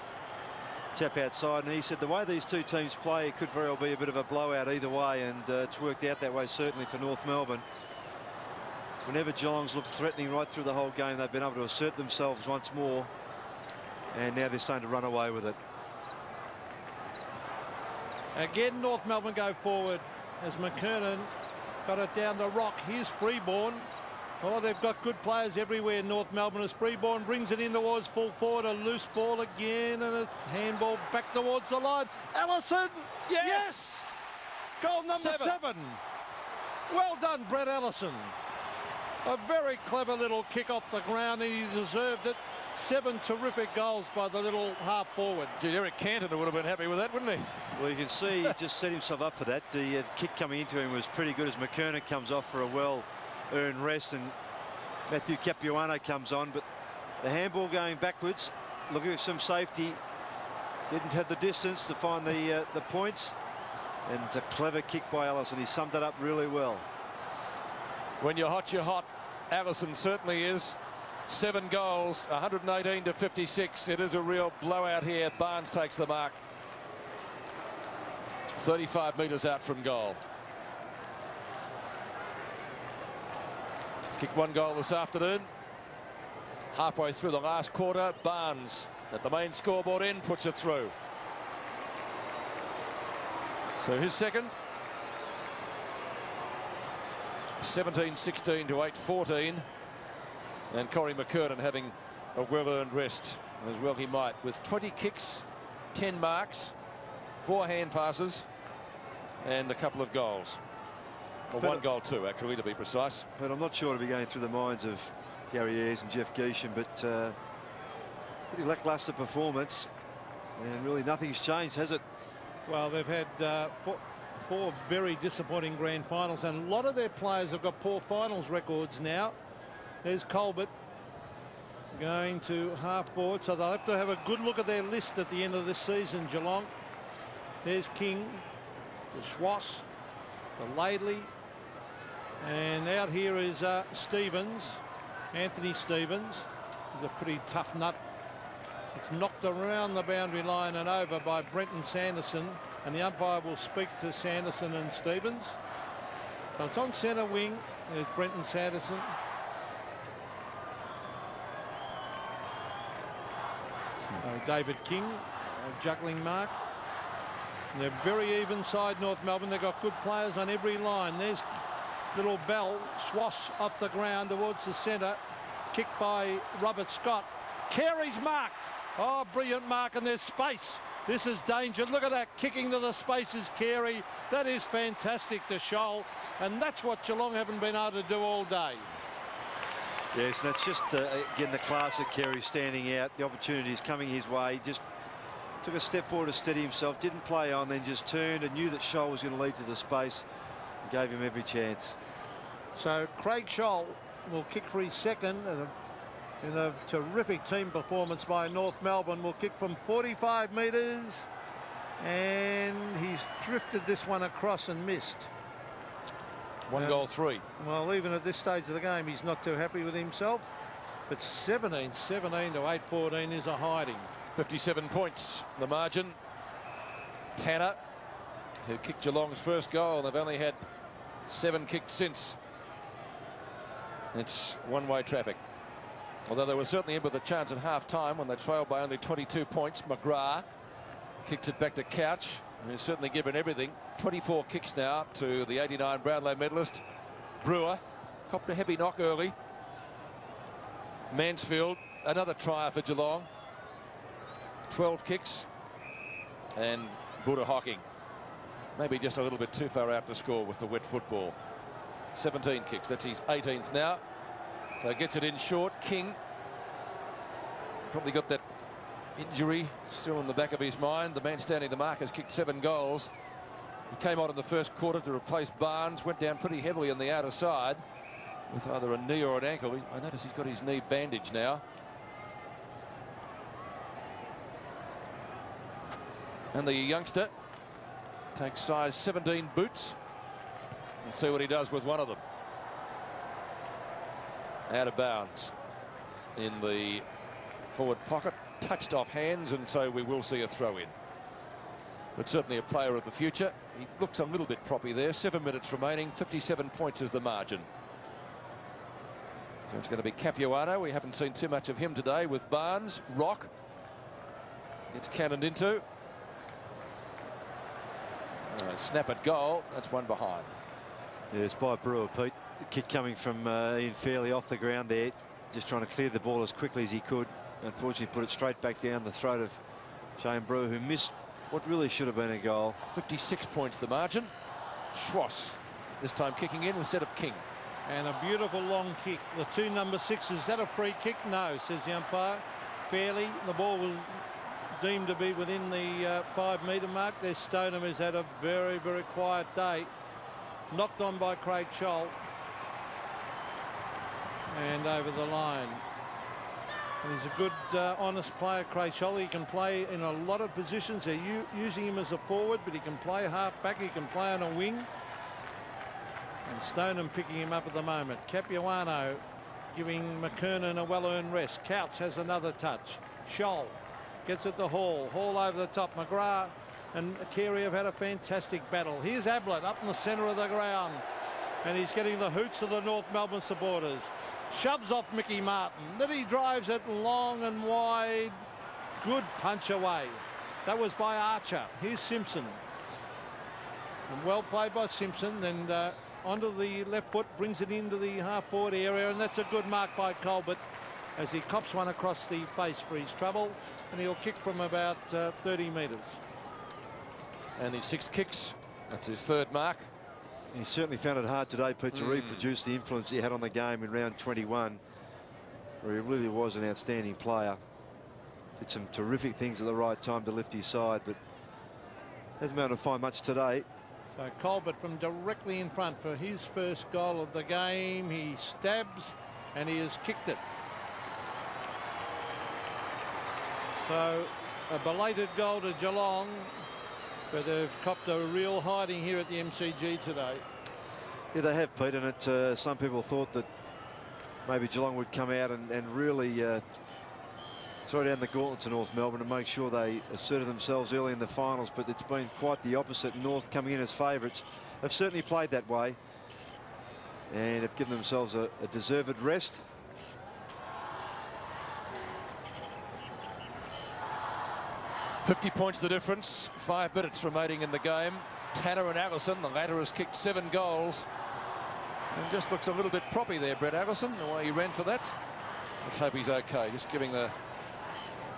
chap outside, and he said the way these two teams play, it could very well be a bit of a blowout either way, and it's worked out that way certainly for North Melbourne. Whenever Geelong's looked threatening right through the whole game, they've been able to assert themselves once more, and now they're starting to run away with it. Again, North Melbourne go forward as McKernan got it down to Rock. Here's Freeborn. Oh, they've got good players everywhere, North Melbourne, as Freeborn brings it in towards full forward. A loose ball again, and a handball back towards the line. Allison! Yes! Goal number 7. Well done, Brett Allison. A very clever little kick off the ground, and he deserved it. 7 terrific goals by the little half forward. Gee, Eric Canton would have been happy with that, wouldn't he? Well, you can see he just set himself up for that. The kick coming into him was pretty good as McKernan comes off for a well-earned rest, and Matthew Capuano comes on, but the handball going backwards, looking for some safety, didn't have the distance to find the points, and it's a clever kick by Allison. He summed it up really well. When you're hot, you're hot. Allison certainly is. 7 goals, 118 to 56. It is a real blowout here. Barnes takes the mark. 35 metres out from goal. He's kicked 1 goal this afternoon. Halfway through the last quarter, Barnes at the main scoreboard end puts it through. So his second. 17-16 to 8-14. And Corey McKernan having a well-earned rest, as well he might, with 20 kicks, 10 marks, 4 hand passes, and a couple of goals. Well, but 1 goal too, actually, to be precise. But I'm not sure to be going through the minds of Gary Ayres and Jeff Geesham, but pretty lacklustre performance, and really nothing's changed, has it? Well, they've had four very disappointing grand finals, and a lot of their players have got poor finals records now. There's Colbert going to half forward, so they'll have to have a good look at their list at the end of this season, Geelong. There's King, the Schwass, the Laidley, and out here is Stevens, Anthony Stevens. He's a pretty tough nut. It's knocked around the boundary line and over by Brenton Sanderson, and the umpire will speak to Sanderson and Stevens. So it's on centre wing. There's Brenton Sanderson. David King, a juggling mark. They're very even side, North Melbourne. They've got good players on every line. There's little Bell, swash off the ground towards the centre. Kicked by Robert Scott. Carey's marked. Oh, brilliant mark, and there's space. This is danger. Look at that, kicking to the spaces, Carey. That is fantastic to Scholl, and that's what Geelong haven't been able to do all day. Yes, and that's just, again, the class of Carey standing out. The opportunities coming his way. Just took a step forward to steady himself, didn't play on, then just turned and knew that Scholl was going to lead to the space and gave him every chance. So Craig Scholl will kick for his second in a terrific team performance by North Melbourne. Will kick from 45 metres, and he's drifted this one across and missed. 1 goal 3. Well, even at this stage of the game, he's not too happy with himself. But 17 to 8-14 is a hiding. 57 points, the margin. Tanner, who kicked Geelong's first goal. They've only had 7 kicks since. It's one-way traffic. Although they were certainly in with a chance at half-time when they trailed by only 22 points. McGrath kicks it back to Couch, who's certainly given everything. 24 kicks now to the 89 Brownlow medalist. Brewer copped a heavy knock early. Mansfield, another try for Geelong. 12 kicks. And Buddha Hocking, maybe just a little bit too far out to score with the wet football. 17 kicks, that's his 18th now. So gets it in short. King probably got that injury still in the back of his mind. The man standing the mark has kicked 7 goals. He came on in the first quarter to replace Barnes, went down pretty heavily on the outer side with either a knee or an ankle. I notice he's got his knee bandaged now. And the youngster takes size 17 boots. Let's see what he does with one of them. Out of bounds in the forward pocket, touched off hands, and so we will see a throw in. But certainly a player of the future. He looks a little bit proppy there. 7 minutes remaining, 57 points is the margin. So it's going to be Capuano. We haven't seen too much of him today with Barnes. Rock gets cannoned into. Snap at goal. That's one behind. Yeah, it's by Brewer, Pete. The kick coming from Ian Fairley off the ground there, just trying to clear the ball as quickly as he could. Unfortunately, put it straight back down the throat of Shane Brewer, who missed what really should have been a goal. 56 points the margin. Schwass this time kicking in instead of King. And a beautiful long kick. The 2 number 6s. Is that a free kick? No, says the umpire. Fairley, the ball was deemed to be within the 5-metre mark. There's Stoneham, has had a very, very quiet day. Knocked on by Craig Scholl. And over the line. He's a good, honest player, Craig Scholl. He can play in a lot of positions. They're using him as a forward, but he can play half-back. He can play on a wing. And Stoneham picking him up at the moment. Capuano giving McKernan a well-earned rest. Couch has another touch. Scholl gets it to Hall. Hall over the top. McGrath and Carey have had a fantastic battle. Here's Ablett up in the centre of the ground. And he's getting the hoots of the North Melbourne supporters. Shoves off Mickey Martin. Then he drives it long and wide. Good punch away. That was by Archer. Here's Simpson. And well played by Simpson. And onto the left foot, brings it into the half-forward area. And that's a good mark by Colbert as he cops one across the face for his trouble. And he'll kick from about 30 metres. And his 6 kicks. That's his 3rd mark. He certainly found it hard today, Pete, to reproduce the influence he had on the game in round 21, where he really was an outstanding player. Did some terrific things at the right time to lift his side, but hasn't been able to find much today. So Colbert from directly in front for his first goal of the game. He stabs and he has kicked it. So a belated goal to Geelong, but they've copped a real hiding here at the MCG today. Yeah, they have, Pete, and it, some people thought that maybe Geelong would come out and really throw down the gauntlet to North Melbourne and make sure they asserted themselves early in the finals, but it's been quite the opposite. North coming in as favourites have certainly played that way and have given themselves a deserved rest. 50 points the difference. 5 minutes remaining in the game. Tanner and Allison, the latter has kicked 7 goals. And just looks a little bit proppy there, Brett Allison, the way he ran for that. Let's hope he's okay. Just giving the...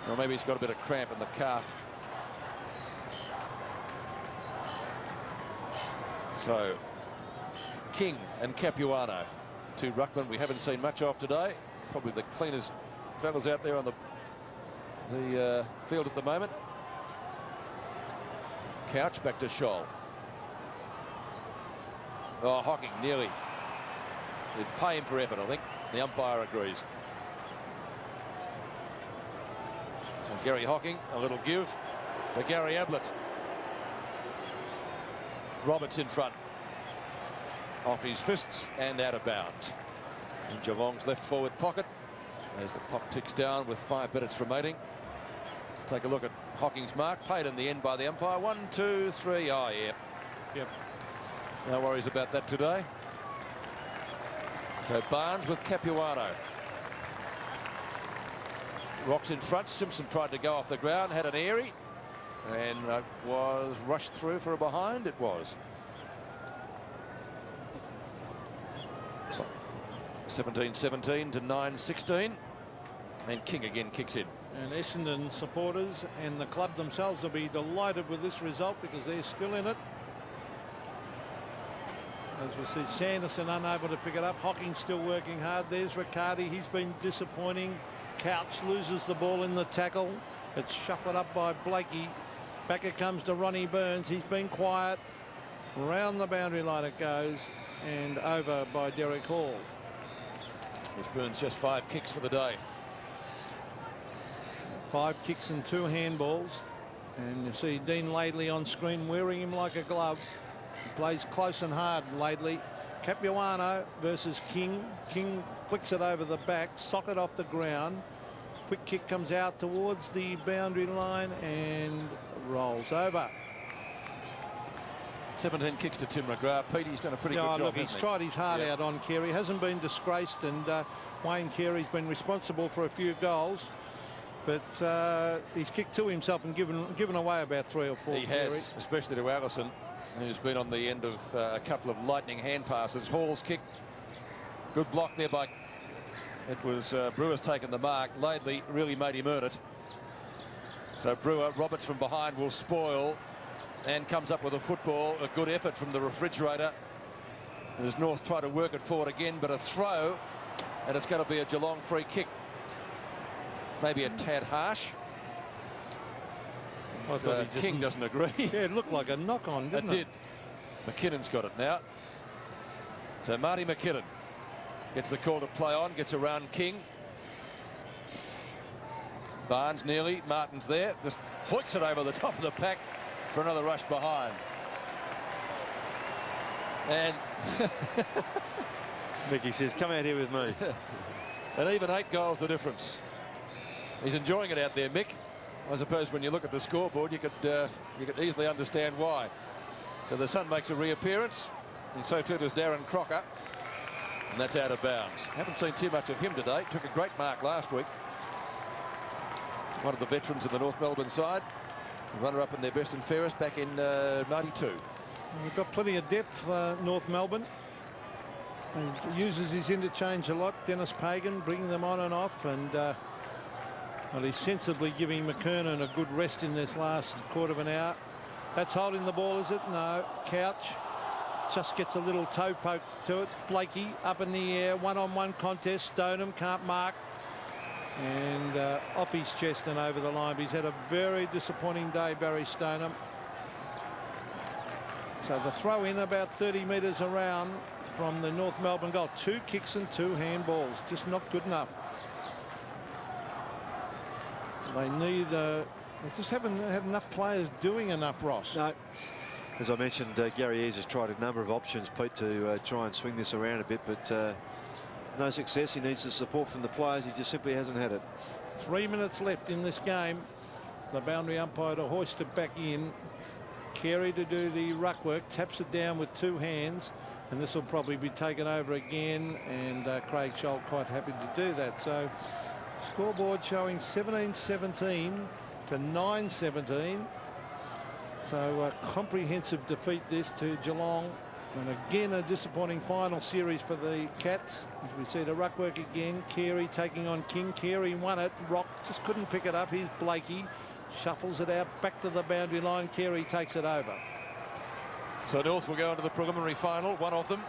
Or maybe he's got a bit of cramp in the calf. So, King and Capuano, 2 ruckmen we haven't seen much of today. Probably the cleanest fellas out there on the field at the moment. Couch back to Scholl. Oh, Hocking nearly. It'd pay him for effort, I think. The umpire agrees. So Gary Hocking, a little give to Gary Ablett. Roberts in front. Off his fists and out of bounds. In Geelong's left forward pocket. As the clock ticks down with 5 minutes remaining. Let's take a look at Hocking's mark. Paid in the end by the umpire. 1, 2, 3. Oh, yeah. Yep. No worries about that today. So Barnes with Capuano. Rocks in front. Simpson tried to go off the ground, had an airy, and was rushed through for a behind. It was. 17-17 to 9-16. And King again kicks in. And Essendon supporters and the club themselves will be delighted with this result because they're still in it. As we see, Sanderson unable to pick it up. Hocking still working hard. There's Riccardi. He's been disappointing. Couch loses the ball in the tackle. It's shuffled up by Blakey. Back it comes to Ronnie Burns. He's been quiet. Round the boundary line it goes and over by Derek Hall. This Burns just 5 kicks for the day. 5 kicks and 2 handballs. And you see Dean Laidley on screen wearing him like a glove. He plays close and hard, Laidley. Capuano versus King. King flicks it over the back, socket off the ground. Quick kick comes out towards the boundary line and rolls over. 17 kicks to Tim McGrath. Petey's done a pretty good job. Look, he's tried his heart out on Carey. Hasn't been disgraced, and Wayne Carey's been responsible for a few goals. But he's kicked to himself and given away about 3 or 4. He has, especially to Allison, who's been on the end of a couple of lightning hand passes. Hall's kick, good block there by, it was Brewer's taken the mark. Laidley really made him earn it. So Brewer, Roberts from behind will spoil and comes up with a football. A good effort from the refrigerator. As North try to work it forward again, but a throw, and it's going to be a Geelong free kick. Maybe a tad harsh. King doesn't agree. Yeah, it looked like a knock on, didn't it? It did. McKinnon's got it now. So Marty McKinnon gets the call to play on, gets around King. Barnes nearly, Martin's there, just hoiks it over the top of the pack for another rush behind. And Mickey says, come out here with me. and even 8 goals the difference. He's enjoying it out there, Mick. I suppose when you look at the scoreboard, you could easily understand why. So the son makes a reappearance, and so too does Darren Crocker. And that's out of bounds. Haven't seen too much of him today. Took a great mark last week. One of the veterans in the North Melbourne side. Runner-up in their best and fairest back in 92. We've got plenty of depth, North Melbourne. He uses his interchange a lot. Dennis Pagan bringing them on and off, and well, he's sensibly giving McKernan a good rest in this last quarter of an hour. That's holding the ball, is it? No. Couch just gets a little toe poke to it. Blakey up in the air, one-on-one contest. Stoneham can't mark, and off his chest and over the line. But he's had a very disappointing day, Barry Stoneham. So the throw in about 30 metres around from the North Melbourne goal. 2 kicks and 2 handballs, just not good enough. They just haven't had enough players doing enough, Ross. No. As I mentioned, Gary Ayres has tried a number of options, Pete, to try and swing this around a bit, but no success. He needs the support from the players. He just simply hasn't had it. 3 minutes left in this game. The boundary umpire to hoist it back in. Carey to do the ruck work, taps it down with 2 hands, and this will probably be taken over again, and Craig Scholl quite happy to do that. So scoreboard showing 17-17 to 9-17. So a comprehensive defeat this to Geelong. And again, a disappointing final series for the Cats. As we see the ruck work again. Carey taking on King. Carey won it. Rock just couldn't pick it up. Here's Blakey. Shuffles it out back to the boundary line. Carey takes it over. So North will go into the preliminary final, one of them.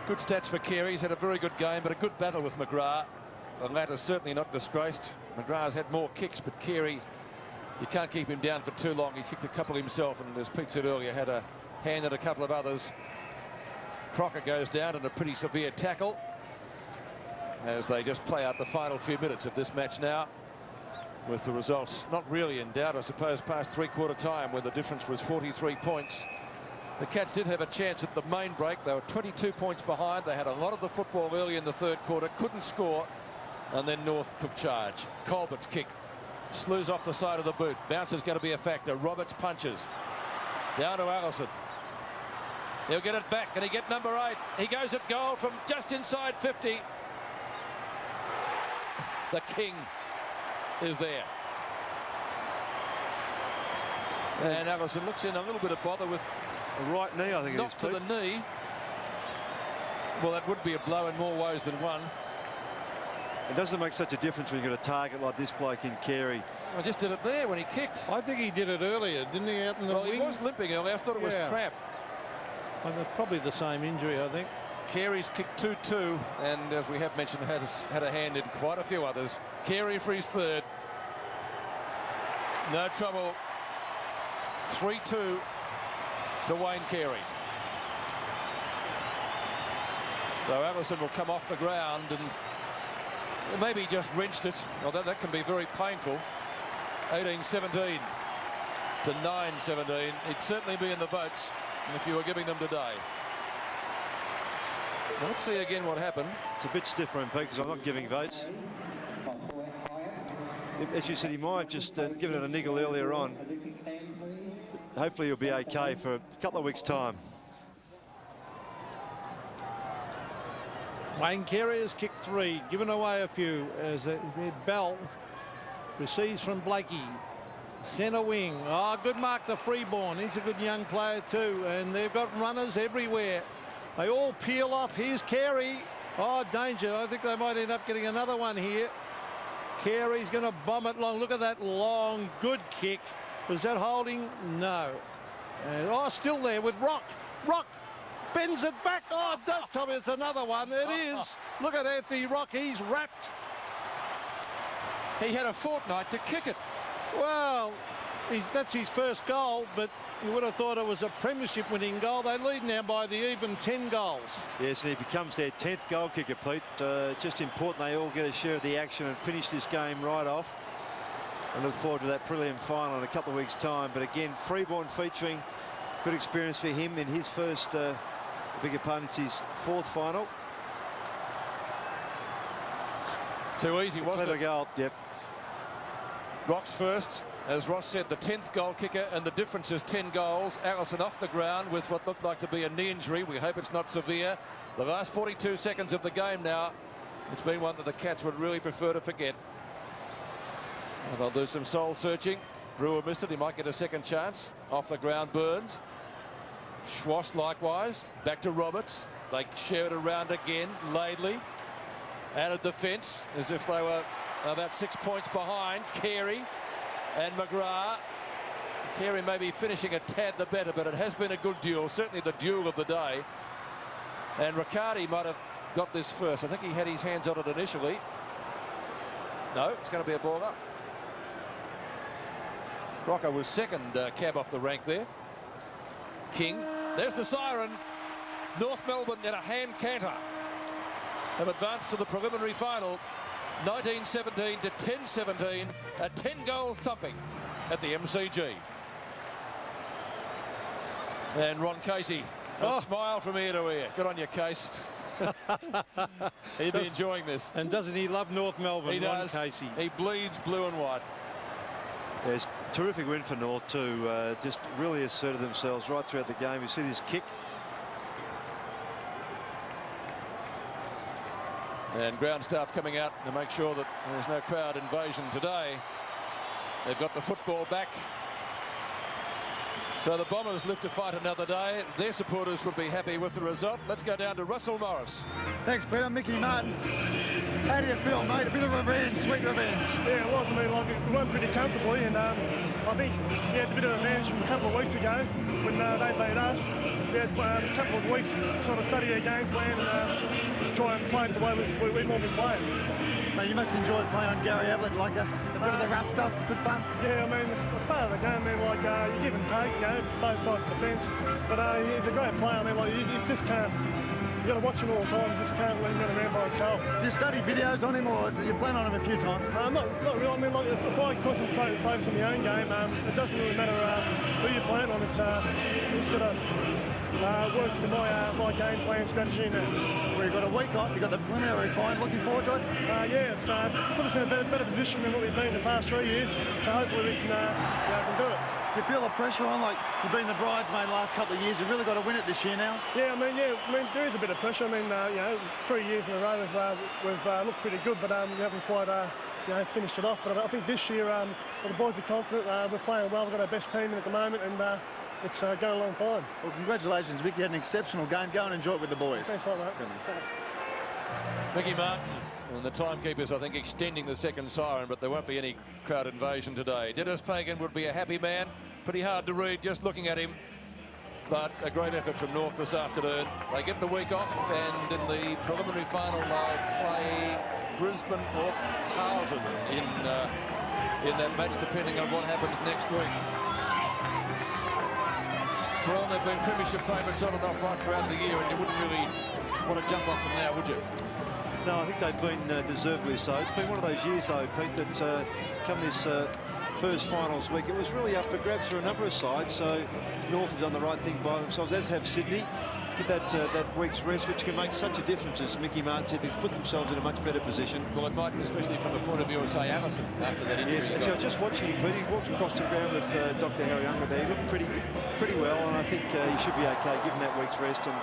Good stats for Carey. He's had a very good game, but a good battle with McGrath. The latter's certainly not disgraced. McGrath's had more kicks, but Carey, you can't keep him down for too long. He kicked a couple himself, and as Pete said earlier, had a hand at a couple of others. Crocker goes down in a pretty severe tackle as they just play out the final few minutes of this match now, with the results not really in doubt, I suppose, past three-quarter time when the difference was 43 points. The Cats did have a chance at the main break. They were 22 points behind. They had a lot of the football early in the third quarter, couldn't score, and then North took charge. Colbert's kick slews off the side of the boot. Bounce is going to be a factor. Roberts punches down to Allison. He'll get it back. Can he get number 8? He goes at goal from just inside 50. The King is there. And Allison looks in a little bit of bother with A right knee, I think it is. knock to the knee. Well, that would be a blow in more ways than one. It doesn't make such a difference when you've got a target like this bloke in Carey. I just did it there when he kicked. I think he did it earlier, didn't he, out in the Well, wing? he was limping earlier. I thought it was Yeah. cramp. And it's probably the same injury, I think. Carey's kicked 2-2, and as we have mentioned, had a hand in quite a few others. Carey for his third. No trouble. 3-2 to Wayne Carey. So Allison will come off the ground and maybe just wrenched it, although that can be very painful. 18-17 to 9-17. He'd certainly be in the votes if you were giving them today. Now let's see again what happened. It's a bit stiffer in Pete because I'm not giving votes. As you said, he might have just given it a niggle earlier on. Hopefully he'll be okay for a couple of weeks' time. Wayne Carey has kicked 3, given away a few as Bell receives from Blakey. Centre wing. Oh, good mark to Freeborn. He's a good young player too, and they've got runners everywhere. They all peel off. Here's Carey. Oh, danger. I think they might end up getting another one here. Carey's going to bomb it long. Look at that long, good kick. Was that holding? No. And, oh, still there with Rock. Rock bends it back. Oh, don't tell me it's another one. It is. Look at Anthony Rock. He's wrapped. He had a fortnight to kick it. Well, that's his first goal, but you would have thought it was a premiership winning goal. They lead now by the even 10 goals. Yes, and he becomes their 10th goal kicker, Pete. Just important they all get a share of the action and finish this game right off. I look forward to that prelim final in a couple of weeks' time. But again, Freeborn featuring, good experience for him in his first, big opponent's his 4th final. Too easy, wasn't Clever it? goal, yep. Rock's first, as Ross said, the 10th goal kicker, and the difference is 10 goals. Allison off the ground with what looked like to be a knee injury. We hope it's not severe. The last 42 seconds of the game now. It's been one that the Cats would really prefer to forget. And they'll do some soul searching. Brewer missed it. He might get a second chance. Off the ground, Burns. Schwass likewise. Back to Roberts. They share it around again. Laidley out of defence as if they were about 6 points behind. Carey and McGrath. Carey may be finishing a tad the better, but it has been a good duel, certainly the duel of the day. And Riccardi might have got this first. I think he had his hands on it initially. No, it's going to be a ball up. Crocker was second cab off the rank there. King, there's the siren. North Melbourne in a hand canter have advanced to the preliminary final. 19-17 to 10-17, a 10-goal thumping at the MCG. And Ron Casey, a smile from ear to ear. Good on you, Case. He'd be enjoying this. And doesn't he love North Melbourne, He Ron does. Casey? He bleeds blue and white. Yes, terrific win for North too. Just really asserted themselves right throughout the game. You see this kick. And ground staff coming out to make sure that there's no crowd invasion today. They've got the football back. So the Bombers live to fight another day. Their supporters would be happy with the result. Let's go down to Russell Morris. Thanks, Peter. Mickey Martin. How do you feel, mate? A bit of revenge, sweet revenge. Yeah, it was. I mean, like, we won pretty comfortably, and I think we had a bit of revenge from a couple of weeks ago when they beat us. We had a couple of weeks to sort of study their game plan and try and play it the way we want to play it. Mate, you must enjoy playing on Gary Ablett, like a bit of the rough stuff. It's good fun. Yeah, I mean, it's part of the game. I mean, like, you give and take, you know, both sides of the fence. But he's a great player. I mean, like, you just can't. You got to watch him all the time. You just can't let him run around by himself. Do you study videos on him, or do you plan on him a few times? Not really. I mean, like, if I concentrate and focus on my own game, it doesn't really matter who you're playing on. It's just got to work to my game plan strategy now. Well, you've got a week off. You've got the preliminary final. Looking forward to it? Yeah, it's put us in a better position than what we've been in the past 3 years. So hopefully we can do it. Do you feel the pressure on? Like, you've been the bridesmaid the last couple of years. You've really got to win it this year now. Yeah, I mean, there is a bit of pressure. I mean, you know, 3 years in a row we've looked pretty good, but we haven't quite finished it off. But I think this year the boys are confident. We're playing well. We've got our best team in at the moment, and it's going along fine. Well, congratulations, Mick. You had an exceptional game. Go and enjoy it with the boys. Thanks a lot, mate. Mickey Martin and the timekeepers, I think, extending the second siren, but there won't be any crowd invasion today. Dennis Pagan would be a happy man. Pretty hard to read just looking at him, but a great effort from North this afternoon. They get the week off, and in the preliminary final they'll play Brisbane or Carlton in that match, depending on what happens next week. Well, they've been premiership favourites on and off right throughout the year, and you wouldn't really want to jump off them now, would you? No, I think they've been deservedly so. It's been one of those years, though, Pete, that come this first finals week, it was really up for grabs for a number of sides. So North have done the right thing by themselves, as have Sydney. Get that week's rest, which can make such a difference, as Mickey Martin said. They've put themselves in a much better position. Well, it might, especially from the point of view of, say, Allison, after that injury. Yes, actually, I was just watching him, Pete. He walked across the ground with Dr. Harry Unger there. He looked pretty well, and I think he should be okay, given that week's rest. And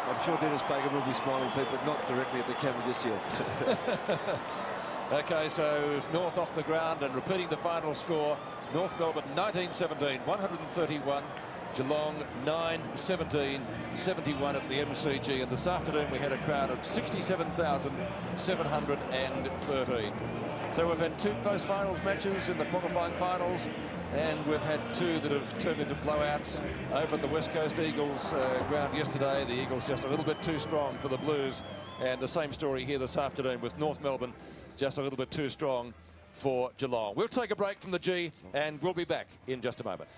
I'm sure Dennis Baker will be smiling, Pete, but not directly at the camera just yet. OK, so North off the ground and repeating the final score. North Melbourne 19-17, 131. Geelong 9-17, 71 at the MCG. And this afternoon we had a crowd of 67,713. So we've had 2 close finals matches in the qualifying finals, and we've had 2 that have turned into blowouts over at the West Coast Eagles ground yesterday. The Eagles just a little bit too strong for the Blues, and the same story here this afternoon with North Melbourne just a little bit too strong for Geelong. We'll take a break from the G, and we'll be back in just a moment.